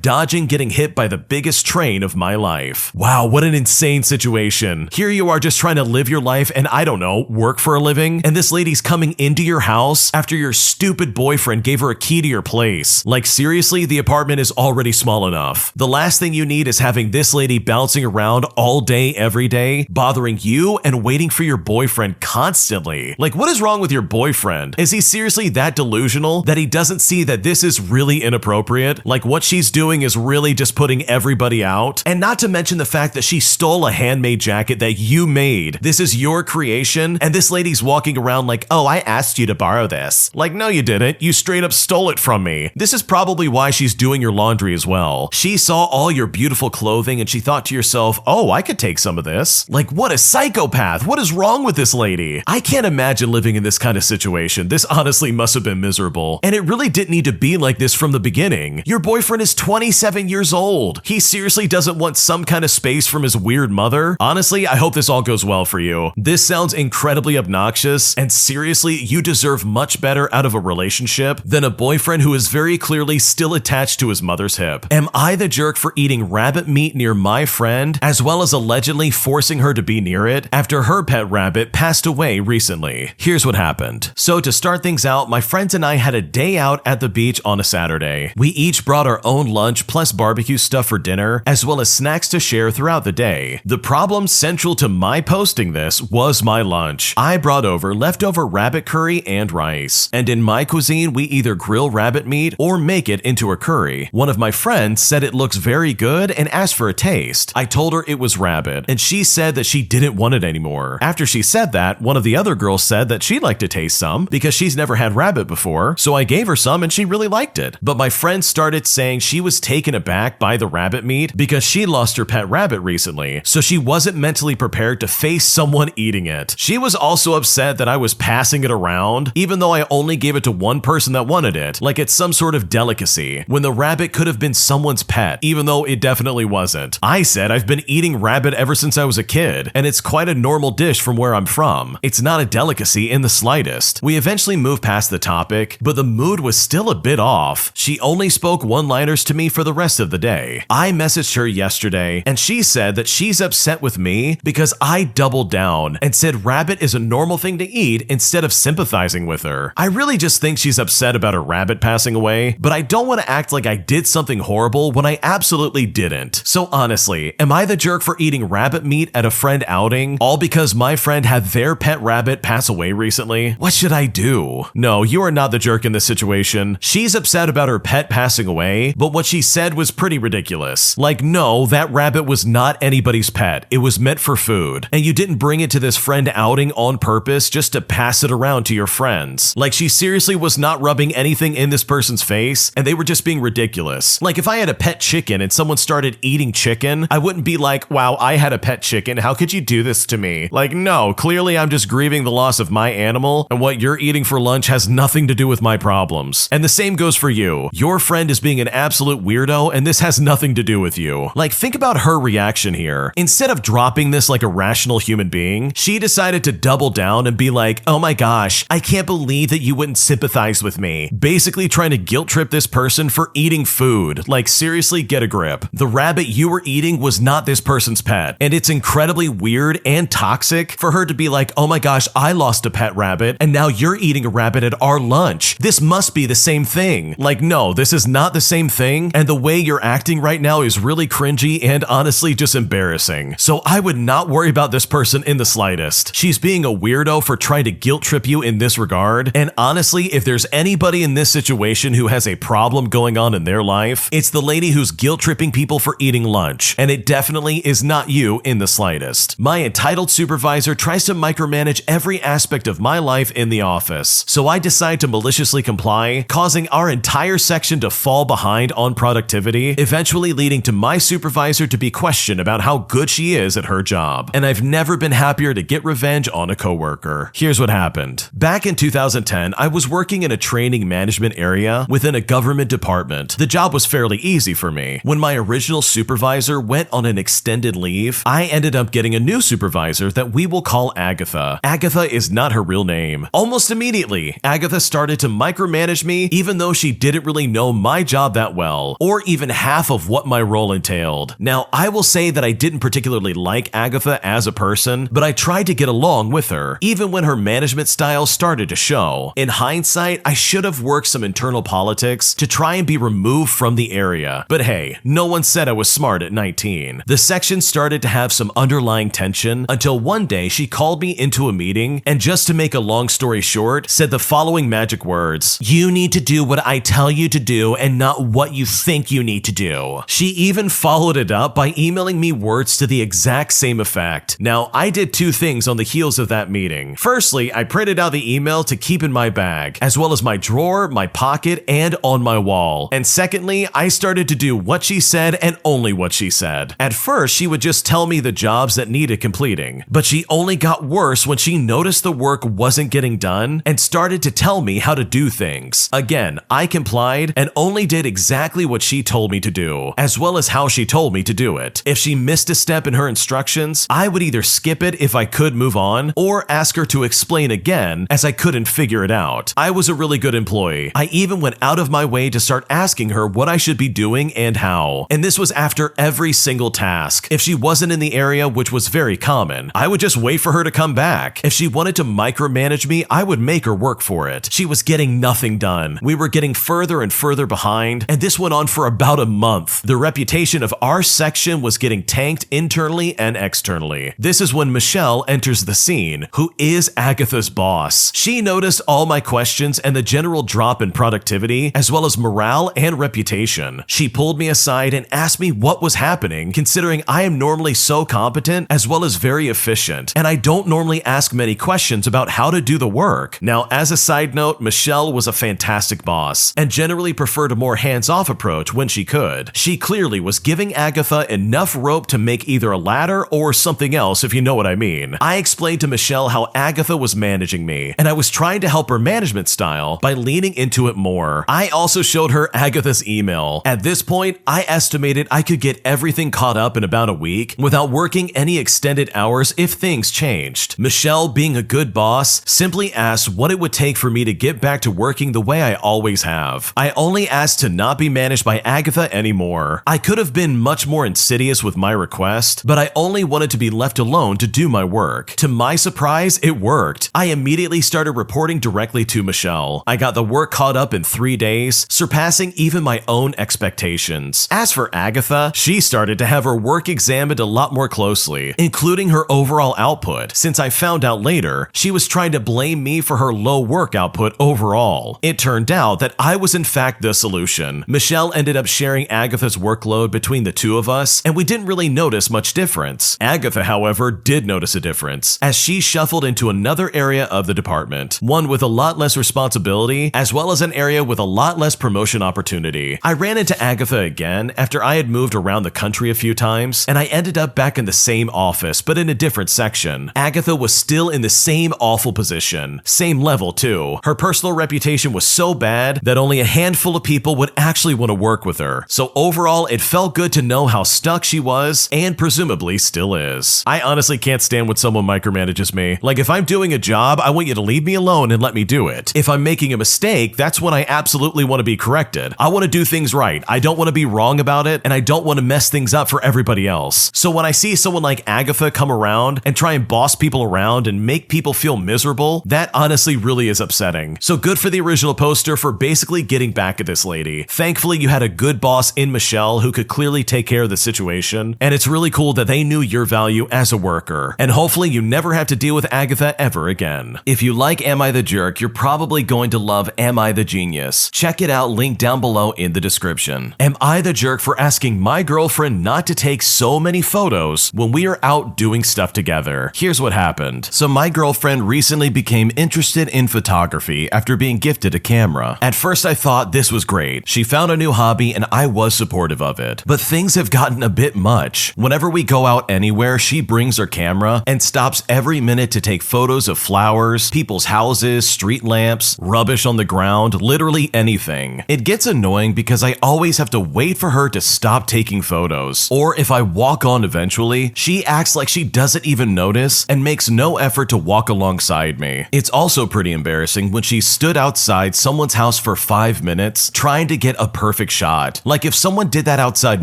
dodging getting hit by the biggest train of my life. Wow, what an insane situation. Here you are just trying to live your life and I don't know, work for a living, and this lady's coming into your house after your stupid boyfriend gave her a key to your place. Like seriously, the apartment is already small enough. The last thing you need is having this lady bouncing around all day, every day, bothering you and waiting for your boyfriend constantly. Like, what is wrong with your boyfriend? Is he seriously that delusional that he doesn't see that this is really inappropriate? Like, what she's doing is really just putting everybody out? And not to mention the fact that she stole a handmade jacket that you made. This is your creation, and this lady's walking around like, oh, I asked you to borrow this. Like, no, you didn't. You straight up stole it from me. This is probably why she's doing your laundry as well. She saw all your beautiful clothing and she thought to herself, oh, I could take some of this. Like, what a psychopath. What is wrong with this lady? I can't imagine living in this kind of situation. This honestly must have been miserable. And it really didn't need to be like this from the beginning. Your boyfriend is 27 years old. He seriously doesn't want some kind of space from his weird mother. Honestly, I hope this all goes well for you. This sounds incredibly obnoxious, and seriously, you deserve much better out of a relationship than a boyfriend who is very clearly still attached to his mother's hip. Am I the jerk for eating rabbit meat near my friend, as well as allegedly forcing her to be near it after her pet rabbit passed away recently? Here's what happened. So to start things out, my friends and I had a day out at the beach on a Saturday. We each brought our own lunch plus barbecue stuff for dinner, as well as snacks to share throughout the day. The problem central to my posting this was my lunch. I brought over leftover rabbit curry and rice, and in my cuisine we either grill rabbit meat or make it into a curry. One of my friends said it looks very good and asked for a taste. I told her it was rabbit, and she said that she didn't want it anymore. After she said that, one of the other girls said that she'd like to taste some because she's never had rabbit before, so I gave her some and she really liked it. But my friend started saying she was taken aback by the rabbit meat because she lost her pet rabbit recently, so she wasn't mentally prepared to face someone eating it. She was also upset that I was passing it around, even though I only gave it to one person that wanted it, like it's some sort of delicacy, when the rabbit could have been someone's pet, even though it definitely wasn't. I said I've been eating rabbit ever since I was a kid, and it's quite a normal dish from where I'm from. It's not a delicacy in the slightest. We eventually moved past the topic, but the mood was still a bit off. She only spoke one-liners to me for the rest of the day. I messaged her yesterday, and she said that she's upset with me because I doubled down and said rabbit is a normal thing to eat instead of sympathizing with her. I really just think she's upset about her rabbit passing away, but I don't want to act like I did something horrible when I absolutely didn't. So honestly, am I the jerk for eating rabbit meat at a friend outing, all because my friend had their pet rabbit pass away recently? What should I do? No, you are not the jerk in this situation. She's upset about her pet passing away, but what she said was pretty ridiculous. Like, no, that rabbit was not anybody's pet. It was meant for food, and you didn't bring it to this friend outing on purpose just to pass it around to your friends. Like, she seriously was not rubbing anything in this person's face, and they were just being ridiculous. Like, if I had a pet chicken and someone started eating chicken, I wouldn't be like, wow, I had a pet chicken, how could you do this to me? Like, no, clearly I'm just grieving the loss of my animal, and what you're eating for lunch has nothing to do with my problems. And the same goes for you. Your friend is being an absolute weirdo, and this has nothing to do with you. Like, think about her reaction here. Instead of dropping this like a rational human being, she decided to double down and be like, oh my gosh, I can't believe believe that you wouldn't sympathize with me. Basically trying to guilt trip this person for eating food. Like, seriously, get a grip. The rabbit you were eating was not this person's pet. And it's incredibly weird and toxic for her to be like, oh my gosh, I lost a pet rabbit and now you're eating a rabbit at our lunch. This must be the same thing. Like, no, this is not the same thing. And the way you're acting right now is really cringy and honestly just embarrassing. So I would not worry about this person in the slightest. She's being a weirdo for trying to guilt trip you in this regard. And honestly, if there's anybody in this situation who has a problem going on in their life, it's the lady who's guilt tripping people for eating lunch. And it definitely is not you in the slightest. My entitled supervisor tries to micromanage every aspect of my life in the office. So I decide to maliciously comply, causing our entire section to fall behind on productivity, eventually leading to my supervisor to be questioned about how good she is at her job. And I've never been happier to get revenge on a coworker. Here's what happened. Back in 2010, I was working in a training management area within a government department. The job was fairly easy for me. When my original supervisor went on an extended leave, I ended up getting a new supervisor that we will call Agatha. Agatha is not her real name. Almost immediately, Agatha started to micromanage me even though she didn't really know my job that well, or even half of what my role entailed. Now, I will say that I didn't particularly like Agatha as a person, but I tried to get along with her, even when her management style started to show. In hindsight, I should have worked some internal politics to try and be removed from the area. But hey, no one said I was smart at 19. The section started to have some underlying tension until one day she called me into a meeting and, just to make a long story short, said the following magic words: "You need to do what I tell you to do and not what you think you need to do." She even followed it up by emailing me words to the exact same effect. Now, I did two things on the heels of that meeting. Firstly, I printed out the email to keep in my bag, as well as my drawer, my pocket, and on my wall. And secondly, I started to do what she said and only what she said. At first, she would just tell me the jobs that needed completing, but she only got worse when she noticed the work wasn't getting done and started to tell me how to do things. Again, I complied and only did exactly what she told me to do, as well as how she told me to do it. If she missed a step in her instructions, I would either skip it if I could move on, or ask her to explain again as I couldn't figure it out. I was a really good employee. I even went out of my way to start asking her what I should be doing and how. And this was after every single task. If she wasn't in the area, which was very common, I would just wait for her to come back. If she wanted to micromanage me, I would make her work for it. She was getting nothing done. We were getting further and further behind, and this went on for about a month. The reputation of our section was getting tanked internally and externally. This is when Michelle enters the scene, who is Agatha's boss. She noticed all my questions and the general drop in productivity, as well as morale and reputation. She pulled me aside and asked me what was happening, considering I am normally so competent as well as very efficient, and I don't normally ask many questions about how to do the work. Now, as a side note, Michelle was a fantastic boss and generally preferred a more hands-off approach when she could. She clearly was giving Agatha enough rope to make either a ladder or something else, if you know what I mean. I explained to Michelle how Agatha was managing me, and I was trying to help her management style by leaning into it more. I also showed her Agatha's email. At this point, I estimated I could get everything caught up in about a week without working any extended hours if things changed. Michelle, being a good boss, simply asked what it would take for me to get back to working the way I always have. I only asked to not be managed by Agatha anymore. I could have been much more insidious with my request, but I only wanted to be left alone to do my work. To my surprise, it worked. I immediately started reporting directly to Michelle. I got the work caught up in 3 days, surpassing even my own expectations. As for Agatha, she started to have her work examined a lot more closely, including her overall output, since I found out later she was trying to blame me for her low work output overall. It turned out that I was in fact the solution. Michelle ended up sharing Agatha's workload between the two of us, and we didn't really notice much difference. Agatha, however, did notice a difference, as she shuffled into another area of the department, one with a lot less responsibility, as well as an area with a lot less promotion opportunity. I ran into Agatha again after I had moved around the country a few times, and I ended up back in the same office, but in a different section. Agatha was still in the same awful position. Same level, too. Her personal reputation was so bad that only a handful of people would actually want to work with her. So overall, it felt good to know how stuck she was, and presumably still is. I honestly can't stand when someone micromanages me. Like, if I'm doing a job, I want you to leave me alone phone and let me do it. If I'm making a mistake, that's when I absolutely want to be corrected. I want to do things right. I don't want to be wrong about it, and I don't want to mess things up for everybody else. So when I see someone like AmITheA come around and try and boss people around and make people feel miserable, that honestly really is upsetting. So good for the original poster for basically getting back at this lady. Thankfully, you had a good boss in Michelle who could clearly take care of the situation, and it's really cool that they knew your value as a worker. And hopefully you never have to deal with AmITheA ever again. If you like Am I the Jerk, you're probably going to love Am I the Genius. Check it out, linked down below in the description. Am I the jerk for asking my girlfriend not to take so many photos when we are out doing stuff together? Here's what happened. So my girlfriend recently became interested in photography after being gifted a camera. At first I thought this was great. She found a new hobby and I was supportive of it. But things have gotten a bit much. Whenever we go out anywhere, she brings her camera and stops every minute to take photos of flowers, people's houses, street lamps, rubbish on the ground, literally anything. It gets annoying because I always have to wait for her to stop taking photos. Or if I walk on eventually, she acts like she doesn't even notice and makes no effort to walk alongside me. It's also pretty embarrassing when she stood outside someone's house for 5 minutes trying to get a perfect shot. Like if someone did that outside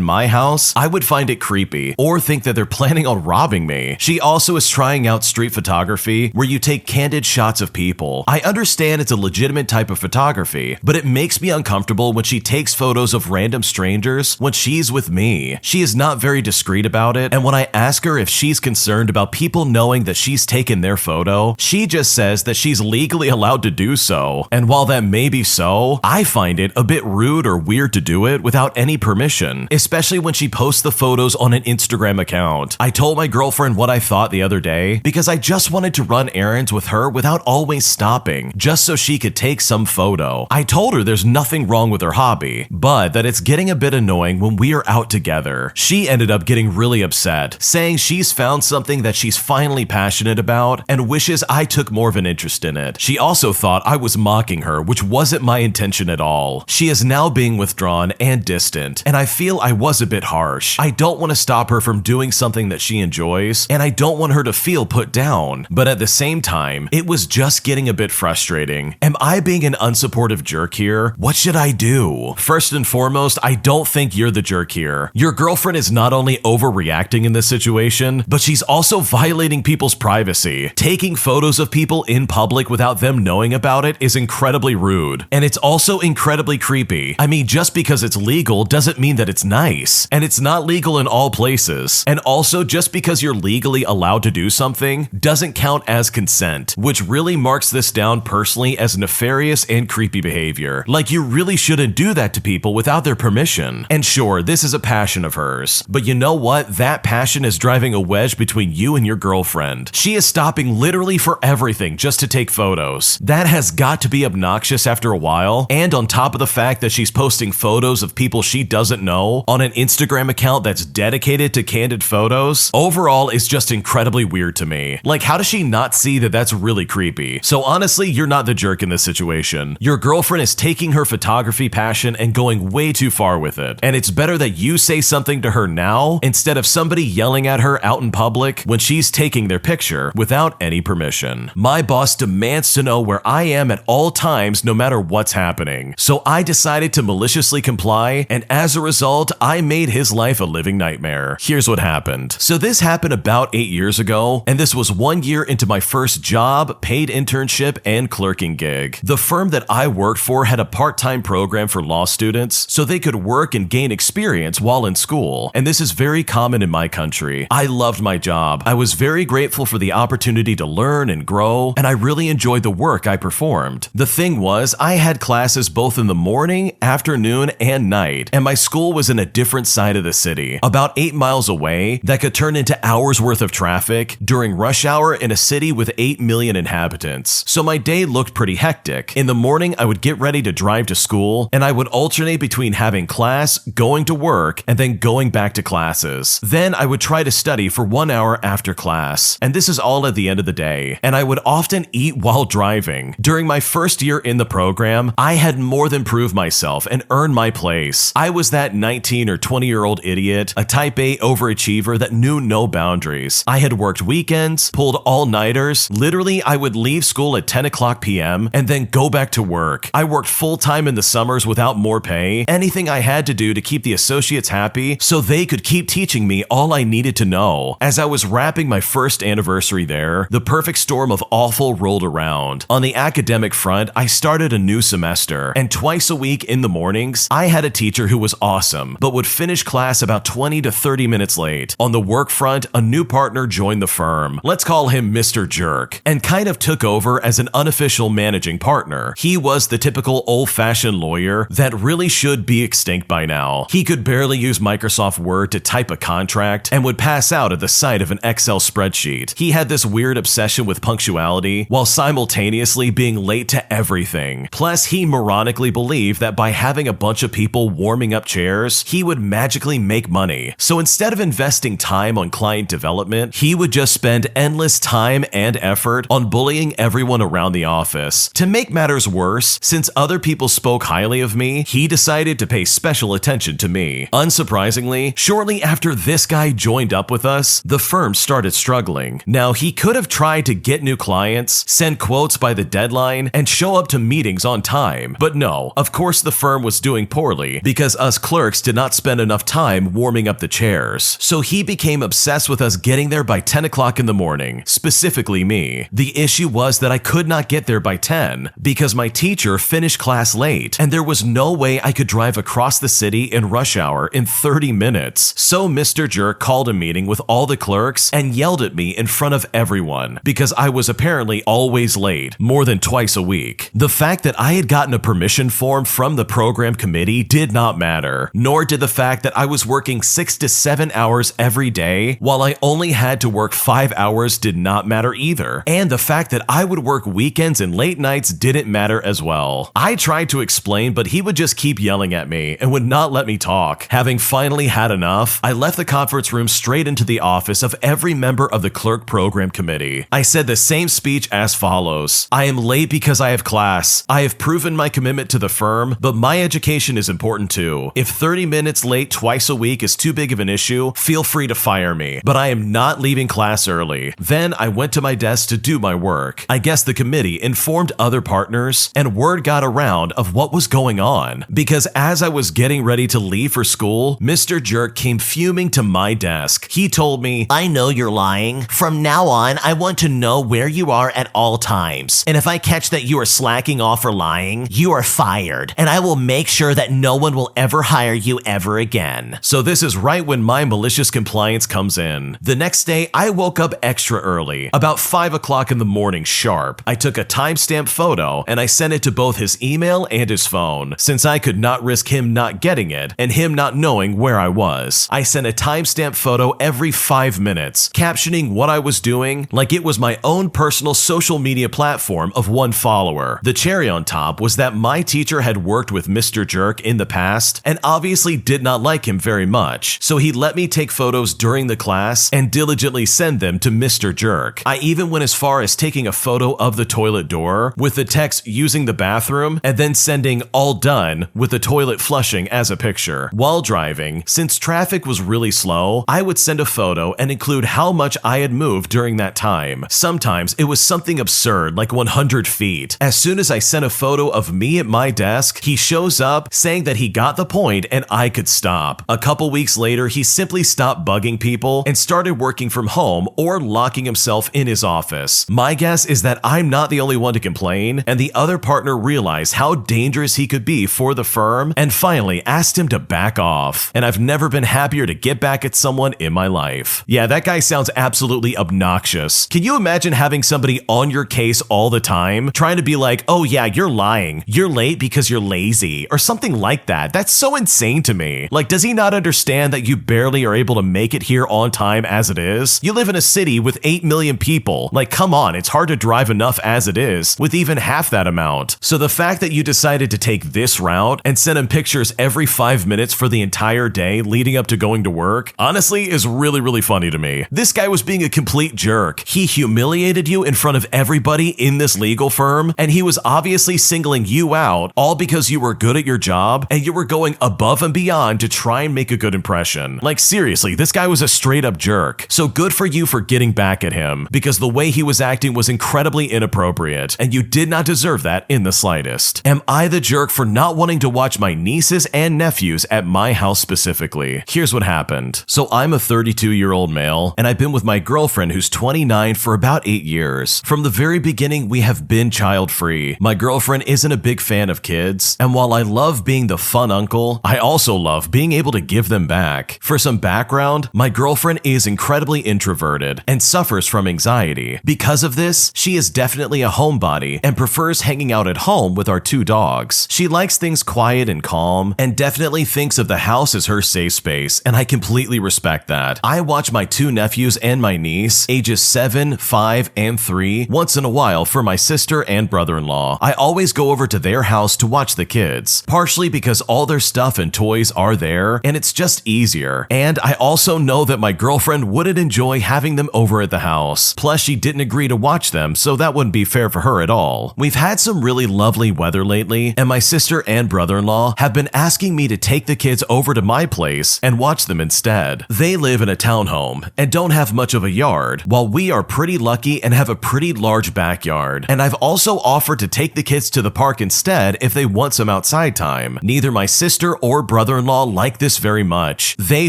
my house, I would find it creepy or think that they're planning on robbing me. She also is trying out street photography where you take candid shots of people. I understand it's a legitimate type of photography, but it makes me uncomfortable when she takes photos of random strangers when she's with me. She is not very discreet about it, and when I ask her if she's concerned about people knowing that she's taken their photo, she just says that she's legally allowed to do so. And while that may be so, I find it a bit rude or weird to do it without any permission, especially when she posts the photos on an Instagram account. I told my girlfriend what I thought the other day because I just wanted to run errands with her without always stopping, just so she could take some photo. I told her there's nothing wrong with her hobby, but that it's getting a bit annoying when we are out together. She ended up getting really upset, saying she's found something that she's finally passionate about and wishes I took more of an interest in it. She also thought I was mocking her, which wasn't my intention at all. She is now being withdrawn and distant, and I feel I was a bit harsh. I don't want to stop her from doing something that she enjoys, and I don't want her to feel put down, but at the same time, it was just getting a bit frustrating. Am I being an unsupportive jerk here? What should I do? First and foremost, I don't think you're the jerk here. Your girlfriend is not only overreacting in this situation, but she's also violating people's privacy. Taking photos of people in public without them knowing about it is incredibly rude, and it's also incredibly creepy. I mean, just because it's legal doesn't mean that it's nice, and it's not legal in all places. And also, just because you're legally allowed to do something doesn't count as consent, which really marks this down personally as nefarious and creepy behavior. Like, you really shouldn't do that to people without their permission. And sure, this is a passion of hers, but you know what? That passion is driving a wedge between you and your girlfriend. She is stopping literally for everything just to take photos. That has got to be obnoxious after a while, and on top of the fact that she's posting photos of people she doesn't know on an Instagram account that's dedicated to candid photos, overall it's just incredibly weird to me. Like, how does she not see that that's really creepy? So honestly, you're not the jerk in this situation. Your girlfriend is taking her photography passion and going way too far with it, and it's better that you say something to her now instead of somebody yelling at her out in public when she's taking their picture without any permission. My boss demands to know where I am at all times no matter what's happening, so I decided to maliciously comply, and as a result, I made his life a living nightmare. Here's what happened. So this happened about 8 years ago, and this was 1 year into my first job, paid internship, and clerking gig. The firm that I worked for had a part-time program for law students so they could work and gain experience while in school, and this is very common in my country. I loved my job. I was very grateful for the opportunity to learn and grow, and I really enjoyed the work I performed. The thing was, I had classes both in the morning, afternoon, and night, and my school was in a different side of the city, about 8 miles away, that could turn into hours worth of traffic during rush hour in a city with 8 million inhabitants. So my day looked pretty hectic. In the morning, I would get ready to drive to school, and I would alternate between having class, going to work, and then going back to classes. Then I would try to study for 1 hour after class, and this is all at the end of the day. And I would often eat while driving. During my first year in the program, I had more than proved myself and earned my place. I was that 19 or 20-year-old idiot, a type A overachiever that knew no boundaries. I had worked weekends, pulled all-nighters. Literally, I would leave school school at 10 o'clock p.m. and then go back to work. I worked full-time in the summers without more pay, anything I had to do to keep the associates happy so they could keep teaching me all I needed to know. As I was wrapping my first anniversary there, the perfect storm of awful rolled around. On the academic front, I started a new semester, and twice a week in the mornings, I had a teacher who was awesome, but would finish class about 20 to 30 minutes late. On the work front, a new partner joined the firm. Let's call him Mr. Jerk, and kind of took over as an unofficial managing partner. He was the typical old-fashioned lawyer that really should be extinct by now. He could barely use Microsoft Word to type a contract and would pass out at the sight of an Excel spreadsheet. He had this weird obsession with punctuality while simultaneously being late to everything. Plus, he moronically believed that by having a bunch of people warming up chairs, he would magically make money. So instead of investing time on client development, he would just spend endless time and effort on bullying everyone around the office. To make matters worse, since other people spoke highly of me, he decided to pay special attention to me. Unsurprisingly, shortly after this guy joined up with us, the firm started struggling. Now, he could have tried to get new clients, send quotes by the deadline, and show up to meetings on time. But no, of course the firm was doing poorly because us clerks did not spend enough time warming up the chairs. So he became obsessed with us getting there by 10 o'clock in the morning, specifically me. The issue was that I could not get there by 10 because my teacher finished class late, and there was no way I could drive across the city in rush hour in 30 minutes. So Mr. Jerk called a meeting with all the clerks and yelled at me in front of everyone because I was apparently always late, more than twice a week. The fact that I had gotten a permission form from the program committee did not matter, nor did the fact that I was working 6 to 7 hours every day while I only had to work 5 hours did not matter either. And the fact that I would work weekends and late nights didn't matter as well. I tried to explain, but he would just keep yelling at me and would not let me talk. Having finally had enough, I left the conference room straight into the office of every member of the clerk program committee. I said the same speech as follows: I am late because I have class. I have proven my commitment to the firm, but my education is important too. If 30 minutes late twice a week is too big of an issue, feel free to fire me, but I am not leaving class early. Then I went to my desk to do my work. I guess the committee informed other partners, and word got around of what was going on, because as I was getting ready to leave for school, Mr. Jerk came fuming to my desk. He told me, I know you're lying. From now on, I want to know where you are at all times. And if I catch that you are slacking off or lying, you are fired. And I will make sure that no one will ever hire you ever again. So this is right when my malicious compliance comes in. The next day, I woke up extra early, about 5 o'clock in the morning sharp. I took a timestamp photo and I sent it to both his email and his phone, since I could not risk him not getting it and him not knowing where I was. I sent a timestamp photo every 5 minutes, captioning what I was doing like it was my own personal social media platform of one follower. The cherry on top was that my teacher had worked with Mr. Jerk in the past and obviously did not like him very much, so he let me take photos during the class and diligently send them to Mr. Jerk. I even went as far as taking a photo of the toilet door with the text using the bathroom and then sending all done with the toilet flushing as a picture. While driving, since traffic was really slow, I would send a photo and include how much I had moved during that time. Sometimes it was something absurd like 100 feet. As soon as I sent a photo of me at my desk, he shows up saying that he got the point and I could stop. A couple weeks later, he simply stopped bugging people and started working from home or locking himself in his office. My guess is that I'm not the only one to complain, and the other partner realized how dangerous he could be for the firm and finally asked him to back off. And I've never been happier to get back at someone in my life. Yeah, that guy sounds absolutely obnoxious. Can you imagine having somebody on your case all the time, trying to be like, oh yeah, you're lying. You're late because you're lazy, or something like that? That's so insane to me. Like, does he not understand that you barely are able to make it here on time as it is? You live in a city with 8 million people. Like, come on, it's hard to drive enough as it is, with even half that amount. So the fact that you decided to take this route and send him pictures every 5 minutes for the entire day leading up to going to work, honestly, is really funny to me. This guy was being a complete jerk. He humiliated you in front of everybody in this legal firm, and he was obviously singling you out, all because you were good at your job and you were going above and beyond to try and make a good impression. Like, seriously, this guy was a straight up jerk. So good for you for getting back at him, because the way he was acting was incredibly incredibly inappropriate, and you did not deserve that in the slightest. Am I the jerk for not wanting to watch my nieces and nephews at my house specifically? Here's what happened. So I'm a 32-year-old male, and I've been with my girlfriend who's 29 for about 8 years. From the very beginning, we have been child-free. My girlfriend isn't a big fan of kids, and while I love being the fun uncle, I also love being able to give them back. For some background, my girlfriend is incredibly introverted and suffers from anxiety. Because of this, she is definitely a homebody and prefers hanging out at home with our 2 dogs. She likes things quiet and calm, and definitely thinks of the house as her safe space, and I completely respect that. I watch my 2 nephews and my niece, ages 7, 5, and 3, once in a while for my sister and brother-in-law. I always go over to their house to watch the kids, partially because all their stuff and toys are there, and it's just easier. And I also know that my girlfriend wouldn't enjoy having them over at the house. Plus, she didn't agree to watch them, so that wouldn't be fair for her at all. We've had some really lovely weather lately, and my sister and brother-in-law have been asking me to take the kids over to my place and watch them instead. They live in a townhome and don't have much of a yard, while we are pretty lucky and have a pretty large backyard. And I've also offered to take the kids to the park instead if they want some outside time. Neither my sister or brother-in-law like this very much. They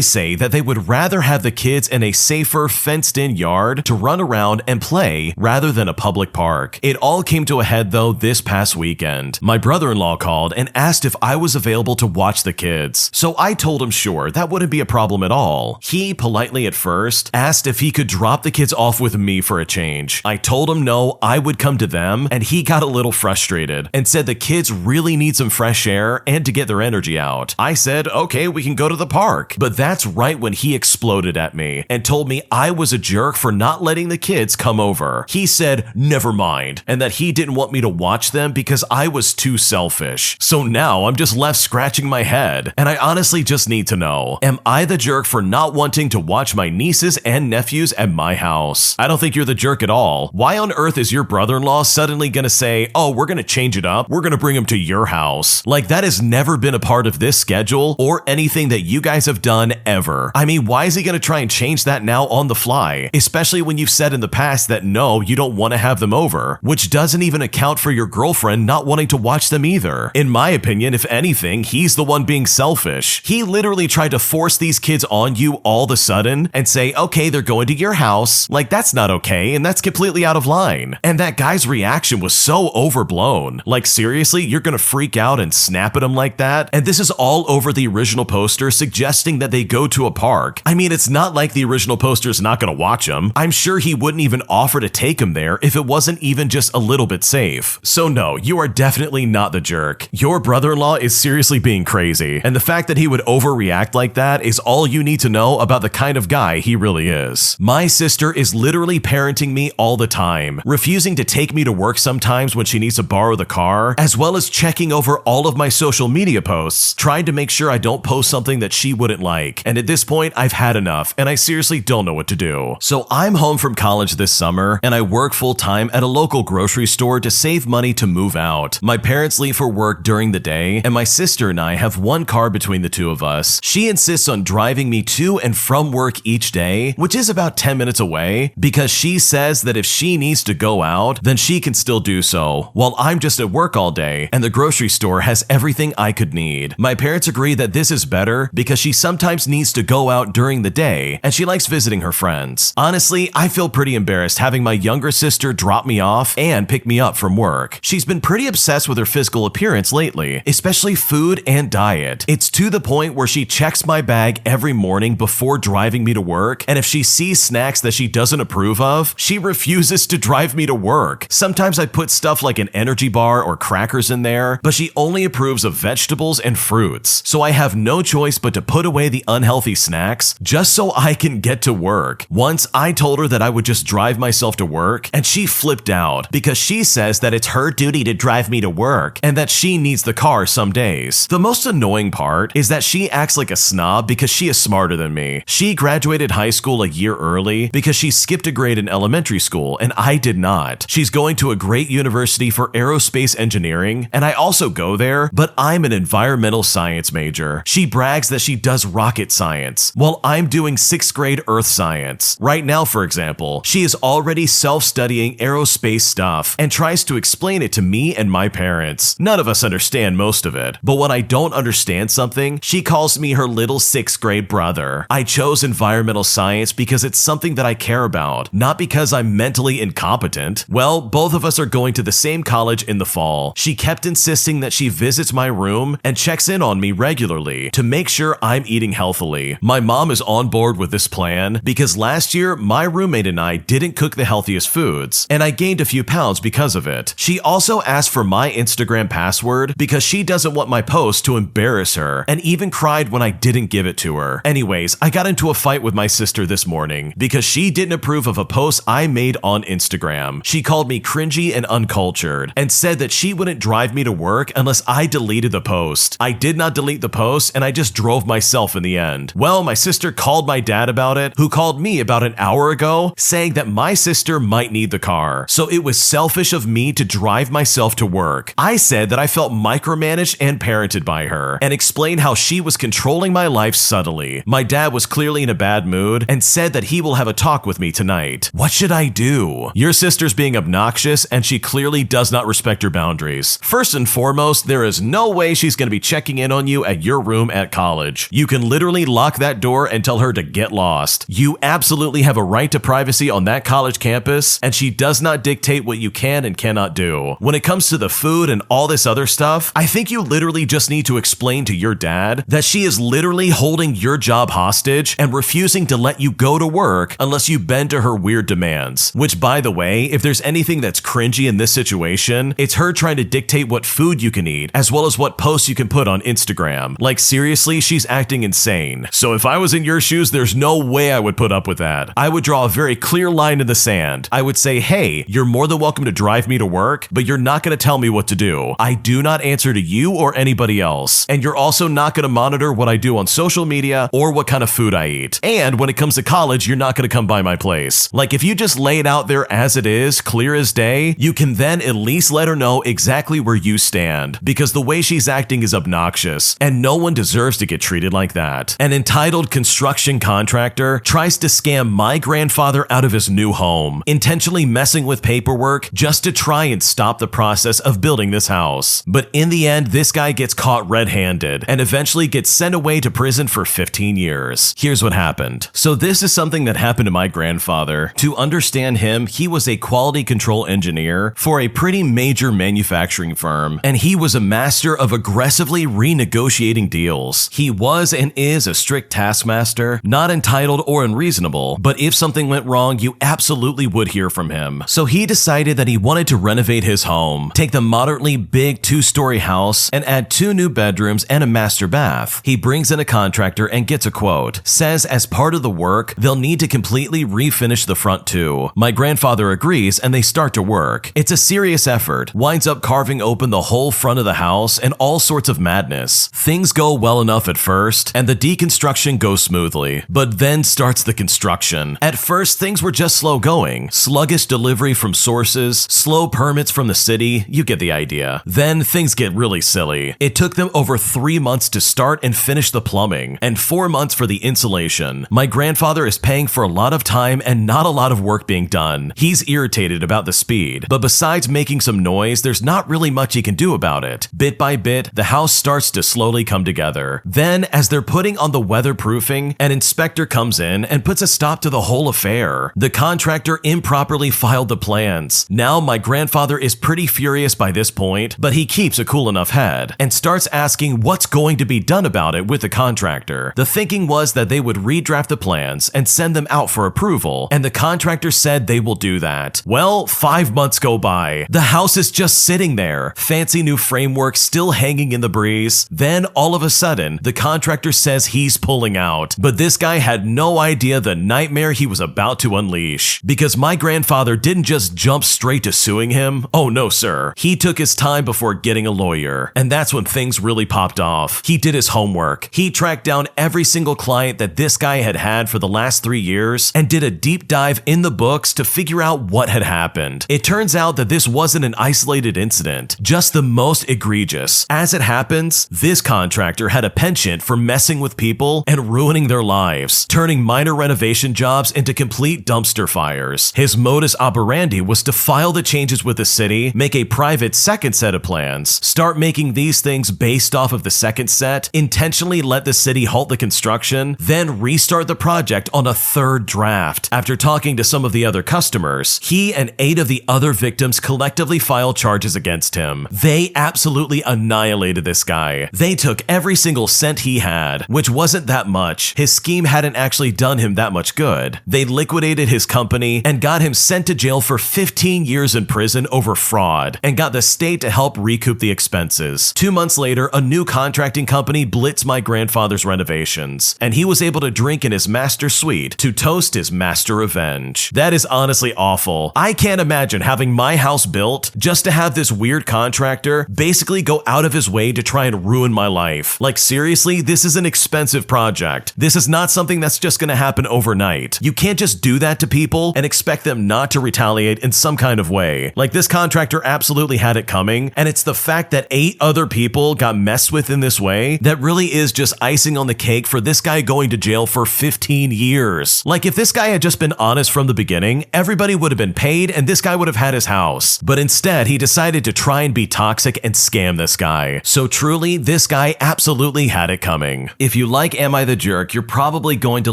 say that they would rather have the kids in a safer, fenced-in yard to run around and play rather than a public park. It all came to a head though this past weekend. My brother-in-law called and asked if I was available to watch the kids. So I told him sure, that wouldn't be a problem at all. He politely at first asked if he could drop the kids off with me for a change. I told him no, I would come to them, and he got a little frustrated and said the kids really need some fresh air and to get their energy out. I said, okay, we can go to the park. But that's right when he exploded at me and told me I was a jerk for not letting the kids come over. He said, never mind, and that he didn't want me to watch them because I was too selfish. So now I'm just left scratching my head, and I honestly just need to know, am I the jerk for not wanting to watch my nieces and nephews at my house? I don't think you're the jerk at all. Why on earth is your brother-in-law suddenly gonna say, oh, we're gonna change it up, we're gonna bring him to your house? Like, that has never been a part of this schedule or anything that you guys have done ever. I mean, why is he gonna try and change that now on the fly? Especially when you've said in the past that no, you don't want to have them over, which doesn't even account for your girlfriend not wanting to watch them either. In my opinion, if anything, he's the one being selfish. He literally tried to force these kids on you all of a sudden and say, okay, they're going to your house. Like, that's not okay, and that's completely out of line. And that guy's reaction was so overblown. Like, seriously, you're gonna freak out and snap at him like that? And this is all over the original poster suggesting that they go to a park. I mean, it's not like the original poster's not gonna watch him. I'm sure he wouldn't even offer to take him there if it wasn't even just a little bit safe. So no, you are definitely not the jerk. Your brother-in-law is seriously being crazy, and the fact that he would overreact like that is all you need to know about the kind of guy he really is. My sister is literally parenting me all the time, refusing to take me to work sometimes when she needs to borrow the car, as well as checking over all of my social media posts, trying to make sure I don't post something that she wouldn't like. And at this point, I've had enough, and I seriously don't know what to do. So I'm home from college this summer, and I work full-time at a local grocery store to save money to move out. My parents leave for work during the day, and my sister and I have one car between the two of us. She insists on driving me to and from work each day, which is about 10 minutes away, because she says that if she needs to go out, then she can still do so, while I'm just at work all day, and the grocery store has everything I could need. My parents agree that this is better because she sometimes needs to go out during the day, and she likes visiting her friends. Honestly, I feel pretty embarrassed having my younger sister drop me off and pick me up from work. She's been pretty obsessed with her physical appearance lately, especially food and diet. It's to the point where she checks my bag every morning before driving me to work, and if she sees snacks that she doesn't approve of, she refuses to drive me to work. Sometimes I put stuff like an energy bar or crackers in there, but she only approves of vegetables and fruits, so I have no choice but to put away the unhealthy snacks just so I can get to work. Once I told her that I would just drive myself to work, and she flipped out because she says that it's her duty to drive me to work and that she needs the car some days. The most annoying part is that she acts like a snob because she is smarter than me. She graduated high school a year early because she skipped a grade in elementary school and I did not. She's going to a great university for aerospace engineering, and I also go there, but I'm an environmental science major. She brags that she does rocket science, while I'm doing 6th grade earth science. Right now, for example, she is already self-studying studying aerospace stuff and tries to explain it to me and my parents. None of us understand most of it, but when I don't understand something, she calls me her little 6th grade brother. I chose environmental science because it's something that I care about, not because I'm mentally incompetent. Well, both of us are going to the same college in the fall. She kept insisting that she visits my room and checks in on me regularly to make sure I'm eating healthily. My mom is on board with this plan because last year, my roommate and I didn't cook the healthiest foods, and I gained a few pounds because of it. She also asked for my Instagram password because she doesn't want my post to embarrass her, and even cried when I didn't give it to her. Anyways, I got into a fight with my sister this morning because she didn't approve of a post I made on Instagram. She called me cringy and uncultured and said that she wouldn't drive me to work unless I deleted the post. I did not delete the post, and I just drove myself in the end. Well, my sister called my dad about it, who called me about an hour ago saying that my sister might need the car, so it was selfish of me to drive myself to work. I said that I felt micromanaged and parented by her and explained how she was controlling my life subtly. My dad was clearly in a bad mood and said that he will have a talk with me tonight. What should I do? Your sister's being obnoxious and she clearly does not respect your boundaries. First and foremost, there is no way she's going to be checking in on you at your room at college. You can literally lock that door and tell her to get lost. You absolutely have a right to privacy on that college campus, and she does not dictate what you can and cannot do. When it comes to the food and all this other stuff, I think you literally just need to explain to your dad that she is literally holding your job hostage and refusing to let you go to work unless you bend to her weird demands. Which, by the way, if there's anything that's cringy in this situation, it's her trying to dictate what food you can eat, as well as what posts you can put on Instagram. Like, seriously, she's acting insane. So if I was in your shoes, there's no way I would put up with that. I would draw a very clear line in the sand. I would say, hey, you're more than welcome to drive me to work, but you're not going to tell me what to do. I do not answer to you or anybody else. And you're also not going to monitor what I do on social media or what kind of food I eat. And when it comes to college, you're not going to come by my place. Like, if you just lay it out there as it is, clear as day, you can then at least let her know exactly where you stand, because the way she's acting is obnoxious, and no one deserves to get treated like that. An entitled construction contractor tries to scam my grandfather out of his new home, intentionally messing with paperwork just to try and stop the process of building this house. But in the end, this guy gets caught red-handed and eventually gets sent away to prison for 15 years. Here's what happened. So this is something that happened to my grandfather. To understand him, he was a quality control engineer for a pretty major manufacturing firm, and he was a master of aggressively renegotiating deals. He was and is a strict taskmaster, not entitled or unreasonable, but if something went wrong, you absolutely would hear from him. So he decided that he wanted to renovate his home, take the moderately big 2-story house and add 2 new bedrooms and a master bath. He brings in a contractor and gets a quote. Says as part of the work, they'll need to completely refinish the front too. My grandfather agrees and they start to work. It's a serious effort, winds up carving open the whole front of the house and all sorts of madness. Things go well enough at first and the deconstruction goes smoothly, but then starts the construction. At first, things were just slow going. Sluggish delivery from sources, slow permits from the city, you get the idea. Then things get really silly. It took them over 3 months to start and finish the plumbing, and 4 months for the insulation. My grandfather is paying for a lot of time and not a lot of work being done. He's irritated about the speed, but besides making some noise, there's not really much he can do about it. Bit by bit, the house starts to slowly come together. Then, as they're putting on the weatherproofing, an inspector comes in and puts a stop to the whole affair. The contractor improperly filed the plans. Now my grandfather is pretty furious by this point, but he keeps a cool enough head and starts asking what's going to be done about it with the contractor. The thinking was that they would redraft the plans and send them out for approval, and the contractor said they will do that. Well, 5 months go by. The house is just sitting there, fancy new framework still hanging in the breeze. Then all of a sudden, the contractor says he's pulling out. But this guy had no idea the nightmare he was about to unleash, because my grandfather didn't just jump straight to suing him. Oh no, sir. He took his time before getting a lawyer, and that's when things really popped off. He did his homework. He tracked down every single client that this guy had had for the last 3 years and did a deep dive in the books to figure out what had happened. It turns out that this wasn't an isolated incident, just the most egregious. As it happens, this contractor had a penchant for messing with people and ruining their lives, turning minor renovation jobs into complete dumpster fires. His modus modus operandi was to file the changes with the city, make a private second set of plans, start making these things based off of the second set, intentionally let the city halt the construction, then restart the project on a third draft. After talking to some of the other customers, he and 8 of the other victims collectively filed charges against him. They absolutely annihilated this guy. They took every single cent he had, which wasn't that much. His scheme hadn't actually done him that much good. They liquidated his company and got him sent to jail for 15 years in prison over fraud, and got the state to help recoup the expenses. 2 months later, a new contracting company blitzed my grandfather's renovations, and he was able to drink in his master suite to toast his master revenge. That is honestly awful. I can't imagine having my house built just to have this weird contractor basically go out of his way to try and ruin my life. Like seriously, this is an expensive project. This is not something that's just gonna happen overnight. You can't just do that to people and expect them not to retaliate in some kind of way. Like this contractor absolutely had it coming, and it's the fact that 8 other people got messed with in this way that really is just icing on the cake for this guy going to jail for 15 years. Like if this guy had just been honest from the beginning, everybody would have been paid and this guy would have had his house. But instead, he decided to try and be toxic and scam this guy. So truly, this guy absolutely had it coming. If you like Am I the Jerk, you're probably going to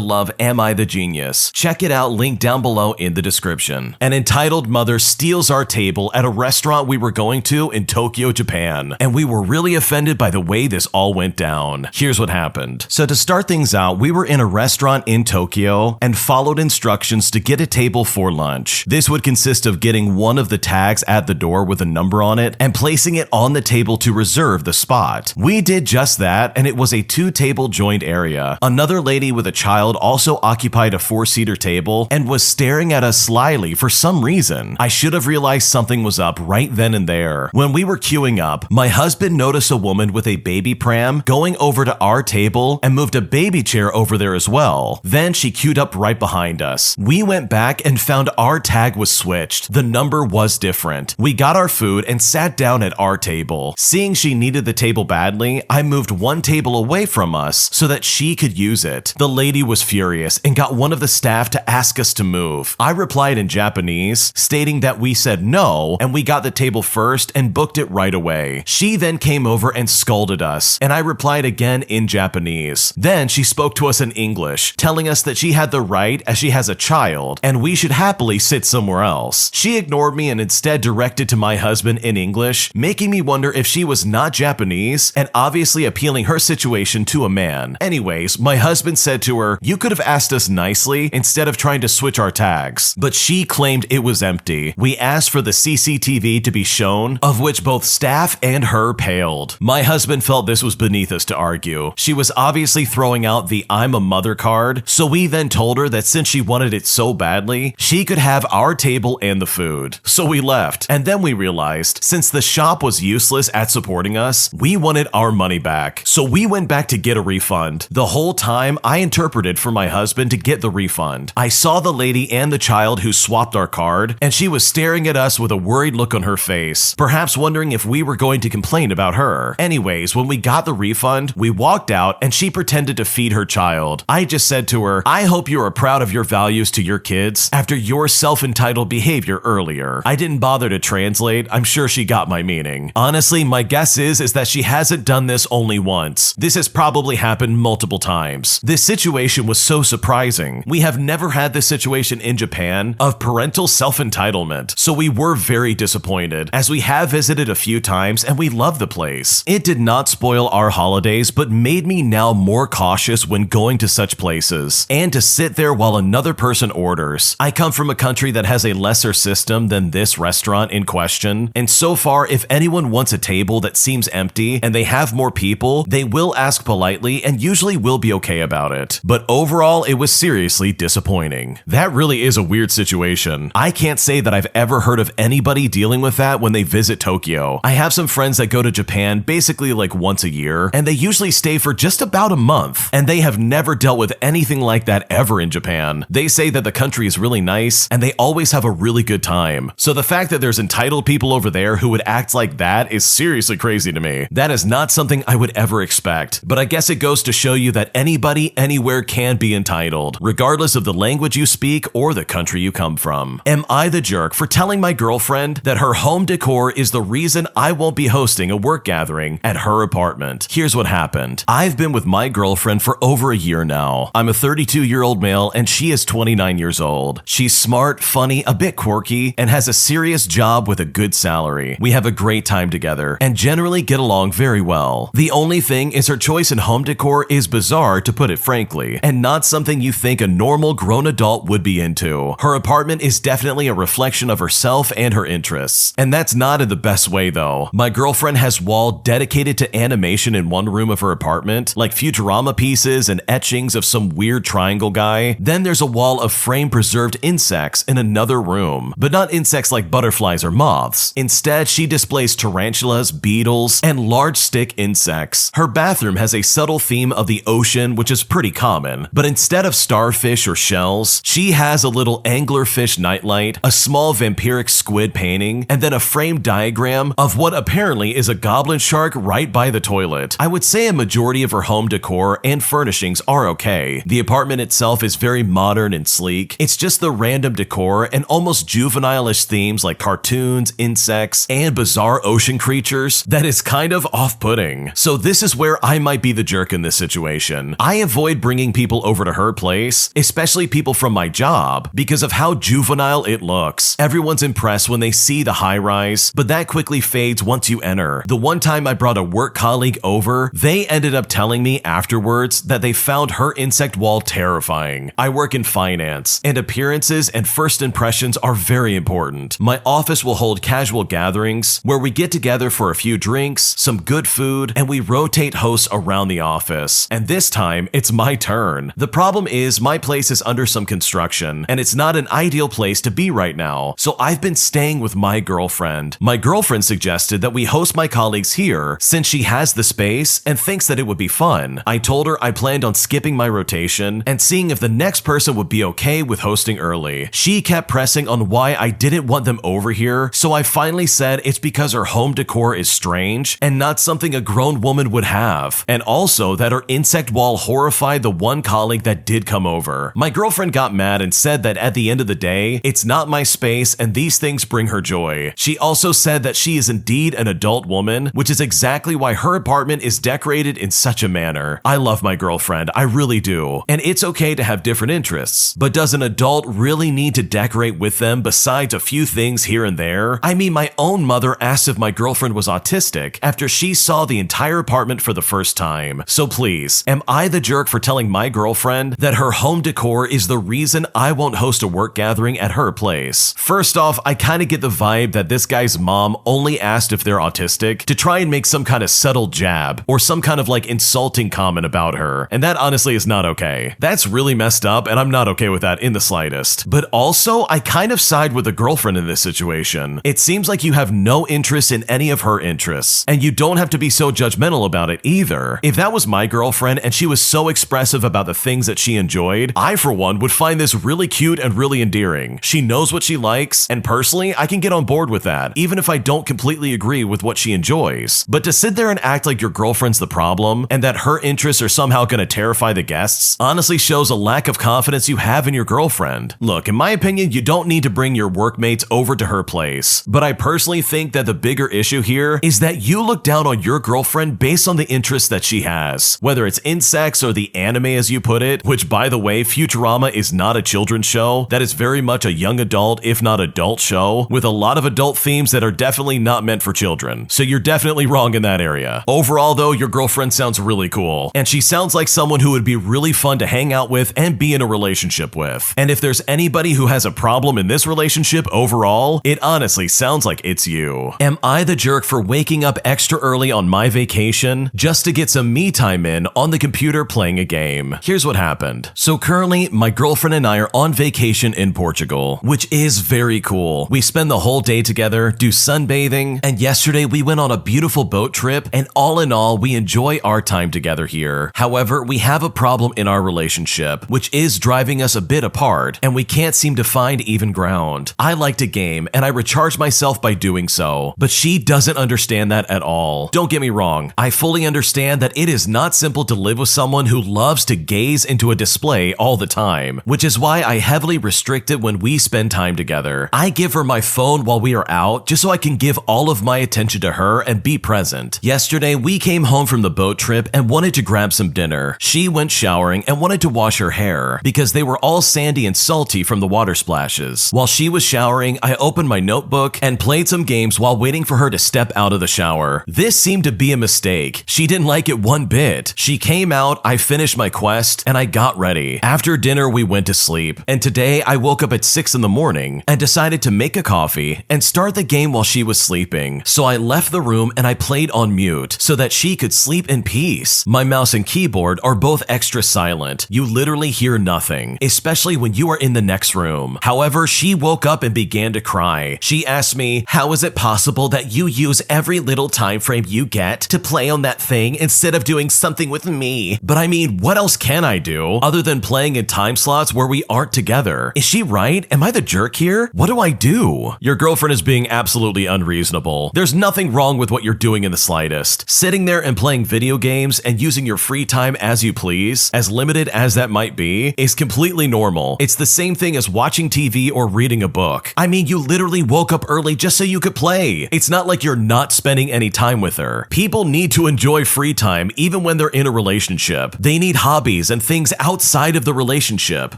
love Am I the Genius. Check it out, link down below in the description. An entitled mother steals our table at a restaurant we were going to in Tokyo, Japan, and we were really offended by the way this all went down. Here's what happened. So to start things out, we were in a restaurant in Tokyo and followed instructions to get a table for lunch. This would consist of getting one of the tags at the door with a number on it and placing it on the table to reserve the spot. We did just that, and it was a 2-table joined area. Another lady with a child also occupied a 4-seater table and was staring at us slyly for some reason. I should have realized something was up right then and there. When we were queuing up, my husband noticed a woman with a baby pram going over to our table and moved a baby chair over there as well. Then she queued up right behind us. We went back and found our tag was switched. The number was different. We got our food and sat down at our table. Seeing she needed the table badly, I moved one table away from us so that she could use it. The lady was furious and got one of the staff to ask us to move. I replied in Japanese, stating that we said no, and we got the table first and booked it right away. She then came over and scolded us, and I replied again in Japanese. Then she spoke to us in English, telling us that she had the right as she has a child, and we should happily sit somewhere else. She ignored me and instead directed to my husband in English, making me wonder if she was not Japanese and obviously appealing her situation to a man. Anyways, my husband said to her, "You could have asked us nicely instead of trying to switch our tags." But she claimed it was empty. We asked for the CCTV to be shown, of which both staff and her paled. My husband felt this was beneath us to argue. She was obviously throwing out the "I'm a mother" card, so we then told her that since she wanted it so badly, she could have our table and the food. So we left, and then we realized, since the shop was useless at supporting us, we wanted our money back. So we went back to get a refund. The whole time, I interpreted for my husband to get the refund. I saw the lady and the child who swapped our card, and she was staring at us with a worried look on her face, perhaps wondering if we were going to complain about her. Anyways, when we got the refund, we walked out and she pretended to feed her child. I just said to her, "I hope you are proud of your values to your kids after your self-entitled behavior earlier." I didn't bother to translate. I'm sure she got my meaning. Honestly, my guess is that she hasn't done this only once. This has probably happened multiple times. This situation was so surprising. We have never had this situation in Japan of parental self-entitlement, so we were very disappointed, as we have visited a few times and we love the place. It did not spoil our holidays, but made me now more cautious when going to such places, and to sit there while another person orders. I come from a country that has a lesser system than this restaurant in question, and so far, if anyone wants a table that seems empty and they have more people, they will ask politely and usually will be okay about it. But overall, it was seriously disappointing. That really is a weird situation. I can't say that I've ever heard of anybody dealing with that when they visit Tokyo. I have some friends that go to Japan basically like once a year, and they usually stay for just about a month, and they have never dealt with anything like that ever in Japan. They say that the country is really nice, and they always have a really good time. So the fact that there's entitled people over there who would act like that is seriously crazy to me. That is not something I would ever expect. But I guess it goes to show you that anybody, anywhere can be entitled, regardless of the language you speak or the country you come from. from? Am I the jerk for telling my girlfriend that her home decor is the reason I won't be hosting a work gathering at her apartment? Here's what happened. I've been with my girlfriend for over a year now. I'm a 32-year-old male and she is 29 years old. She's smart, funny, a bit quirky, and has a serious job with a good salary. We have a great time together and generally get along very well. The only thing is her choice in home decor is bizarre, to put it frankly, and not something you think a normal grown adult would be into. Her apartment is definitely a reflection of herself and her interests. And that's not in the best way though. My girlfriend has wall dedicated to animation in one room of her apartment, like Futurama pieces and etchings of some weird triangle guy. Then there's a wall of frame preserved insects in another room, but not insects like butterflies or moths. Instead, she displays tarantulas, beetles, and large stick insects. Her bathroom has a subtle theme of the ocean, which is pretty common, but instead of starfish or shells, she has a little anglerfish nightlight, a small vampiric squid painting, and then a framed diagram of what apparently is a goblin shark right by the toilet. I would say a majority of her home decor and furnishings are okay. The apartment itself is very modern and sleek. It's just the random decor and almost juvenile-ish themes like cartoons, insects, and bizarre ocean creatures that is kind of off-putting. So this is where I might be the jerk in this situation. I avoid bringing people over to her place, especially people from my job, because of how juvenile it looks. Everyone's impressed when they see the high-rise, but that quickly fades once you enter. The one time I brought a work colleague over, they ended up telling me afterwards that they found her insect wall terrifying. I work in finance, and appearances and first impressions are very important. My office will hold casual gatherings where we get together for a few drinks, some good food, and we rotate hosts around the office. And this time, it's my turn. The problem is my place is under some construction, and it's not an ideal place to be right now, so I've been staying with my girlfriend. My girlfriend suggested that we host my colleagues here since she has the space and thinks that it would be fun. I told her I planned on skipping my rotation and seeing if the next person would be okay with hosting early. She kept pressing on why I didn't want them over here, so I finally said it's because her home decor is strange and not something a grown woman would have, and also that her insect wall horrified the one colleague that did come over. My girlfriend got mad and said that at the end of the day, it's not my space and these things bring her joy. She also said that she is indeed an adult woman, which is exactly why her apartment is decorated in such a manner. I love my girlfriend, I really do, and it's okay to have different interests, but does an adult really need to decorate with them besides a few things here and there? I mean, my own mother asked if my girlfriend was autistic after she saw the entire apartment for the first time. So please, am I the jerk for telling my girlfriend that her home decor is the reason I won't host a work gathering at her place? First off, I kind of get the vibe that this guy's mom only asked if they're autistic to try and make some kind of subtle jab or some kind of like insulting comment about her, and that honestly is not okay. That's really messed up, and I'm not okay with that in the slightest. But also, I kind of side with the girlfriend in this situation. It seems like you have no interest in any of her interests, and you don't have to be so judgmental about it either. If that was my girlfriend and she was so expressive about the things that she enjoyed, I for one would find this really cute and really endearing. She knows what she likes, and personally, I can get on board with that, even if I don't completely agree with what she enjoys. But to sit there and act like your girlfriend's the problem, and that her interests are somehow gonna terrify the guests, honestly shows a lack of confidence you have in your girlfriend. Look, in my opinion, you don't need to bring your workmates over to her place, but I personally think that the bigger issue here is that you look down on your girlfriend based on the interests that she has, whether it's insects or the anime as you put it, which by the way, Futurama is not a children's show. That is very much a young adult, if not adult show, with a lot of adult themes that are definitely not meant for children. So you're definitely wrong in that area. Overall though, your girlfriend sounds really cool, and she sounds like someone who would be really fun to hang out with and be in a relationship with. And if there's anybody who has a problem in this relationship overall, it honestly sounds like it's you. Am I the jerk for waking up extra early on my vacation just to get some me time in on the computer playing a game? Here's what happened. So currently, my girlfriend and I are on vacation in Portugal, which is very cool. We spend the whole day together, do sunbathing, and yesterday we went on a beautiful boat trip, and all in all, we enjoy our time together here. However, we have a problem in our relationship, which is driving us a bit apart, and we can't seem to find even ground. I like to game, and I recharge myself by doing so, but she doesn't understand that at all. Don't get me wrong, I fully understand that it is not simple to live with someone who loves to gaze into a display all the time, which is why I heavily restrict it when we spend time together. I give her my phone while we are out just so I can give all of my attention to her and be present. Yesterday, we came home from the boat trip and wanted to grab some dinner. She went showering and wanted to wash her hair because they were all sandy and salty from the water splashes. While she was showering, I opened my notebook and played some games while waiting for her to step out of the shower. This seemed to be a mistake. She didn't like it one bit. She came out, I finished my quest, and I got ready. After dinner, we went to sleep. And today, I woke up at 6 in the morning and decided to make a coffee and start the game while she was sleeping. So I left the room and I played on mute so that she could sleep in peace. My mouse and keyboard are both extra silent. You literally hear nothing, especially when you are in the next room. However, she woke up and began to cry. She asked me, "How is it possible that you use every little time frame you get to play on that thing instead of doing something with me?" But I mean, what else can I do other than playing in time slots where we aren't together? Is she right? Am I the jerk here? What do I do? Your girlfriend is being absolutely unreasonable. There's nothing wrong with what you're doing in the slightest. Sitting there and playing video games and using your free time as you please, as limited as that might be, is completely normal. It's the same thing as watching TV or reading a book. I mean, you literally woke up early just so you could play. It's not like you're not spending any time with her. People need to enjoy free time even when they're in a relationship. They need hobbies and things outside of the relationship.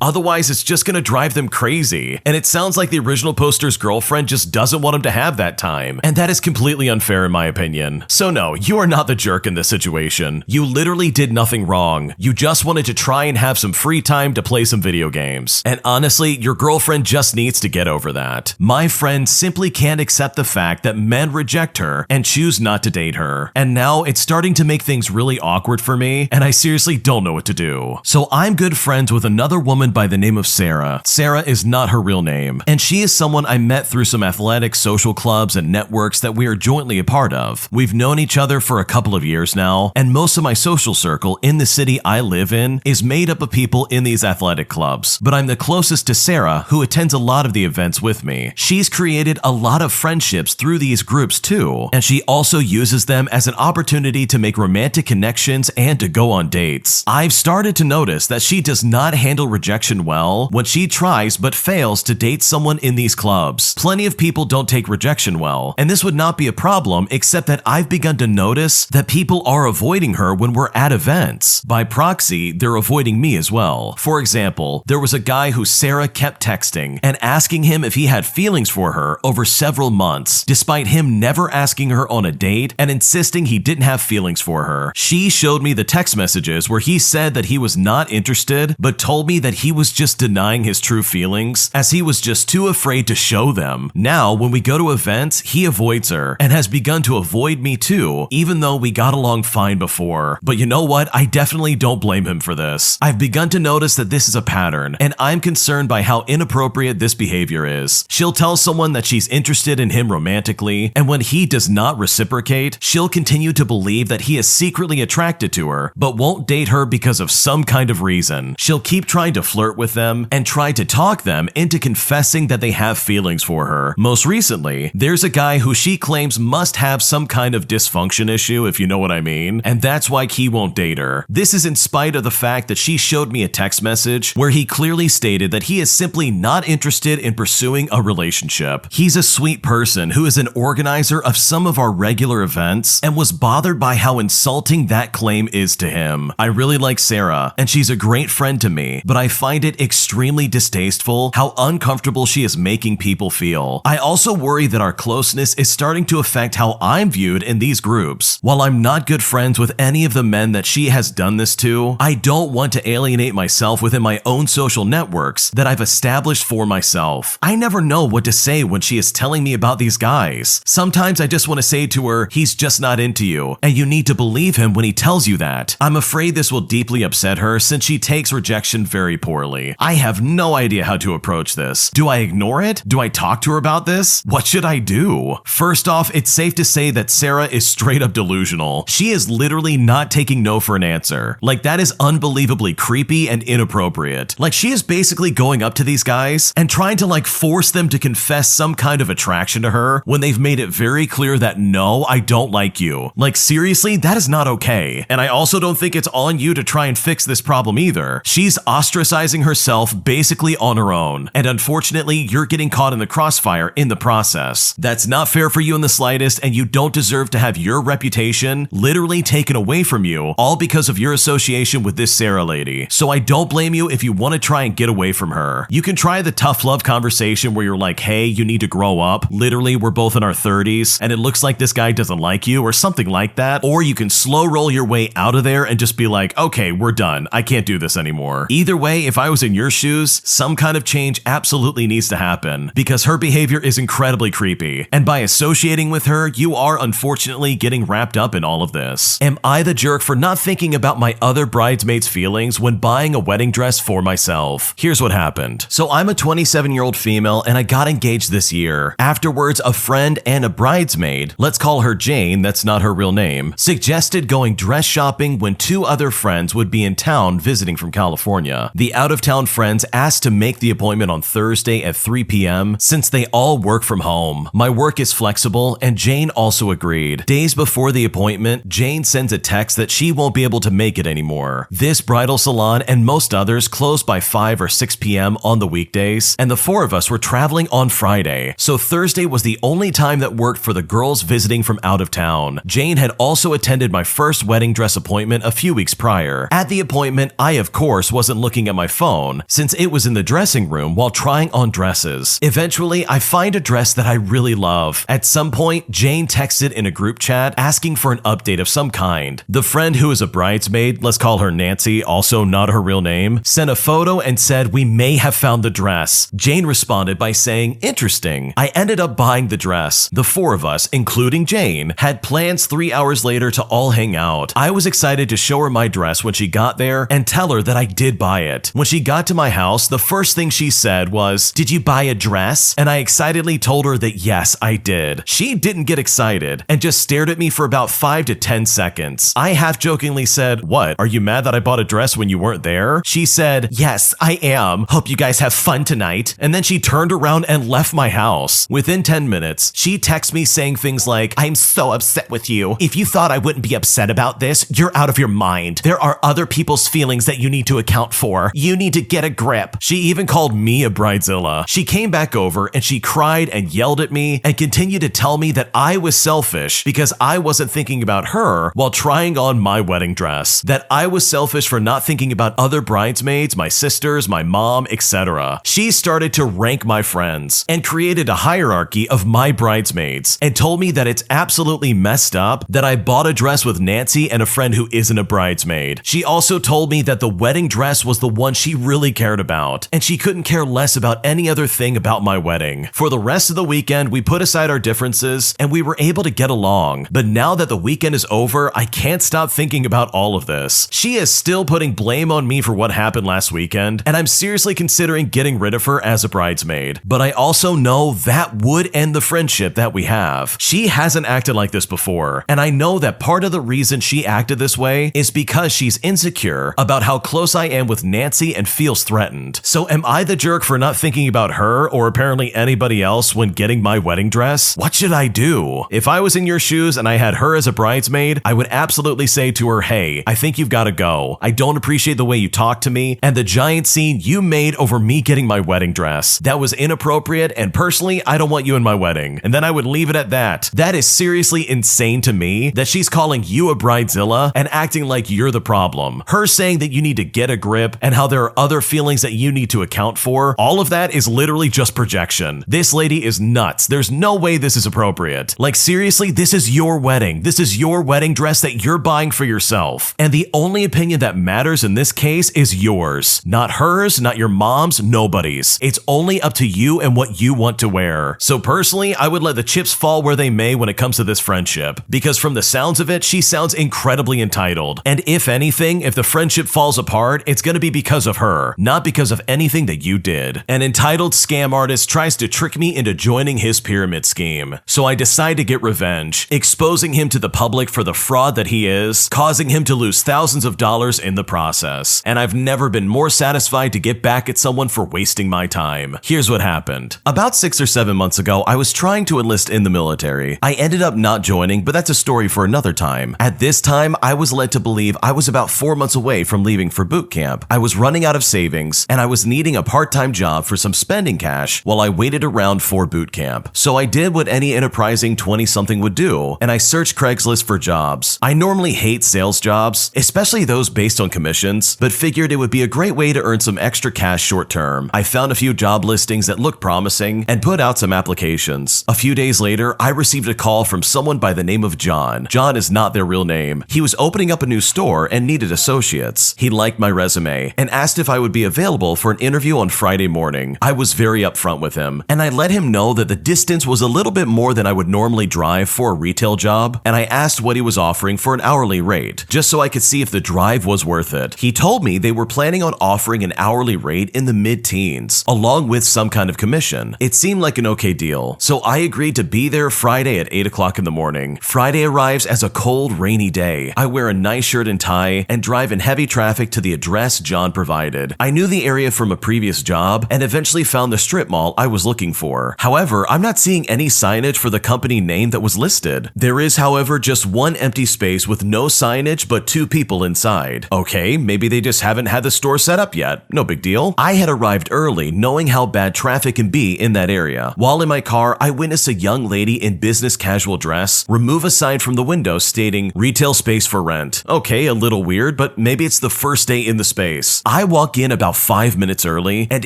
Otherwise, it's just gonna drive them crazy. And it sounds like the original poster's girlfriend just doesn't want him to have that time. And that is completely unfair in my opinion. So no, you are not the jerk in this situation. You literally did nothing wrong. You just wanted to try and have some free time to play some video games. And honestly, your girlfriend just needs to get over that. My friend simply can't accept the fact that men reject her and choose not to date her. And now it's starting to make things really awkward for me, and I seriously don't know what to do. So I'm good friends with another woman by the name of Sarah. Sarah is not her real name, and she is someone I met through some athletic social clubs and networks that we are jointly a part of. We've known each other for a couple of years now, and most of my social circle in the city I live in is made up of people in these athletic clubs. But I'm the closest to Sarah, who attends a lot of the events with me. She's created a lot of friendships through these groups too, and she also uses them as an opportunity to make romantic connections and to go on dates. I've started to notice that she does not handle rejection well when she tries but fails to date someone in these clubs. Plenty of people don't take rejection well, and this would not be a problem except that I've begun to notice that people are avoiding her when we're at events. By proxy, they're avoiding me as well. For example, there was a guy who Sarah kept texting and asking him if he had feelings for her over several months, despite him never asking her on a date and insisting he didn't have feelings for her. She showed me the text messages where he said that he was not interested, but told me that he was just denying his true feelings as he was just too afraid to show them. Now, when we go to events, he avoids her and has begun to avoid me too, even though we got along fine before. But you know what? I definitely don't blame him for this. I've begun to notice that this is a pattern, and I'm concerned by how inappropriate this behavior is. She'll tell someone that she's interested in him romantically, and when he does not reciprocate, she'll continue to believe that he is secretly attracted to her, but won't date her because of some kind of reason. She'll keep trying to flirt with them and try to talk them into confessing that they have feelings for her. Most recently, there's a guy who she claims must have some kind of dysfunction issue, if you know what I mean, and that's why he won't date her. This is in spite of the fact that she showed me a text message where he clearly stated that he is simply not interested in pursuing a relationship. He's a sweet person who is an organizer of some of our regular events and was bothered by how insulting that claim is to him. I really like Sarah, and she's a great friend to me, but I find it extremely distasteful how uncomfortable she is making people feel. I also worry that our closeness is starting to affect how I'm viewed in these groups. While I'm not good friends with any of the men that she has done this to, I don't want to alienate myself within my own social networks that I've established for myself. I never know what to say when she is telling me about these guys. Sometimes I just want to say to her, he's just not into you, and you need to believe him when he tells you that. I'm afraid this will deeply upset her since she takes rejection very poorly. I have no idea how to approach this. Do I ignore it? Do I talk to her about this? What should I do? First off, it's safe to say that Sarah is straight up delusional. She is literally not taking no for an answer. Like, that is unbelievably creepy and inappropriate. Like, she is basically going up to these guys and trying to force them to confess some kind of attraction to her when they've made it very clear that no, I don't like you. Like, seriously, that is not okay. And I also don't think it's on you to try and fix this problem either. She's ostracizing herself basically on her her own. And unfortunately, you're getting caught in the crossfire in the process. That's not fair for you in the slightest, and you don't deserve to have your reputation literally taken away from you, all because of your association with this Sarah lady. So I don't blame you if you want to try and get away from her. You can try the tough love conversation where you're like, hey, you need to grow up. Literally, we're both in our 30s, and it looks like this guy doesn't like you, or something like that. Or you can slow roll your way out of there and just be like, okay, we're done. I can't do this anymore. Either way, if I was in your shoes, some kind of change absolutely needs to happen, because her behavior is incredibly creepy. And by associating with her, you are unfortunately getting wrapped up in all of this. Am I the jerk for not thinking about my other bridesmaids' feelings when buying a wedding dress for myself? Here's what happened. So I'm a 27-year-old female and I got engaged this year. Afterwards, a friend and a bridesmaid, let's call her Jane, that's not her real name, suggested going dress shopping when two other friends would be in town visiting from California. The out-of-town friends asked to make the appointment on Thursday at 3 p.m. since they all work from home. My work is flexible and Jane also agreed. Days before the appointment, Jane sends a text that she won't be able to make it anymore. This bridal salon and most others close by 5 or 6 p.m. on the weekdays, and the four of us were traveling on Friday, so Thursday was the only time that worked for the girls visiting from out of town. Jane had also attended my first wedding dress appointment a few weeks prior. At the appointment, I of course wasn't looking at my phone since it was in the dressing room while trying on dresses. Eventually, I find a dress that I really love. At some point, Jane texted in a group chat asking for an update of some kind. The friend who is a bridesmaid, let's call her Nancy, also not her real name, sent a photo and said, "We may have found the dress." Jane responded by saying, "Interesting." I ended up buying the dress. The four of us, including Jane, had plans 3 hours later to all hang out. I was excited to show her my dress when she got there and tell her that I did buy it. When she got to my house, the first thing she said was, "Did you buy a dress?" And I excitedly told her that yes, I did. She didn't get excited and just stared at me for about 5 to 10 seconds. I half jokingly said, "What, are you mad that I bought a dress when you weren't there?" She said, "Yes, I am. Hope you guys have fun tonight." And then she turned around and left my house. Within 10 minutes, she texted me saying things like, "I'm so upset with you. If you thought I wouldn't be upset about this, you're out of your mind. There are other people's feelings that you need to account for. You need to get a grip." She even called me a bridezilla. She came back over and she cried and yelled at me and continued to tell me that I was selfish because I wasn't thinking about her while trying on my wedding dress. That I was selfish for not thinking about other bridesmaids, my sisters, my mom, etc. She started to rank my friends and created a hierarchy of my bridesmaids and told me that it's absolutely messed up that I bought a dress with Nancy and a friend who isn't a bridesmaid. She also told me that the wedding dress was the one she really cared about, and she couldn't care less about any other thing about my wedding. For the rest of the weekend, we put aside our differences and we were able to get along. But now that the weekend is over, I can't stop thinking about all of this. She is still putting blame on me for what happened last weekend, and I'm seriously considering getting rid of her as a bridesmaid. But I also know that would end the friendship that we have. She hasn't acted like this before, and I know that part of the reason she acted this way is because she's insecure about how close I am with Nancy and feels threatened. So am I the jerk for not thinking about her or apparently anybody else when getting my wedding dress? What should I do? If I was in your shoes and I had her as a bridesmaid, I would absolutely say to her, "Hey, I think you've got to go. I don't appreciate the way you talk to me and the giant scene you made over me getting my wedding dress. That was inappropriate, and personally, I don't want you in my wedding." And then I would leave it at that. That is seriously insane to me that she's calling you a bridezilla and acting like you're the problem. Her saying that you need to get a grip and how there are other feelings that you need to account for, all of that is literally just projection. This lady is nuts. There's no way this is appropriate. Like seriously, this is your wedding. This is your wedding dress that you're buying for yourself. And the only opinion that matters in this case is yours. Not hers, not your mom's, nobody's. It's only up to you and what you want to wear. So personally, I would let the chips fall where they may when it comes to this friendship. Because from the sounds of it, she sounds incredibly entitled. And if anything, if the friendship falls apart, it's gonna be because of her, not because of anything that you did. An entitled scam artist tries to trick me into joining his pyramid scheme. So I decide to get revenge, exposing him to the public for the fraud that he is, causing him to lose thousands of dollars in the process. And I've never been more satisfied to get back at someone for wasting my time. Here's what happened. About 6 or 7 months ago, I was trying to enlist in the military. I ended up not joining, but that's a story for another time. At this time, I was led to believe I was about 4 months away from leaving for boot camp. I was running out of savings, and I was needing getting a part-time job for some spending cash while I waited around for boot camp. So I did what any enterprising 20-something would do, and I searched Craigslist for jobs. I normally hate sales jobs, especially those based on commissions, but figured it would be a great way to earn some extra cash short term. I found a few job listings that looked promising and put out some applications. A few days later, I received a call from someone by the name of John. John is not their real name. He was opening up a new store and needed associates. He liked my resume and asked if I would be available for an interview on Friday morning. I was very upfront with him, and I let him know that the distance was a little bit more than I would normally drive for a retail job, and I asked what he was offering for an hourly rate, just so I could see if the drive was worth it. He told me they were planning on offering an hourly rate in the mid-teens, along with some kind of commission. It seemed like an okay deal, so I agreed to be there Friday at 8 o'clock in the morning. Friday arrives as a cold, rainy day. I wear a nice shirt and tie and drive in heavy traffic to the address John provided. I knew the area from a previous job and eventually found the strip mall I was looking for. However, I'm not seeing any signage for the company name that was listed. There is, however, just one empty space with no signage but 2 people inside. Okay, maybe they just haven't had the store set up yet. No big deal. I had arrived early, knowing how bad traffic can be in that area. While in my car, I witnessed a young lady in business casual dress remove a sign from the window stating retail space for rent. Okay, a little weird, but maybe it's the first day in the space. I walk in about 5 minutes early, and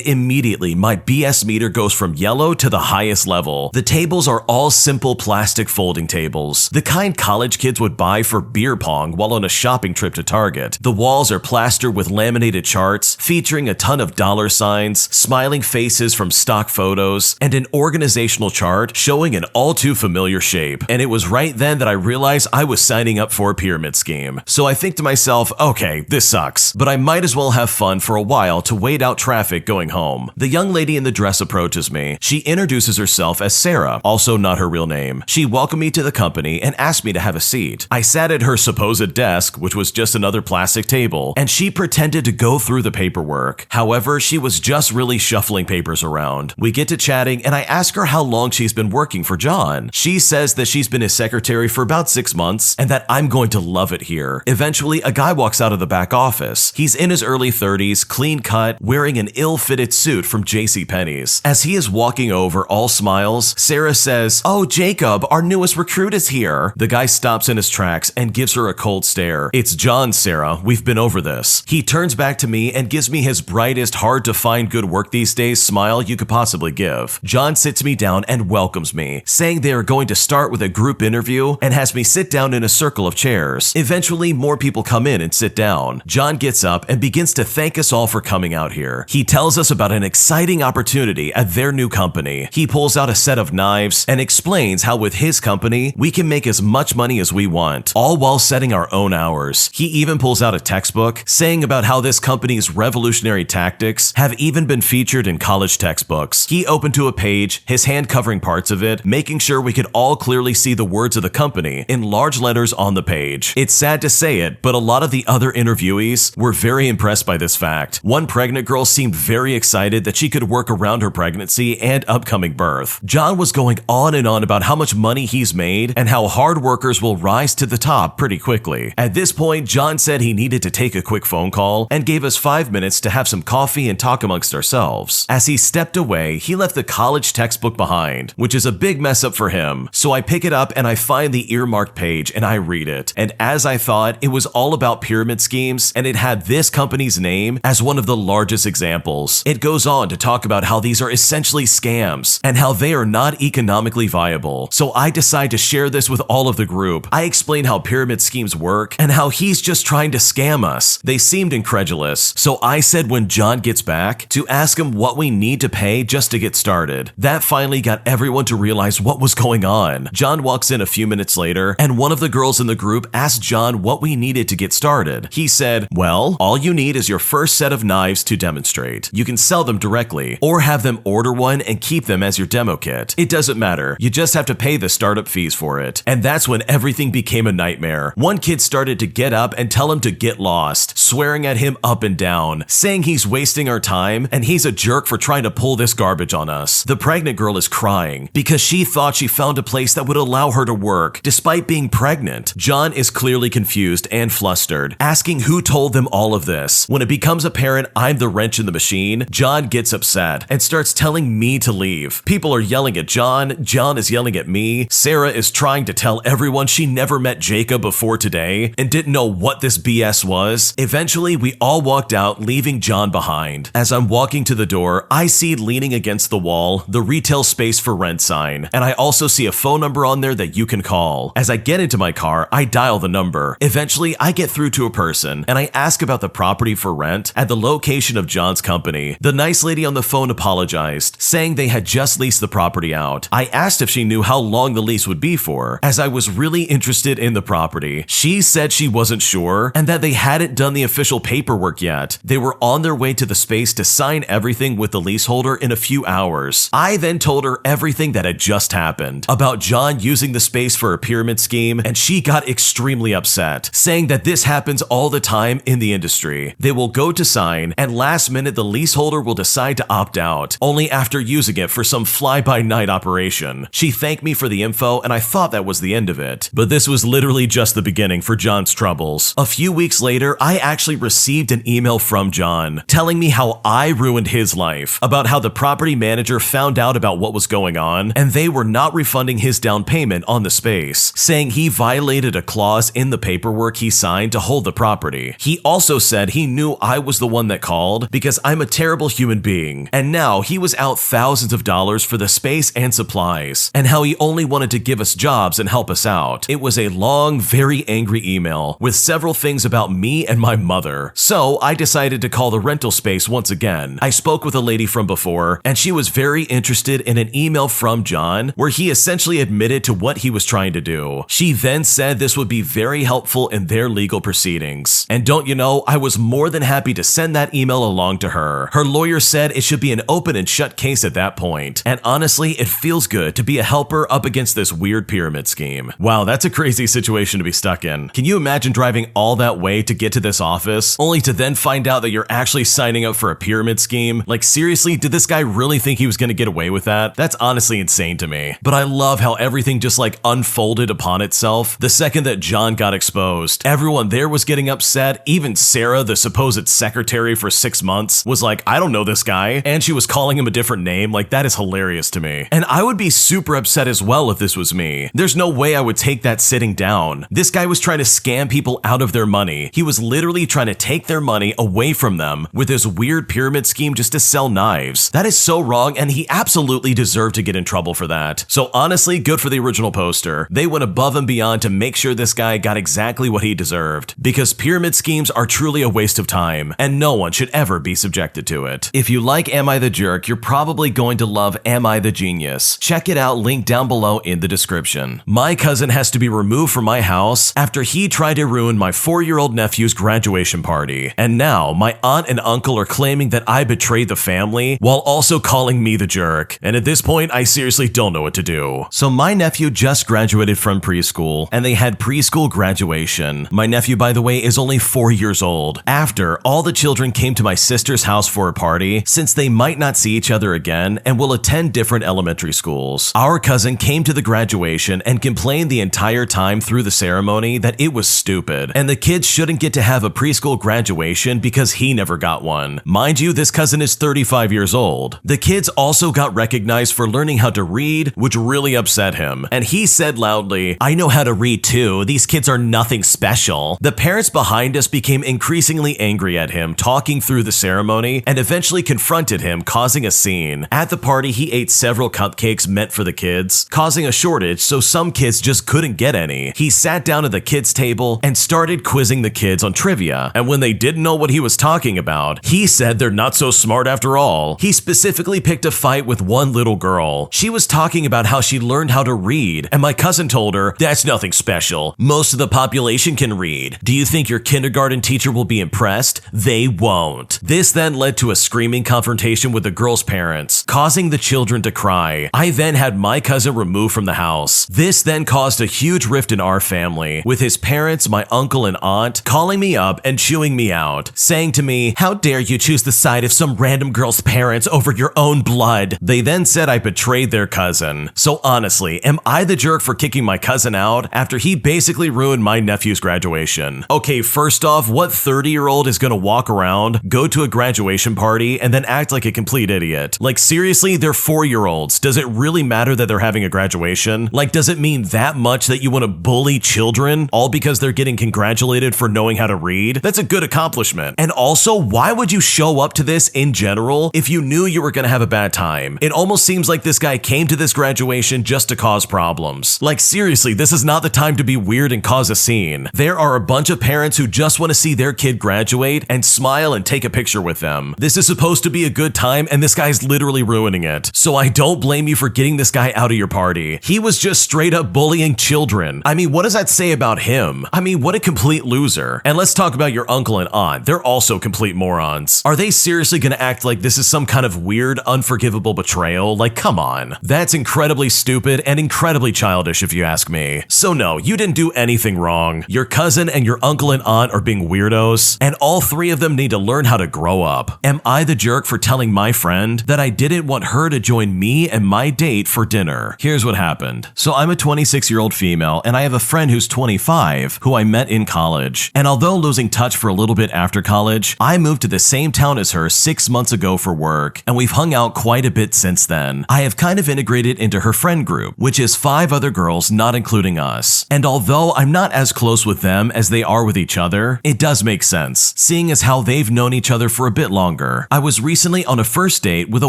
immediately my BS meter goes from yellow to the highest level. The tables are all simple plastic folding tables, the kind college kids would buy for beer pong while on a shopping trip to Target. The walls are plastered with laminated charts featuring a ton of dollar signs, smiling faces from stock photos, and an organizational chart showing an all too familiar shape. And it was right then that I realized I was signing up for a pyramid scheme. So I think to myself, okay, this sucks, but I might as well have fun for a while to wait out traffic going home. The young lady in the dress approaches me. She introduces herself as Sarah, also not her real name. She welcomed me to the company and asked me to have a seat. I sat at her supposed desk, which was just another plastic table, and she pretended to go through the paperwork. However, she was just really shuffling papers around. We get to chatting, and I ask her how long she's been working for John. She says that she's been his secretary for about 6 months and that I'm going to love it here. Eventually, a guy walks out of the back office. He's in his early 30s, clean cut, wearing an ill-fitted suit from JCPenney's. As he is walking over, all smiles, Sarah says, "Oh, Jacob, our newest recruit is here." The guy stops in his tracks and gives her a cold stare. "It's John, Sarah. We've been over this." He turns back to me and gives me his brightest, hard-to-find good work these days smile you could possibly give. John sits me down and welcomes me, saying they are going to start with a group interview and has me sit down in a circle of chairs. Eventually, more people come in and sit down. John gets up and begins to thank us all for coming out here. He tells us about an exciting opportunity at their new company. He pulls out a set of knives and explains how with his company, we can make as much money as we want, all while setting our own hours. He even pulls out a textbook, saying about how this company's revolutionary tactics have even been featured in college textbooks. He opened to a page, his hand covering parts of it, making sure we could all clearly see the words of the company in large letters on the page. It's sad to say it, but a lot of the other interviewees were very impressed by this fact. One pregnant girl seemed very excited that she could work around her pregnancy and upcoming birth. John was going on and on about how much money he's made and how hard workers will rise to the top pretty quickly. At this point, John said he needed to take a quick phone call and gave us 5 minutes to have some coffee and talk amongst ourselves. As he stepped away, he left the college textbook behind, which is a big mess up for him. So I pick it up and I find the earmarked page and I read it. And as I thought, it was all about pyramid schemes, and it had this company's name as one of the largest examples. It goes on to talk about how these are essentially scams and how they are not economically viable. So I decide to share this with all of the group. I explain how pyramid schemes work and how he's just trying to scam us. They seemed incredulous. So I said when John gets back to ask him what we need to pay just to get started. That finally got everyone to realize what was going on. John walks in a few minutes later, and one of the girls in the group asked John what we needed to get started. He said, "Well, all you need is your first set of knives to demonstrate. You can sell them directly or have them order one and keep them as your demo kit. It doesn't matter. You just have to pay the startup fees for it." And that's when everything became a nightmare. One kid started to get up and tell him to get lost, swearing at him up and down, saying he's wasting our time and he's a jerk for trying to pull this garbage on us. The pregnant girl is crying because she thought she found a place that would allow her to work despite being pregnant. John is clearly confused and flustered, asking who told them all of this. When it becomes apparent I'm the wrench in the machine, John gets upset and starts telling me to leave. People are yelling at John, John is yelling at me, Sarah is trying to tell everyone she never met Jacob before today and didn't know what this BS was. Eventually, we all walked out, leaving John behind. As I'm walking to the door, I see leaning against the wall the retail space for rent sign, and I also see a phone number on there that you can call. As I get into my car, I dial the number. Eventually, I get through to a person, and I ask about the property for rent at the location of John's company. The nice lady on the phone apologized, saying they had just leased the property out. I asked if she knew how long the lease would be for, as I was really interested in the property. She said she wasn't sure, and that they hadn't done the official paperwork yet. They were on their way to the space to sign everything with the leaseholder in a few hours. I then told her everything that had just happened, about John using the space for a pyramid scheme, and she got extremely upset, saying that this happens all the time in the industry. They will go to sign, and last minute the leaseholder will decide to opt out, only after using it for some fly-by-night operation. She thanked me for the info, and I thought that was the end of it. But this was literally just the beginning for John's troubles. A few weeks later, I actually received an email from John, telling me how I ruined his life, about how the property manager found out about what was going on, and they were not refunding his down payment on the space, saying he violated a clause in the paperwork he signed to hold the property. He also said he knew I was the one that called because I'm a terrible human being, and now he was out thousands of dollars for the space and supplies, and how he only wanted to give us jobs and help us out. It was a long, very angry email with several things about me and my mother. So I decided to call the rental space once again. I spoke with a lady from before, and she was very interested in an email from John where he essentially admitted to what he was trying to do. She then said this would be very helpful in their legal proceedings. And don't you know, I was more than happy to send that email along to her. Her lawyer said it should be an open and shut case at that point. And honestly, it feels good to be a helper up against this weird pyramid scheme. Wow, that's a crazy situation to be stuck in. Can you imagine driving all that way to get to this office, only to then find out that you're actually signing up for a pyramid scheme? Like seriously, did this guy really think he was gonna get away with that? That's honestly insane to me. But I love how everything just like unfolded upon itself the second that John got exposed. Everyone there was getting upset. Even Sarah, the supposed secretary for 6 months, was like, I don't know this guy. And she was calling him a different name. Like, that is hilarious to me. And I would be super upset as well if this was me. There's no way I would take that sitting down. This guy was trying to scam people out of their money. He was literally trying to take their money away from them with this weird pyramid scheme just to sell knives. That is so wrong, and he absolutely deserved to get in trouble for that. So honestly, good for the original poster. They went above and beyond to make sure this guy got exactly what he deserved, because pyramid schemes are truly a waste of time, and no one should ever be subjected to it. If you like Am I the Jerk, you're probably going to love Am I the Genius. Check it out, link down below in the description. My cousin has to be removed from my house after he tried to ruin my 4-year-old nephew's graduation party, and now my aunt and uncle are claiming that I betrayed the family while also calling me the jerk. And at this point, I seriously don't know what to do. So my nephew just graduated from preschool, and they had preschool graduation. My nephew, by the way, is only 4 years old. After, all the children came to my sister's house for a party, since they might not see each other again and will attend different elementary schools. Our cousin came to the graduation and complained the entire time through the ceremony that it was stupid, and the kids shouldn't get to have a preschool graduation because he never got one. Mind you, this cousin is 35 years old. The kids also got recognized for learning how to read, which really upset him, and he said loudly, I know how to read too, these kids are nothing special. The parents behind us became increasingly angry at him talking through the ceremony and eventually confronted him, causing a scene. At the party, he ate several cupcakes meant for the kids, causing a shortage so some kids just couldn't get any. He sat down at the kids' table and started quizzing the kids on trivia, and when they didn't know what he was talking about, he said they're not so smart after all. He specifically picked a fight with one little girl. She was talking about how she learned how to read, and my cousin told her, that's nothing special. Most of the population can read. Do you think your kindergarten teacher will be impressed? They won't. This then led to a screaming confrontation with the girl's parents, causing the children to cry. I then had my cousin removed from the house. This then caused a huge rift in our family, with his parents, my uncle and aunt, calling me up and chewing me out, saying to me, how dare you choose the side of some random girl's parents over your own blood? They then said I betrayed their cousin. So honestly, am I the jerk for kicking my cousin out after he basically ruined my nephew's graduation? Okay, first off, what 30-year-old is gonna walk around, go to a graduation graduation party and then act like a complete idiot. Like seriously, they're 4-year-olds. Does it really matter that they're having a graduation? Like, does it mean that much that you want to bully children all because they're getting congratulated for knowing how to read? That's a good accomplishment. And also, why would you show up to this in general if you knew you were going to have a bad time? It almost seems like this guy came to this graduation just to cause problems. Like seriously, this is not the time to be weird and cause a scene. There are a bunch of parents who just want to see their kid graduate and smile and take a picture with them. This is supposed to be a good time and this guy's literally ruining it. So I don't blame you for getting this guy out of your party. He was just straight up bullying children. I mean, what does that say about him? I mean, what a complete loser. And let's talk about your uncle and aunt. They're also complete morons. Are they seriously going to act like this is some kind of weird, unforgivable betrayal? Like, come on. That's incredibly stupid and incredibly childish if you ask me. So no, you didn't do anything wrong. Your cousin and your uncle and aunt are being weirdos, and all three of them need to learn how to grow up. Am I the jerk for telling my friend that I didn't want her to join me and my date for dinner? Here's what happened. So I'm a 26-year-old female, and I have a friend who's 25 who I met in college. And although losing touch for a little bit after college, I moved to the same town as her 6 months ago for work, and we've hung out quite a bit since then. I have kind of integrated into her friend group, which is 5 other girls, not including us. And although I'm not as close with them as they are with each other, it does make sense, seeing as how they've known each other for a bit longer. I was recently on a first date with a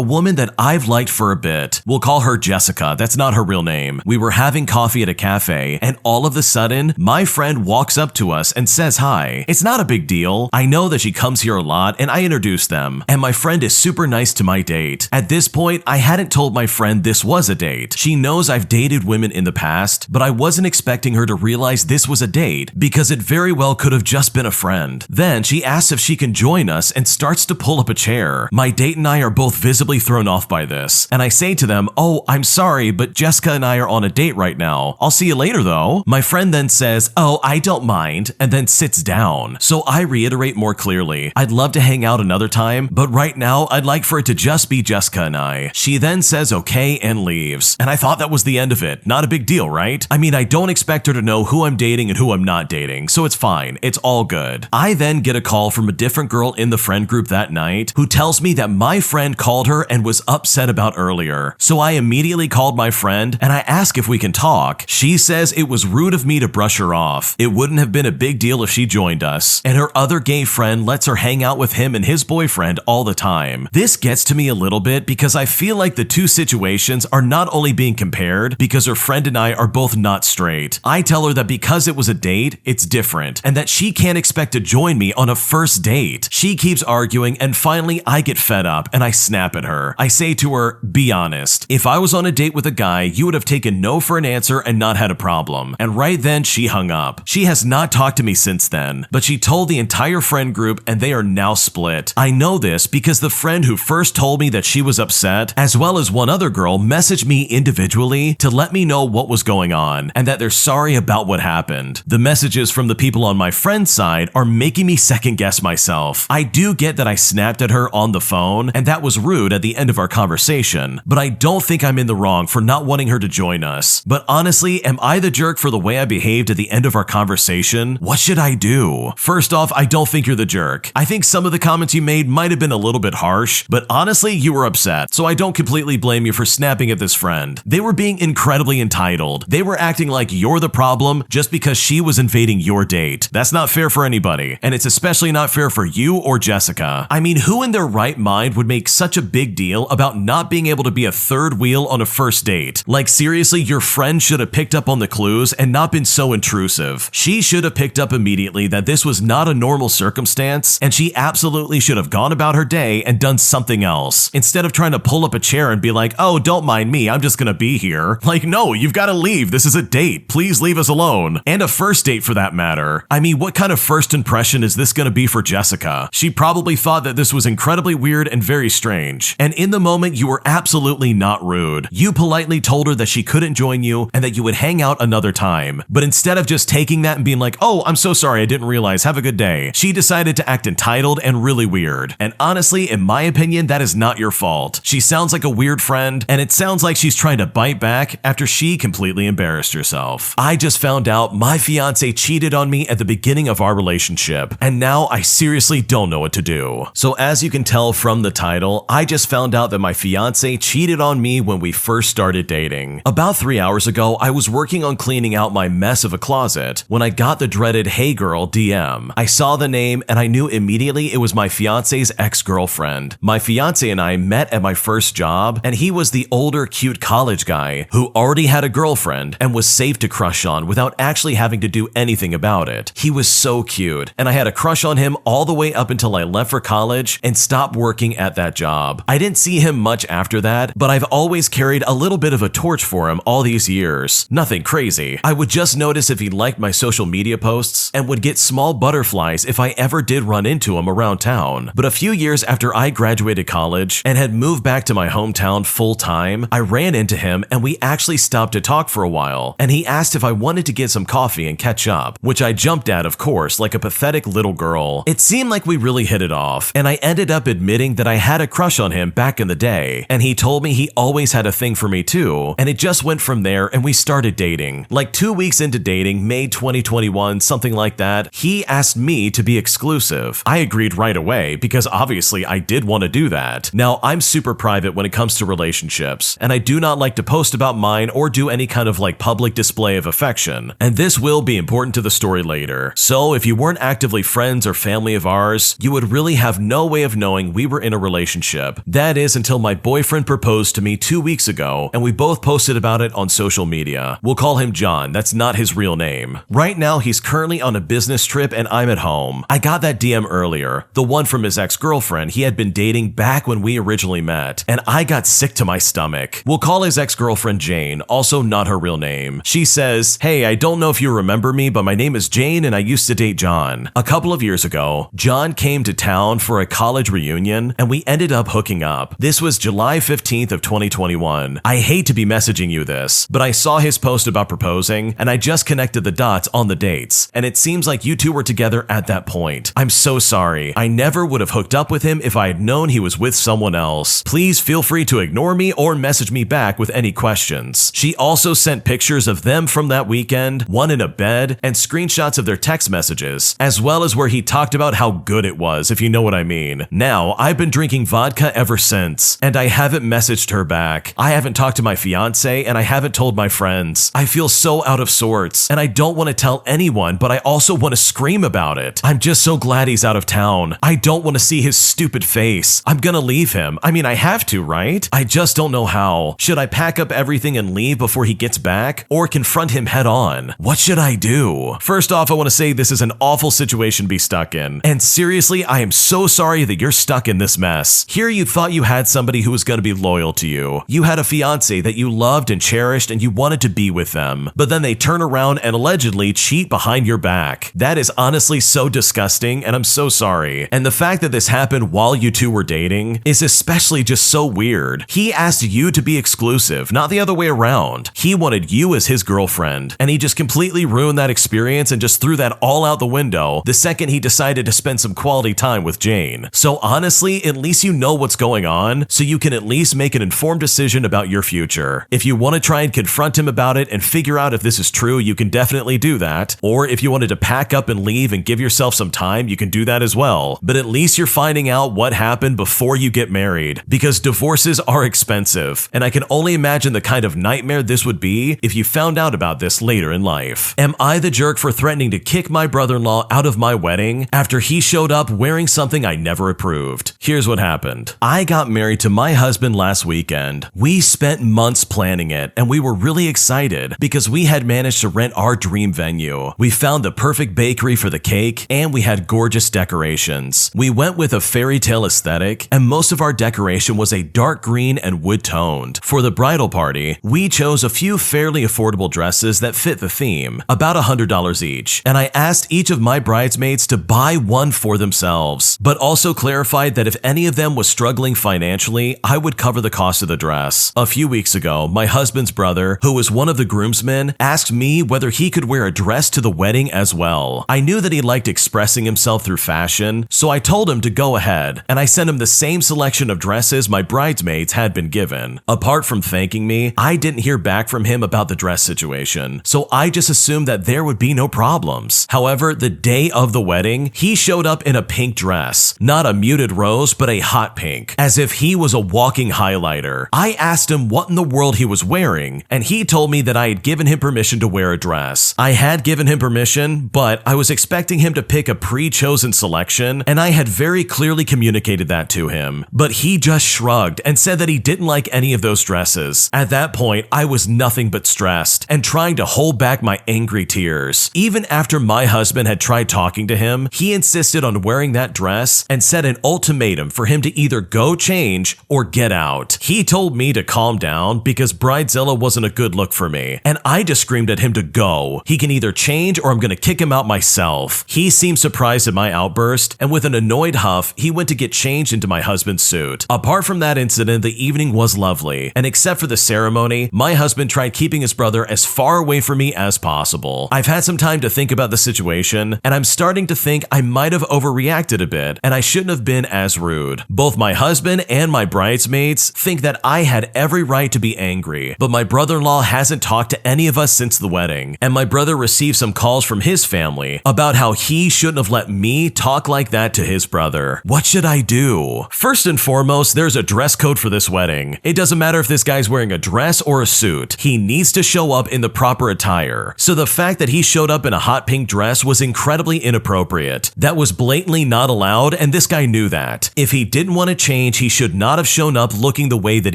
woman that I've liked for a bit. We'll call her Jessica, that's not her real name. We were having coffee at a cafe, and all of a sudden, my friend walks up to us and says hi. It's not a big deal. I know that she comes here a lot, and I introduced them, and my friend is super nice to my date. At this point, I hadn't told my friend this was a date. She knows I've dated women in the past, but I wasn't expecting her to realize this was a date because it very well could have just been a friend. Then she asks if she can join us and starts to pull up a chair. My date and I are both visibly thrown off by this, and I say to them, "Oh, I'm sorry, but Jessica and I are on a date right now. I'll see you later though." My friend then says, "Oh, I don't mind," and then sits down. So I reiterate more clearly, I'd love to hang out another time, but right now I'd like for it to just be Jessica and I. She then says okay and leaves, and I thought that was the end of it. Not a big deal, right? I mean, I don't expect her to know who I'm dating and who I'm not dating, so it's fine. It's all good. I then get a call from a different girl in the friend group that night who tells me that my friend called her and was upset about earlier. So I immediately called my friend and I ask if we can talk. She says it was rude of me to brush her off. It wouldn't have been a big deal if she joined us, and her other gay friend lets her hang out with him and his boyfriend all the time. This gets to me a little bit because I feel like the two situations are not only being compared because her friend and I are both not straight. I tell her that because it was a date, it's different, and that she can't expect to join me on a first date. She keeps arguing, and finally I get fed up and I snap at her. I say to her, "Be honest. If I was on a date with a guy, you would have taken no for an answer and not had a problem." And right then she hung up. She has not talked to me since then, but she told the entire friend group and they are now split. I know this because the friend who first told me that she was upset, as well as one other girl, messaged me individually to let me know what was going on and that they're sorry about what happened. The messages from the people on my friend's side are making me second guess myself. I do get that I snapped at her on the phone and that was rude at the end of our conversation, but I don't think I'm in the wrong for not wanting her to join us. But honestly, am I the jerk for the way I behaved at the end of our conversation? What should I do? First off, I don't think you're the jerk. I think some of the comments you made might have been a little bit harsh, but honestly, you were upset, so I don't completely blame you for snapping at this friend. They were being incredibly entitled. They were acting like you're the problem just because she was invading your date. That's not fair for anybody, and it's especially not fair for you or Jessica. I mean, who in their right mind would make such a big deal about not being able to be a third wheel on a first date? Like seriously, your friend should have picked up on the clues and not been so intrusive. She should have picked up immediately that this was not a normal circumstance, and she absolutely should have gone about her day and done something else, instead of trying to pull up a chair and be like, "Oh, don't mind me, I'm just gonna be here." Like, no, you've got to leave. This is a date. Please leave us alone. And a first date for that matter. I mean, what kind of first impression is this gonna be for Jessica? She probably thought that this was incredibly weird and very strange. And in the moment, you were absolutely not rude. You politely told her that she couldn't join you and that you would hang out another time. But instead of just taking that and being like, "Oh, I'm so sorry, I didn't realize, have a good day," she decided to act entitled and really weird. And honestly, in my opinion, that is not your fault. She sounds like a weird friend, and it sounds like she's trying to bite back after she completely embarrassed herself. I just found out my fiance cheated on me at the beginning of our relationship, and now I seriously don't know what to do. you. So as you can tell from the title, I just found out that my fiance cheated on me when we first started dating. About 3 hours ago, I was working on cleaning out my mess of a closet when I got the dreaded "Hey girl" DM. I saw the name and I knew immediately it was my fiance's ex-girlfriend. My fiance and I met at my first job, and he was the older, cute college guy who already had a girlfriend and was safe to crush on without actually having to do anything about it. He was so cute, and I had a crush on him all the way up until I left for college and stopped working at that job. I didn't see him much after that, but I've always carried a little bit of a torch for him all these years. Nothing crazy. I would just notice if he liked my social media posts and would get small butterflies if I ever did run into him around town. But a few years after I graduated college and had moved back to my hometown full time, I ran into him and we actually stopped to talk for a while, and he asked if I wanted to get some coffee and catch up, which I jumped at, of course, like a pathetic little girl. It seemed like we really hit it off, and I ended up admitting that I had a crush on him back in the day, and he told me he always had a thing for me too, and it just went from there and we started dating. Like 2 weeks into dating, May 2021, something like that, he asked me to be exclusive. I agreed right away because obviously I did want to do that. Now, I'm super private when it comes to relationships, and I do not like to post about mine or do any kind of like public display of affection, and this will be important to the story later. So if you weren't actively friends or family of ours, you would really have no way of knowing we were in a relationship. That is until my boyfriend proposed to me 2 weeks ago, and we both posted about it on social media. We'll call him John, that's not his real name. Right now, he's currently on a business trip and I'm at home. I got that DM earlier, the one from his ex-girlfriend he had been dating back when we originally met, and I got sick to my stomach. We'll call his ex-girlfriend Jane, also not her real name. She says, "Hey, I don't know if you remember me, but my name is Jane and I used to date John. A couple of years ago, John came to town for a college reunion and we ended up hooking up. This was July 15th of 2021. I hate to be messaging you this, but I saw his post about proposing and I just connected the dots on the dates, and it seems like you two were together at that point. I'm so sorry. I never would have hooked up with him if I had known he was with someone else. Please feel free to ignore me or message me back with any questions." She also sent pictures of them from that weekend, one in a bed, and screenshots of their text messages, as well as where he talked about how good it was, if you know what I mean. Now, I've been drinking vodka ever since, and I haven't messaged her back. I haven't talked to my fiance, and I haven't told my friends. I feel so out of sorts, and I don't want to tell anyone, but I also want to scream about it. I'm just so glad he's out of town. I don't want to see his stupid face. I'm gonna leave him. I mean, I have to, right? I just don't know how. Should I pack up everything and leave before he gets back, or confront him head on? What should I do? First off, I want to say this is an awful situation to be stuck in, and seriously, I am so sorry that you're stuck in this mess. Here you thought you had somebody who was going to be loyal to you. You had a fiance that you loved and cherished and you wanted to be with them, but then they turn around and allegedly cheat behind your back. That is honestly so disgusting, and I'm so sorry. And the fact that this happened while you two were dating is especially just so weird. He asked you to be exclusive, not the other way around. He wanted you as his girlfriend, and he just completely ruined that experience and just threw that all out the window the second he decided to spend some quality time with Jane. So honestly, at least you know what's going on, so you can at least make an informed decision about your future. If you want to try and confront him about it and figure out if this is true, you can definitely do that. Or if you wanted to pack up and leave and give yourself some time, you can do that as well. But at least you're finding out what happened before you get married, because divorces are expensive, and I can only imagine the kind of nightmare this would be if you found out about this later in life. Am I the jerk for threatening to kick my brother-in-law out of my wedding after he showed up wearing something I never approved? Here's what happened. I got married to my husband last weekend. We spent months planning it, and we were really excited because we had managed to rent our dream venue. We found the perfect bakery for the cake, and we had gorgeous decorations. We went with a fairy tale aesthetic, and most of our decoration was a dark green and wood-toned. For the bridal party, we chose a few fairly affordable dresses that fit the theme, about $100 each, and I asked each of my bridesmaids to buy one for themselves, but also clarified that if any of them was struggling financially, I would cover the cost of the dress. A few weeks ago, my husband's brother, who was one of the groomsmen, asked me whether he could wear a dress to the wedding as well. I knew that he liked expressing himself through fashion, so I told him to go ahead, and I sent him the same selection of dresses my bridesmaids had been given. Apart from thanking me, I didn't hear back from him about the dress situation, so I just assumed that there would be no problems. However, the day of the wedding, he showed up in a pink dress dress. Not a muted rose, but a hot pink, as if he was a walking highlighter. I asked him what in the world he was wearing, and he told me that I had given him permission to wear a dress. I had given him permission, but I was expecting him to pick a pre-chosen selection, and I had very clearly communicated that to him. But he just shrugged and said that he didn't like any of those dresses. At that point, I was nothing but stressed and trying to hold back my angry tears. Even after my husband had tried talking to him, he insisted on wearing that dress and set an ultimatum for him to either go change or get out. He told me to calm down because Bridezilla wasn't a good look for me, and I just screamed at him to go. He can either change or I'm gonna kick him out myself. He seemed surprised at my outburst, and with an annoyed huff, he went to get changed into my husband's suit. Apart from that incident, the evening was lovely, and except for the ceremony, my husband tried keeping his brother as far away from me as possible. I've had some time to think about the situation, and I'm starting to think I might have overreacted a bit, and I shouldn't have been as rude. Both my husband and my bridesmaids think that I had every right to be angry, but my brother-in-law hasn't talked to any of us since the wedding, and my brother received some calls from his family about how he shouldn't have let me talk like that to his brother. What should I do? First and foremost, there's a dress code for this wedding. It doesn't matter if this guy's wearing a dress or a suit. He needs to show up in the proper attire. So the fact that he showed up in a hot pink dress was incredibly inappropriate. That was blatantly not allowed, and this guy knew that. If he didn't want to change, he should not have shown up looking the way that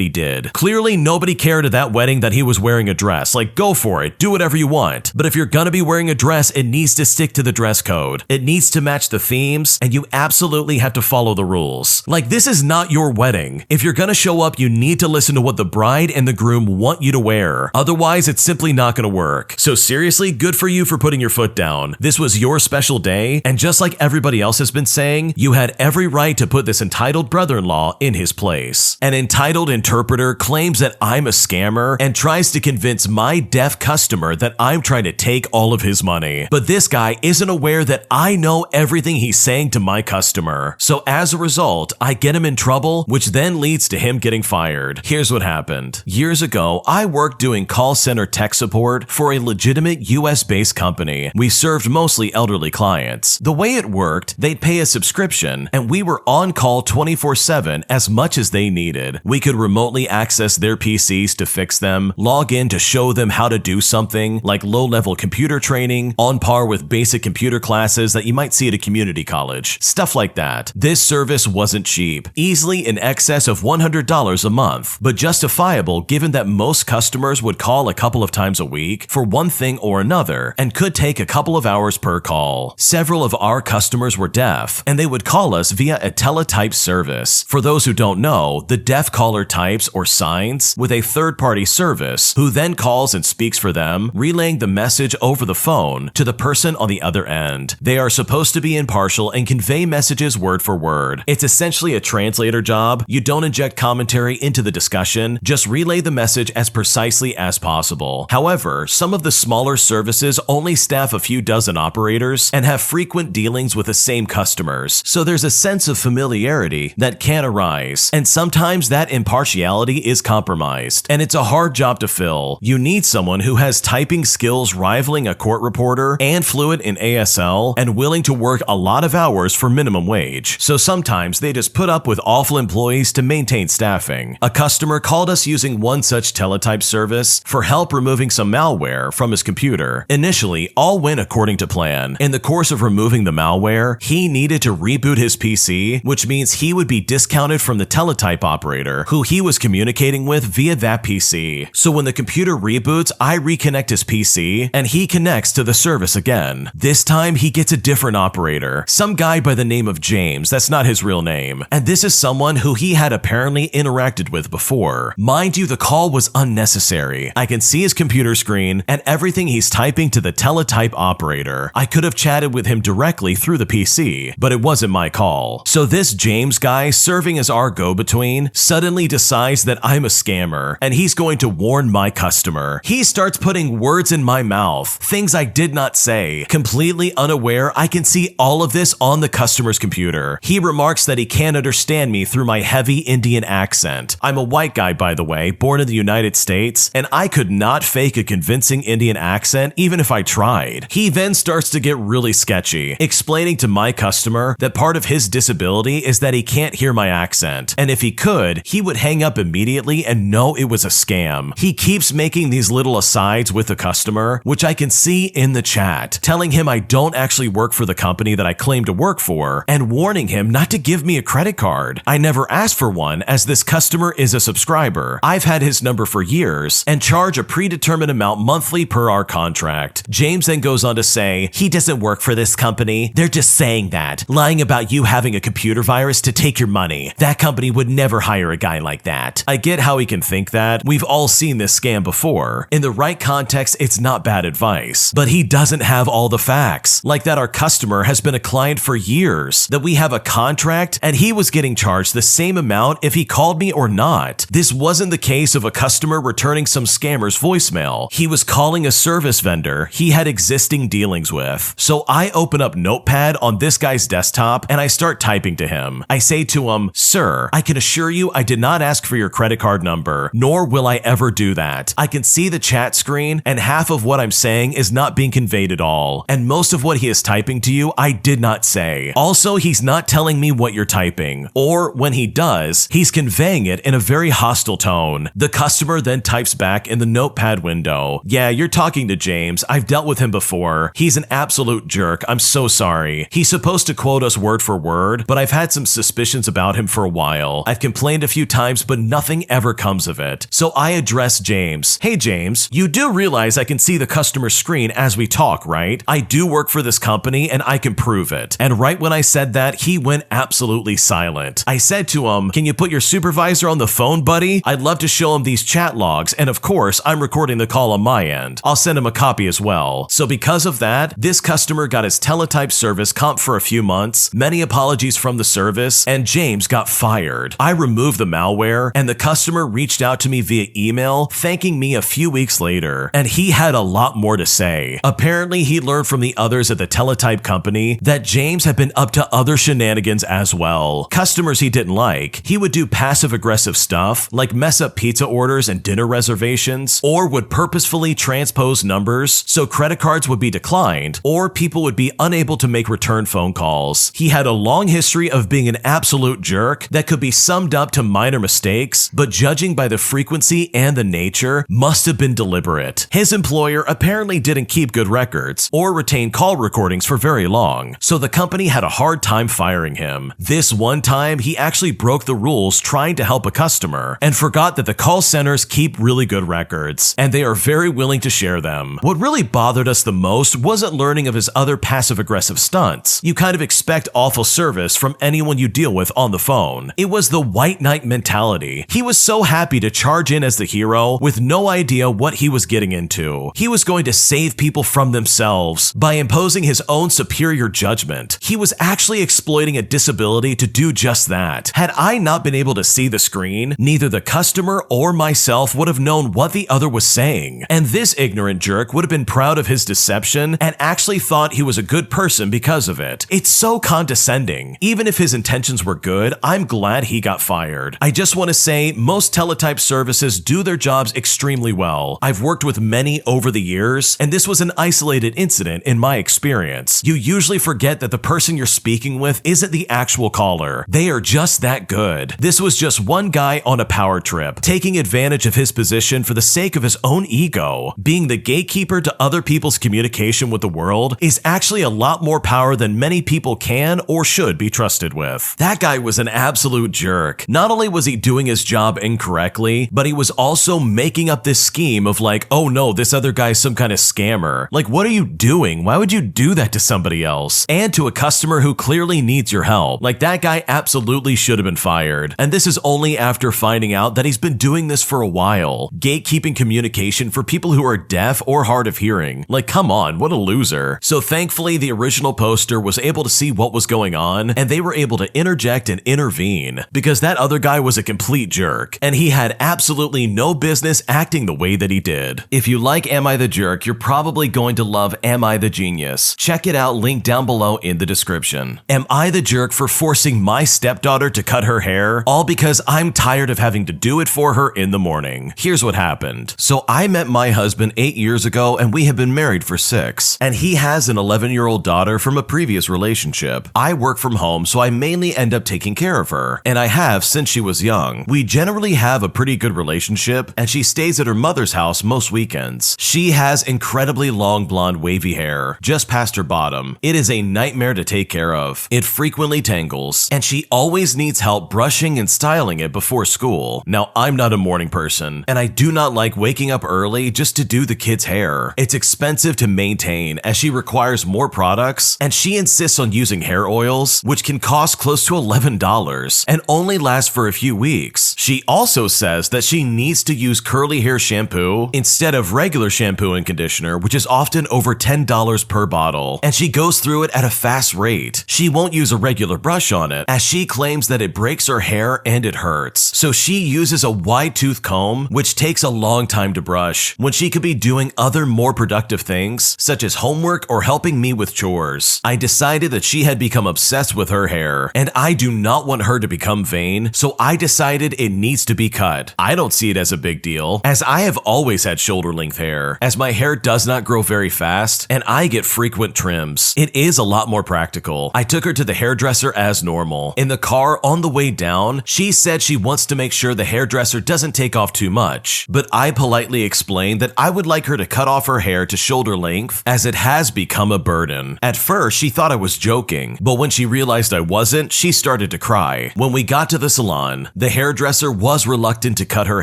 he did. Clearly, nobody cared at that wedding that he was wearing a dress. Like, go for it. Do whatever you want. But if you're gonna be wearing a dress, it needs to stick to the dress code. It needs to match the themes, and you absolutely have to follow the rules. Like, this is not your wedding. If you're gonna show up, you need to listen to what the bride and the groom want you to wear. Otherwise, it's simply not gonna work. So seriously, good for you for putting your foot down. This was your special day, and just like everybody else has been saying, you had every right to put this entitled brother-in-law in his place. An entitled interpreter claims that I'm a scammer and tries to convince my deaf customer that I'm trying to take all of his money. But this guy isn't aware that I know everything he's saying to my customer. So as a result, I get him in trouble, which then leads to him getting fired. Here's what happened. Years ago, I worked doing call center tech support for a legitimate US-based company. We served mostly elderly clients. The way it worked, they'd pay a subscription, and we were on call 24/7 as much as they needed. We could remotely access their PCs to fix them, log in to show them how to do something like low-level computer training, on par with basic computer classes that you might see at a community college. Stuff like that. This service wasn't cheap, easily in excess of $100 a month, but justifiable given that most customers would call a couple of times a week for one thing or another and could take a couple of hours per call. Several of our customers were deaf, and they would call us via a teletype service. For those who don't know, the deaf caller types or signs with a third-party service who then calls and speaks for them, relaying the message over the phone to the person on the other end. They are supposed to be impartial and convey messages word for word. It's essentially a translator job. You don't inject commentary into the discussion, just relay the message as precisely as possible. However, some of the smaller services only staff a few dozen operators and have frequent dealings with the same customers, so there's a sense of familiarity that can arise, and sometimes that impartiality is compromised, and it's a hard job to fill. You need someone who has typing skills rivaling a court reporter and fluent in ASL and willing to work a lot of hours for minimum wage, so sometimes they just put up with awful employees to maintain staffing. A customer called us using one such teletype service for help removing some malware from his computer. Initially, all went according to plan. In the course of removing the malware, he needed to reboot his PC, which means he would be discounted from the teletype operator who he was communicating with via that PC. So when the computer reboots, I reconnect his PC and he connects to the service again. This time he gets a different operator, some guy by the name of James. That's not his real name. And this is someone who he had apparently interacted with before. Mind you, the call was unnecessary. I can see his computer screen and everything he's typing to the teletype operator. I could have chatted with him directly through the PC, but it wasn't my call. So this James guy, serving as our go-between, suddenly decides that I'm a scammer and he's going to warn my customer. He starts putting words in my mouth, things I did not say. Completely unaware, I can see all of this on the customer's computer. He remarks that he can't understand me through my heavy Indian accent. I'm a white guy, by the way, born in the United States, and I could not fake a convincing Indian accent even if I tried. He then starts to get really sketchy, explaining to my customer customer that part of his disability is that he can't hear my accent, and if he could, he would hang up immediately and know it was a scam. He keeps making these little asides with the customer, which I can see in the chat, telling him I don't actually work for the company that I claim to work for, and warning him not to give me a credit card. I never asked for one, as this customer is a subscriber. I've had his number for years and charge a predetermined amount monthly per our contract. James then goes on to say, he doesn't work for this company. They're just saying that, lying about you having a computer virus to take your money. That company would never hire a guy like that. I get how he can think that. We've all seen this scam before. In the right context, it's not bad advice, but he doesn't have all the facts, like that our customer has been a client for years, that we have a contract and he was getting charged the same amount if he called me or not. This wasn't the case of a customer returning some scammer's voicemail. He was calling a service vendor he had existing dealings with. So I open up Notepad on this guy's desktop and I start typing to him. I say to him, "Sir, I can assure you I did not ask for your credit card number, nor will I ever do that. I can see the chat screen and half of what I'm saying is not being conveyed at all. And most of what he is typing to you, I did not say. Also, he's not telling me what you're typing. Or when he does, he's conveying it in a very hostile tone." The customer then types back in the Notepad window, "Yeah, you're talking to James. I've dealt with him before. He's an absolute jerk. I'm so sorry. He's supposed to quote us word for word, but I've had some suspicions about him for a while. I've complained a few times, but nothing ever comes of it." So I address James. "Hey James, you do realize I can see the customer screen as we talk, right? I do work for this company and I can prove it." And right when I said that, he went absolutely silent. I said to him, "Can you put your supervisor on the phone, buddy? I'd love to show him these chat logs, and of course, I'm recording the call on my end. I'll send him a copy as well." So because of that, this customer got his teletype service comped for a few months, many apologies from the service, and James got fired. I removed the malware, and the customer reached out to me via email, thanking me a few weeks later, and he had a lot more to say. Apparently, he learned from the others at the teletype company that James had been up to other shenanigans as well. Customers he didn't like, he would do passive-aggressive stuff, like mess up pizza orders and dinner reservations, or would purposefully transpose numbers so credit cards would be declined, or people would be unable to make return phone calls. He had a long history of being an absolute jerk that could be summed up to minor mistakes, but judging by the frequency and the nature, must have been deliberate. His employer apparently didn't keep good records or retain call recordings for very long, so the company had a hard time firing him. This one time, he actually broke the rules trying to help a customer and forgot that the call centers keep really good records, and they are very willing to share them. What really bothered us the most wasn't learning of his other passive-aggressive stunts. You kind of expect awful service from anyone you deal with on the phone. It was the white knight mentality. He was so happy to charge in as the hero with no idea what he was getting into. He was going to save people from themselves by imposing his own superior judgment. He was actually exploiting a disability to do just that. Had I not been able to see the screen, neither the customer or myself would have known what the other was saying. And this ignorant jerk would have been proud of his deception and actually thought he was a good person because of it. It's so condescending. Even if his intentions were good, I'm glad he got fired. I just want to say most teletype services do their jobs extremely well. I've worked with many over the years, and this was an isolated incident in my experience. You usually forget that the person you're speaking with isn't the actual caller. They are just that good. This was just one guy on a power trip, taking advantage of his position for the sake of his own ego. Being the gatekeeper to other people's communication with the world is actually a lot more power than many people can or should be trusted with. That guy was an absolute jerk. Not only was he doing his job incorrectly, but he was also making up this scheme of like, oh no, this other guy's some kind of scammer. Like, what are you doing? Why would you do that to somebody else? And to a customer who clearly needs your help. Like, that guy absolutely should have been fired. And this is only after finding out that he's been doing this for a while. Gatekeeping communication for people who are deaf or hard of hearing. Like, come on, what a loser. So thankfully, the original poster was able to see what was going on, and they were able to interject and intervene, because that other guy was a complete jerk, and he had absolutely no business acting the way that he did. If you like Am I the Jerk, you're probably going to love Am I the Genius. Check it out, link down below in the description. Am I the jerk for forcing my stepdaughter to cut her hair, all because I'm tired of having to do it for her in the morning? Here's what happened. So I met my husband 8 years ago, and we have been married for 6, and he has an 11-year-old daughter from a previous relationship. relationship. I work from home, so I mainly end up taking care of her, and I have since she was young. We generally have a pretty good relationship, and she stays at her mother's house most weekends. She has incredibly long blonde wavy hair, just past her bottom. It is a nightmare to take care of. It frequently tangles, and she always needs help brushing and styling it before school. Now, I'm not a morning person, and I do not like waking up early just to do the kids' hair. It's expensive to maintain as she requires more products, and she insists on using hair oils, which can cost close to $11 and only last for a few weeks. She also says that she needs to use curly hair shampoo instead of regular shampoo and conditioner, which is often over $10 per bottle, and she goes through it at a fast rate. She won't use a regular brush on it, as she claims that it breaks her hair and it hurts. So she uses a wide tooth comb, which takes a long time to brush, when she could be doing other more productive things, such as homework or helping me with chores. I decided that she had become obsessed with her hair, and I do not want her to become vain, so I decided it needs to be cut. I don't see it as a big deal, as I have always had shoulder length hair, as my hair does not grow very fast, and I get frequent trims. It is a lot more practical. I took her to the hairdresser as normal. In the car on the way down, she said she wants to make sure the hairdresser doesn't take off too much, but I politely explained that I would like her to cut off her hair to shoulder length, as it has become a burden. At first, she thought I was joking, but when she realized I wasn't, she started to cry. When we got to the salon, the hairdresser was reluctant to cut her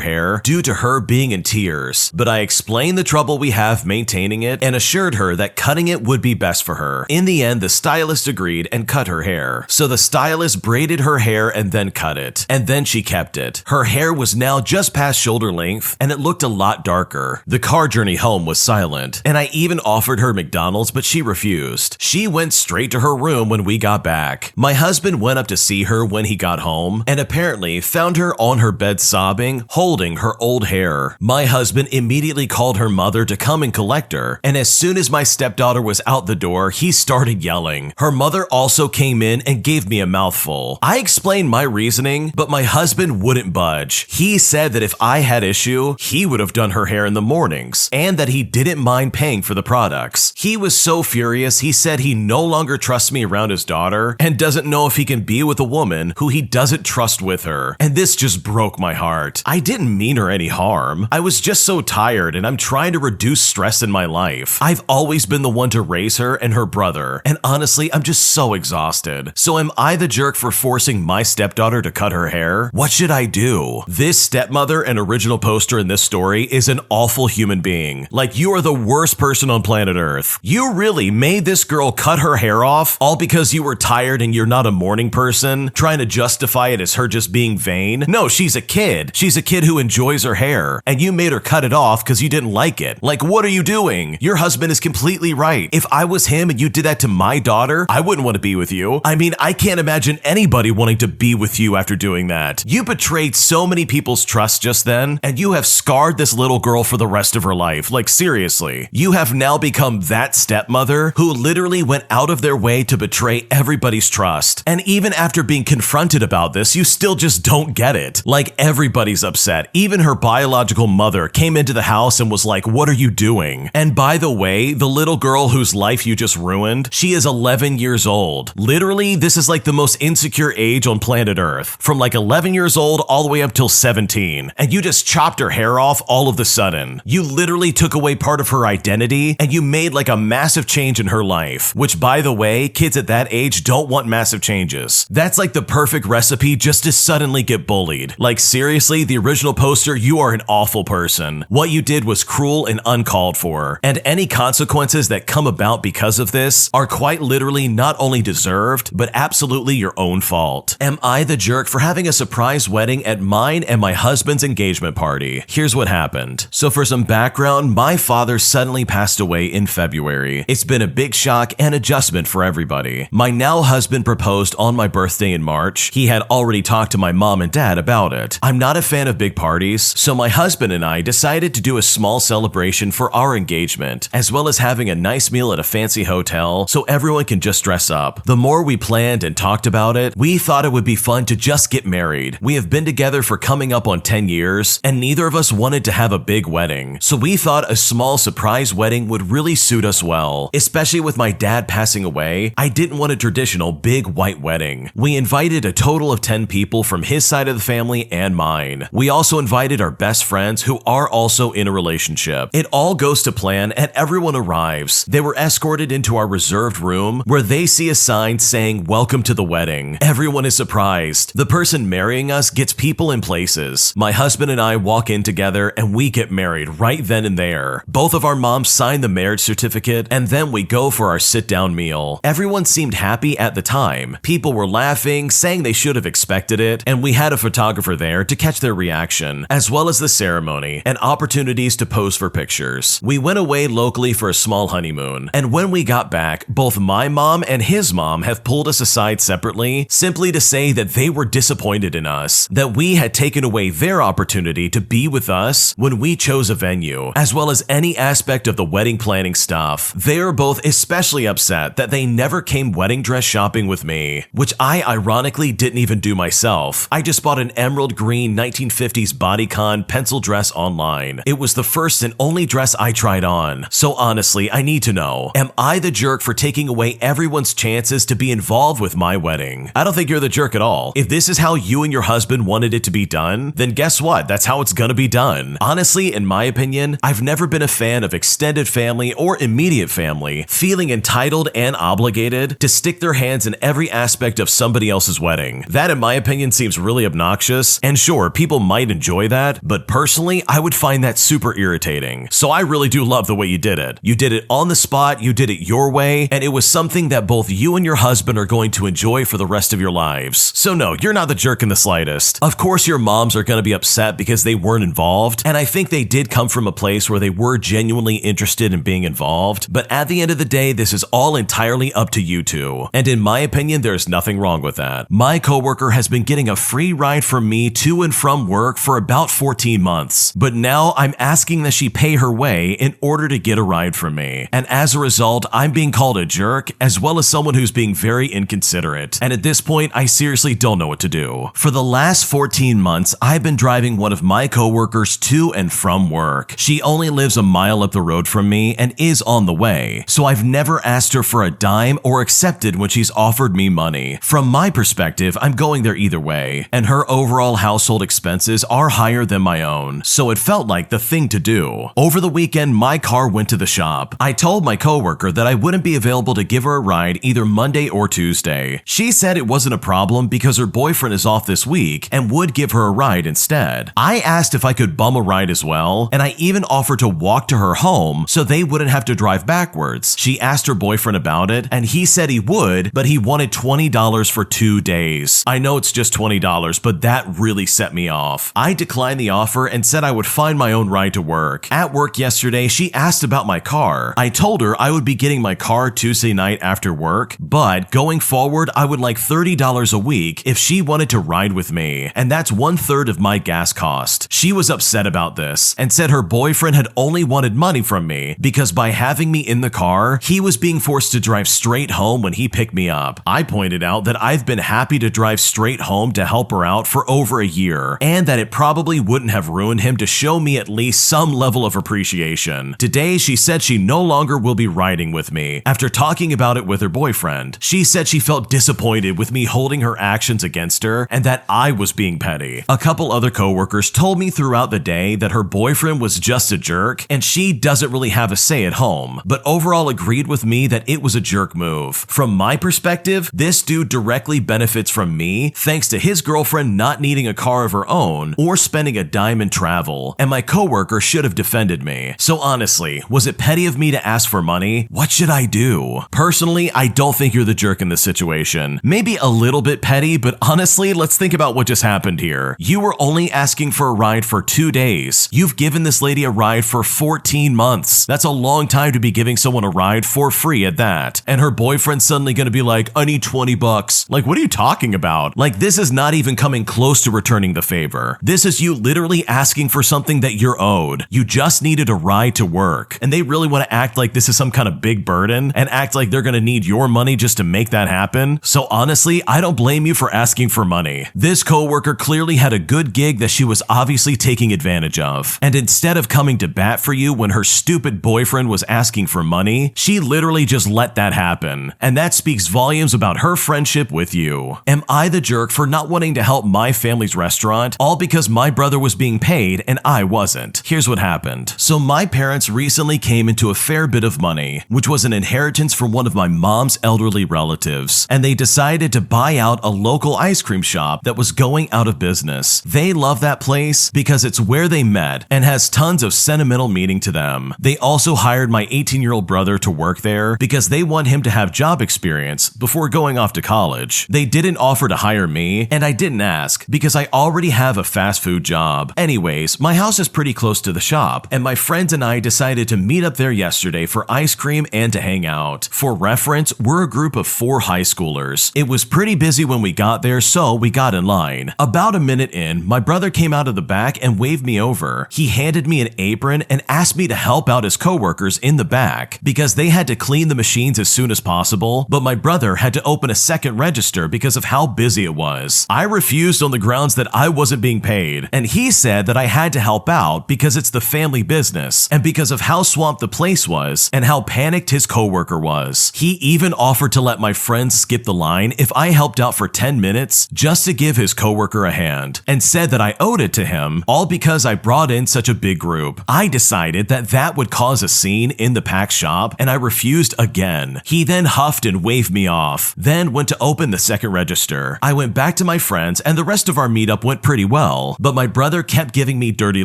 hair due to her being in tears, but I explained the trouble we have maintaining it and assured her that cutting it would be best for her. In the end, the stylist agreed and cut her hair. So the stylist braided her hair and then cut it, and then she kept it. Her hair was now just past shoulder length, and it looked a lot darker. The car journey home was silent, and I even offered her McDonald's, but she refused. She went straight to her room when we got back. My husband went up to see her when he got home, and apparently found her on her bed sobbing, holding her old hair. My husband immediately called her mother to come and collect her, and as soon as my stepdaughter was out the door, he started yelling. Her mother also came in and gave me a mouthful. I explained my reasoning, but my husband wouldn't budge. He said that if I had issue, he would have done her hair in the mornings, and that he didn't mind paying for the products. He was so furious, he said he no longer trusts me around his daughter and doesn't know if he can be with a woman who he doesn't trust with her. And this just broke my heart. I didn't mean her any harm. I was just so tired, and I'm trying to reduce stress in my life. I've always been the one to raise her and her brother, and honestly, I'm just so exhausted. So am I the jerk for forcing my stepdaughter to cut her hair? What should I do? This stepmother and original poster in this story is an awful human being. Like, you are the worst person on planet Earth. You really made this girl cut her hair off all because you were tired and you're not a morning person, trying to justify it as her just being vain? No, she's a kid. She's a kid who enjoys her hair, and you made her cut it off because you didn't like it. Like, what are you doing? Your husband is completely right. If I was him and you did that to my daughter, I wouldn't want to be with you. I mean, I can't imagine anybody wanting to be with you after doing that. You betrayed so many people's trust just then, and you have scarred this little girl for the rest of her life. Like, seriously. You have now become that stepmother who literally went out of their way to betray everybody's trust. And even after being confronted about this, you still just don't get it. Like, everybody's upset. Even her biological mother came into the house and was like, "What are you doing?" And by the way, the little girl whose life you just ruined, she is 11 years old. Literally, this is like the most insecure age on planet Earth. From like 11 years old all the way up till 17. And you just chopped her hair off all of the sudden. You literally took away part of her identity, and you made like a massive change in her life. Which, by the way, kids at that age don't want massive changes. That's like the perfect recipe just to suddenly get bullied. Like, seriously, the original poster, you are an awful person. What you did was cruel and uncalled for. And any consequences that come about because of this are quite literally not only deserved, but absolutely your own fault. Am I the jerk for having a surprise wedding at mine and my husband's engagement party? Here's what happened. So for some background, my father suddenly passed away in February. It's been a big shock and adjustment for everybody. My now husband proposed on my birthday in March. He had already talked to my mom and dad about it. I'm not a fan of big parties, so my husband and I decided to do a small celebration for our engagement, as well as having a nice meal at a fancy hotel so everyone can just dress up. The more we planned and talked about it, we thought it would be fun to just get married. We have been together for coming up on 10 years, and neither of us wanted to have a big wedding, so we thought a small surprise wedding would really suit us well. Especially with my dad passing away, I I didn't want a traditional big white wedding. We invited a total of 10 people from his side of the family and mine. We also invited our best friends who are also in a relationship. It all goes to plan and everyone arrives. They were escorted into our reserved room where they see a sign saying welcome to the wedding. Everyone is surprised. The person marrying us gets people in places. My husband and I walk in together and we get married right then and there. Both of our moms sign the marriage certificate and then we go for our sit-down meal. Everyone seemed happy at the time. People were laughing, saying they should have expected it, and we had a photographer there to catch their reaction, as well as the ceremony and opportunities to pose for pictures. We went away locally for a small honeymoon, and when we got back, both my mom and his mom have pulled us aside separately simply to say that they were disappointed in us, that we had taken away their opportunity to be with us when we chose a venue, as well as any aspect of the wedding planning stuff. They are both especially upset that they never came wedding dress shopping with me, which I ironically didn't even do myself. I just bought an emerald green 1950s bodycon pencil dress online. It was the first and only dress I tried on. So honestly, I need to know, am I the jerk for taking away everyone's chances to be involved with my wedding? I don't think you're the jerk at all. If this is how you and your husband wanted it to be done, then guess what? That's how it's gonna be done. Honestly, in my opinion, I've never been a fan of extended family or immediate family feeling entitled and obligated to stick their hands in every aspect of somebody else's wedding. That, in my opinion, seems really obnoxious, and sure, people might enjoy that, but personally, I would find that super irritating. So I really do love the way you did it. You did it on the spot, you did it your way, and it was something that both you and your husband are going to enjoy for the rest of your lives. So no, you're not the jerk in the slightest. Of course, your moms are going to be upset because they weren't involved, and I think they did come from a place where they were genuinely interested in being involved, but at the end of the day, this is all entirely up to you two. And in my opinion, there's nothing wrong with that. My coworker has been getting a free ride from me to and from work for about 14 months, but now I'm asking that she pay her way in order to get a ride from me. And as a result, I'm being called a jerk as well as someone who's being very inconsiderate. And at this point, I seriously don't know what to do. For the last 14 months, I've been driving one of my coworkers to and from work. She only lives a mile up the road from me and is on the way, so I've never asked her for a dime or accepted when she's offered me money. From my perspective, I'm going there either way, and her overall household expenses are higher than my own, so it felt like the thing to do. Over the weekend, my car went to the shop. I told my coworker that I wouldn't be available to give her a ride either Monday or Tuesday. She said it wasn't a problem because her boyfriend is off this week and would give her a ride instead. I asked if I could bum a ride as well, and I even offered to walk to her home so they wouldn't have to drive backwards. She asked her boyfriend about it, and he said he would, but he wanted $20 for 2 days. I know it's just $20, but that really set me off. I declined the offer and said I would find my own ride to work. At work yesterday, she asked about my car. I told her I would be getting my car Tuesday night after work, but going forward, I would like $30 a week if she wanted to ride with me, and that's 1/3 of my gas cost. She was upset about this and said her boyfriend had only wanted money from me because by having me in the car, he was being forced to drive straight home when he picked me up. I pointed out that I've been happy to drive straight home to help her out for over a year, and that it probably wouldn't have ruined him to show me at least some level of appreciation. Today, she said she no longer will be riding with me. After talking about it with her boyfriend, she said she felt disappointed with me holding her actions against her and that I was being petty. A couple other coworkers told me throughout the day that her boyfriend was just a jerk and she doesn't really have a say at home, but overall agreed with me that it was a jerk move. From my perspective, this dude directly benefits from me thanks to his girlfriend not needing a car of her own or spending a dime in travel, and my coworker should have defended me. So honestly, was it petty of me to ask for money? What should I do? Personally, I don't think you're the jerk in this situation. Maybe a little bit petty, but honestly, let's think about what just happened here. You were only asking for a ride for 2 days. You've given this lady a ride for 14 months. That's a long time to be giving someone a ride for free at that. And her boyfriend's suddenly gonna be like, I need $20. Like, what are you talking about? Like, this is not even coming close to returning the favor. This is you literally asking for something that you're owed. You just needed a ride to work. And they really want to act like this is some kind of big burden and act like they're gonna need your money just to make that happen. So honestly, I don't blame you for asking for money. This coworker clearly had a good gig that she was obviously taking advantage of. And instead of coming to bat for you when her stupid boyfriend was asking for money, she literally just let that happen. again. And that speaks volumes about her friendship with you. Am I the jerk for not wanting to help my family's restaurant, all because my brother was being paid and I wasn't? Here's what happened. So my parents recently came into a fair bit of money, which was an inheritance from one of my mom's elderly relatives, and they decided to buy out a local ice cream shop that was going out of business. They love that place because it's where they met and has tons of sentimental meaning to them. They also hired my 18-year-old brother to work there because they want him to have job experience before going off to college. They didn't offer to hire me, and I didn't ask because I already have a fast food job. Anyways, my house is pretty close to the shop, and my friends and I decided to meet up there yesterday for ice cream and to hang out. For reference, we're a group of 4 high schoolers. It was pretty busy when we got there, so we got in line. About a minute in, my brother came out of the back and waved me over. He handed me an apron and asked me to help out his coworkers in the back because they had to clean the machines as soon as possible, but my brother had to open a second register because of how busy it was. I refused on the grounds that I wasn't being paid, and he said that I had to help out because it's the family business and because of how swamped the place was and how panicked his coworker was. He even offered to let my friends skip the line if I helped out for 10 minutes just to give his coworker a hand, and said that I owed it to him, all because I brought in such a big group. I decided that that would cause a scene in the pack shop, and I refused again. He then huffed and waved me off, then went to open the second register. I went back to my friends, and the rest of our meetup went pretty well, but my brother kept giving me dirty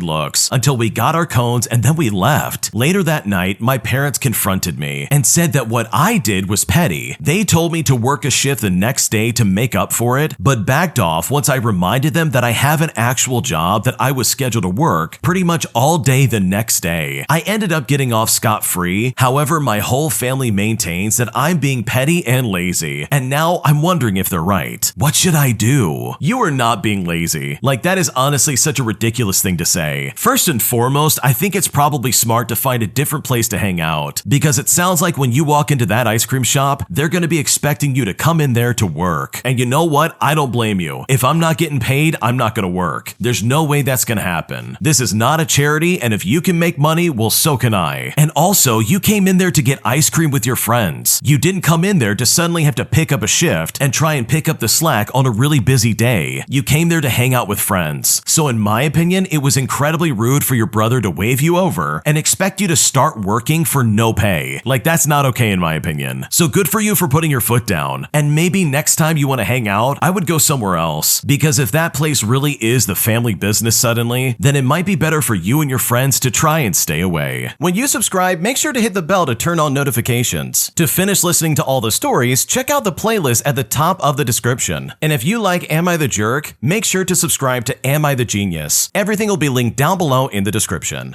looks until we got our cones and then we left. Later that night, my parents confronted me and said that what I did was petty. They told me to work a shift the next day to make up for it, but backed off once I reminded them that I have an actual job that I was scheduled to work pretty much all day the next day. I ended up getting off scot-free. However, my whole family maintains that I'm being petty and lazy, and now I'm wondering if they're right. What should I do? You are not being lazy. Like, that is honestly such a ridiculous thing to say. First and foremost, I think it's probably smart to find a different place to hang out, because it sounds like when you walk into that ice cream shop, they're going to be expecting you to come in there to work. And you know what? I don't blame you. If I'm not getting paid, I'm not going to work. There's no way that's going to happen. This is not a charity, and if you can make money, well, so can I. And also, you came in there to get ice cream with your friends. You didn't come in there to suddenly have to pick up a shift and try and pick up the slack on a really busy day. You came there to hang out with friends. So in my opinion, it was incredibly rude for your brother to wave you over and expect you to start working for no pay. Like, that's not okay in my opinion. So good for you for putting your foot down. And maybe next time you want to hang out, I would go somewhere else. Because if that place really is the family business suddenly, then it might be better for you and your friends to try and stay away. When you subscribe, make sure to hit the bell to turn on notifications. To finish listening to all the stories, check out the playlist at the top of the description. And if you like Am I the Jerk, make sure to subscribe to Am I the Genius. Everything will be linked down below in the description.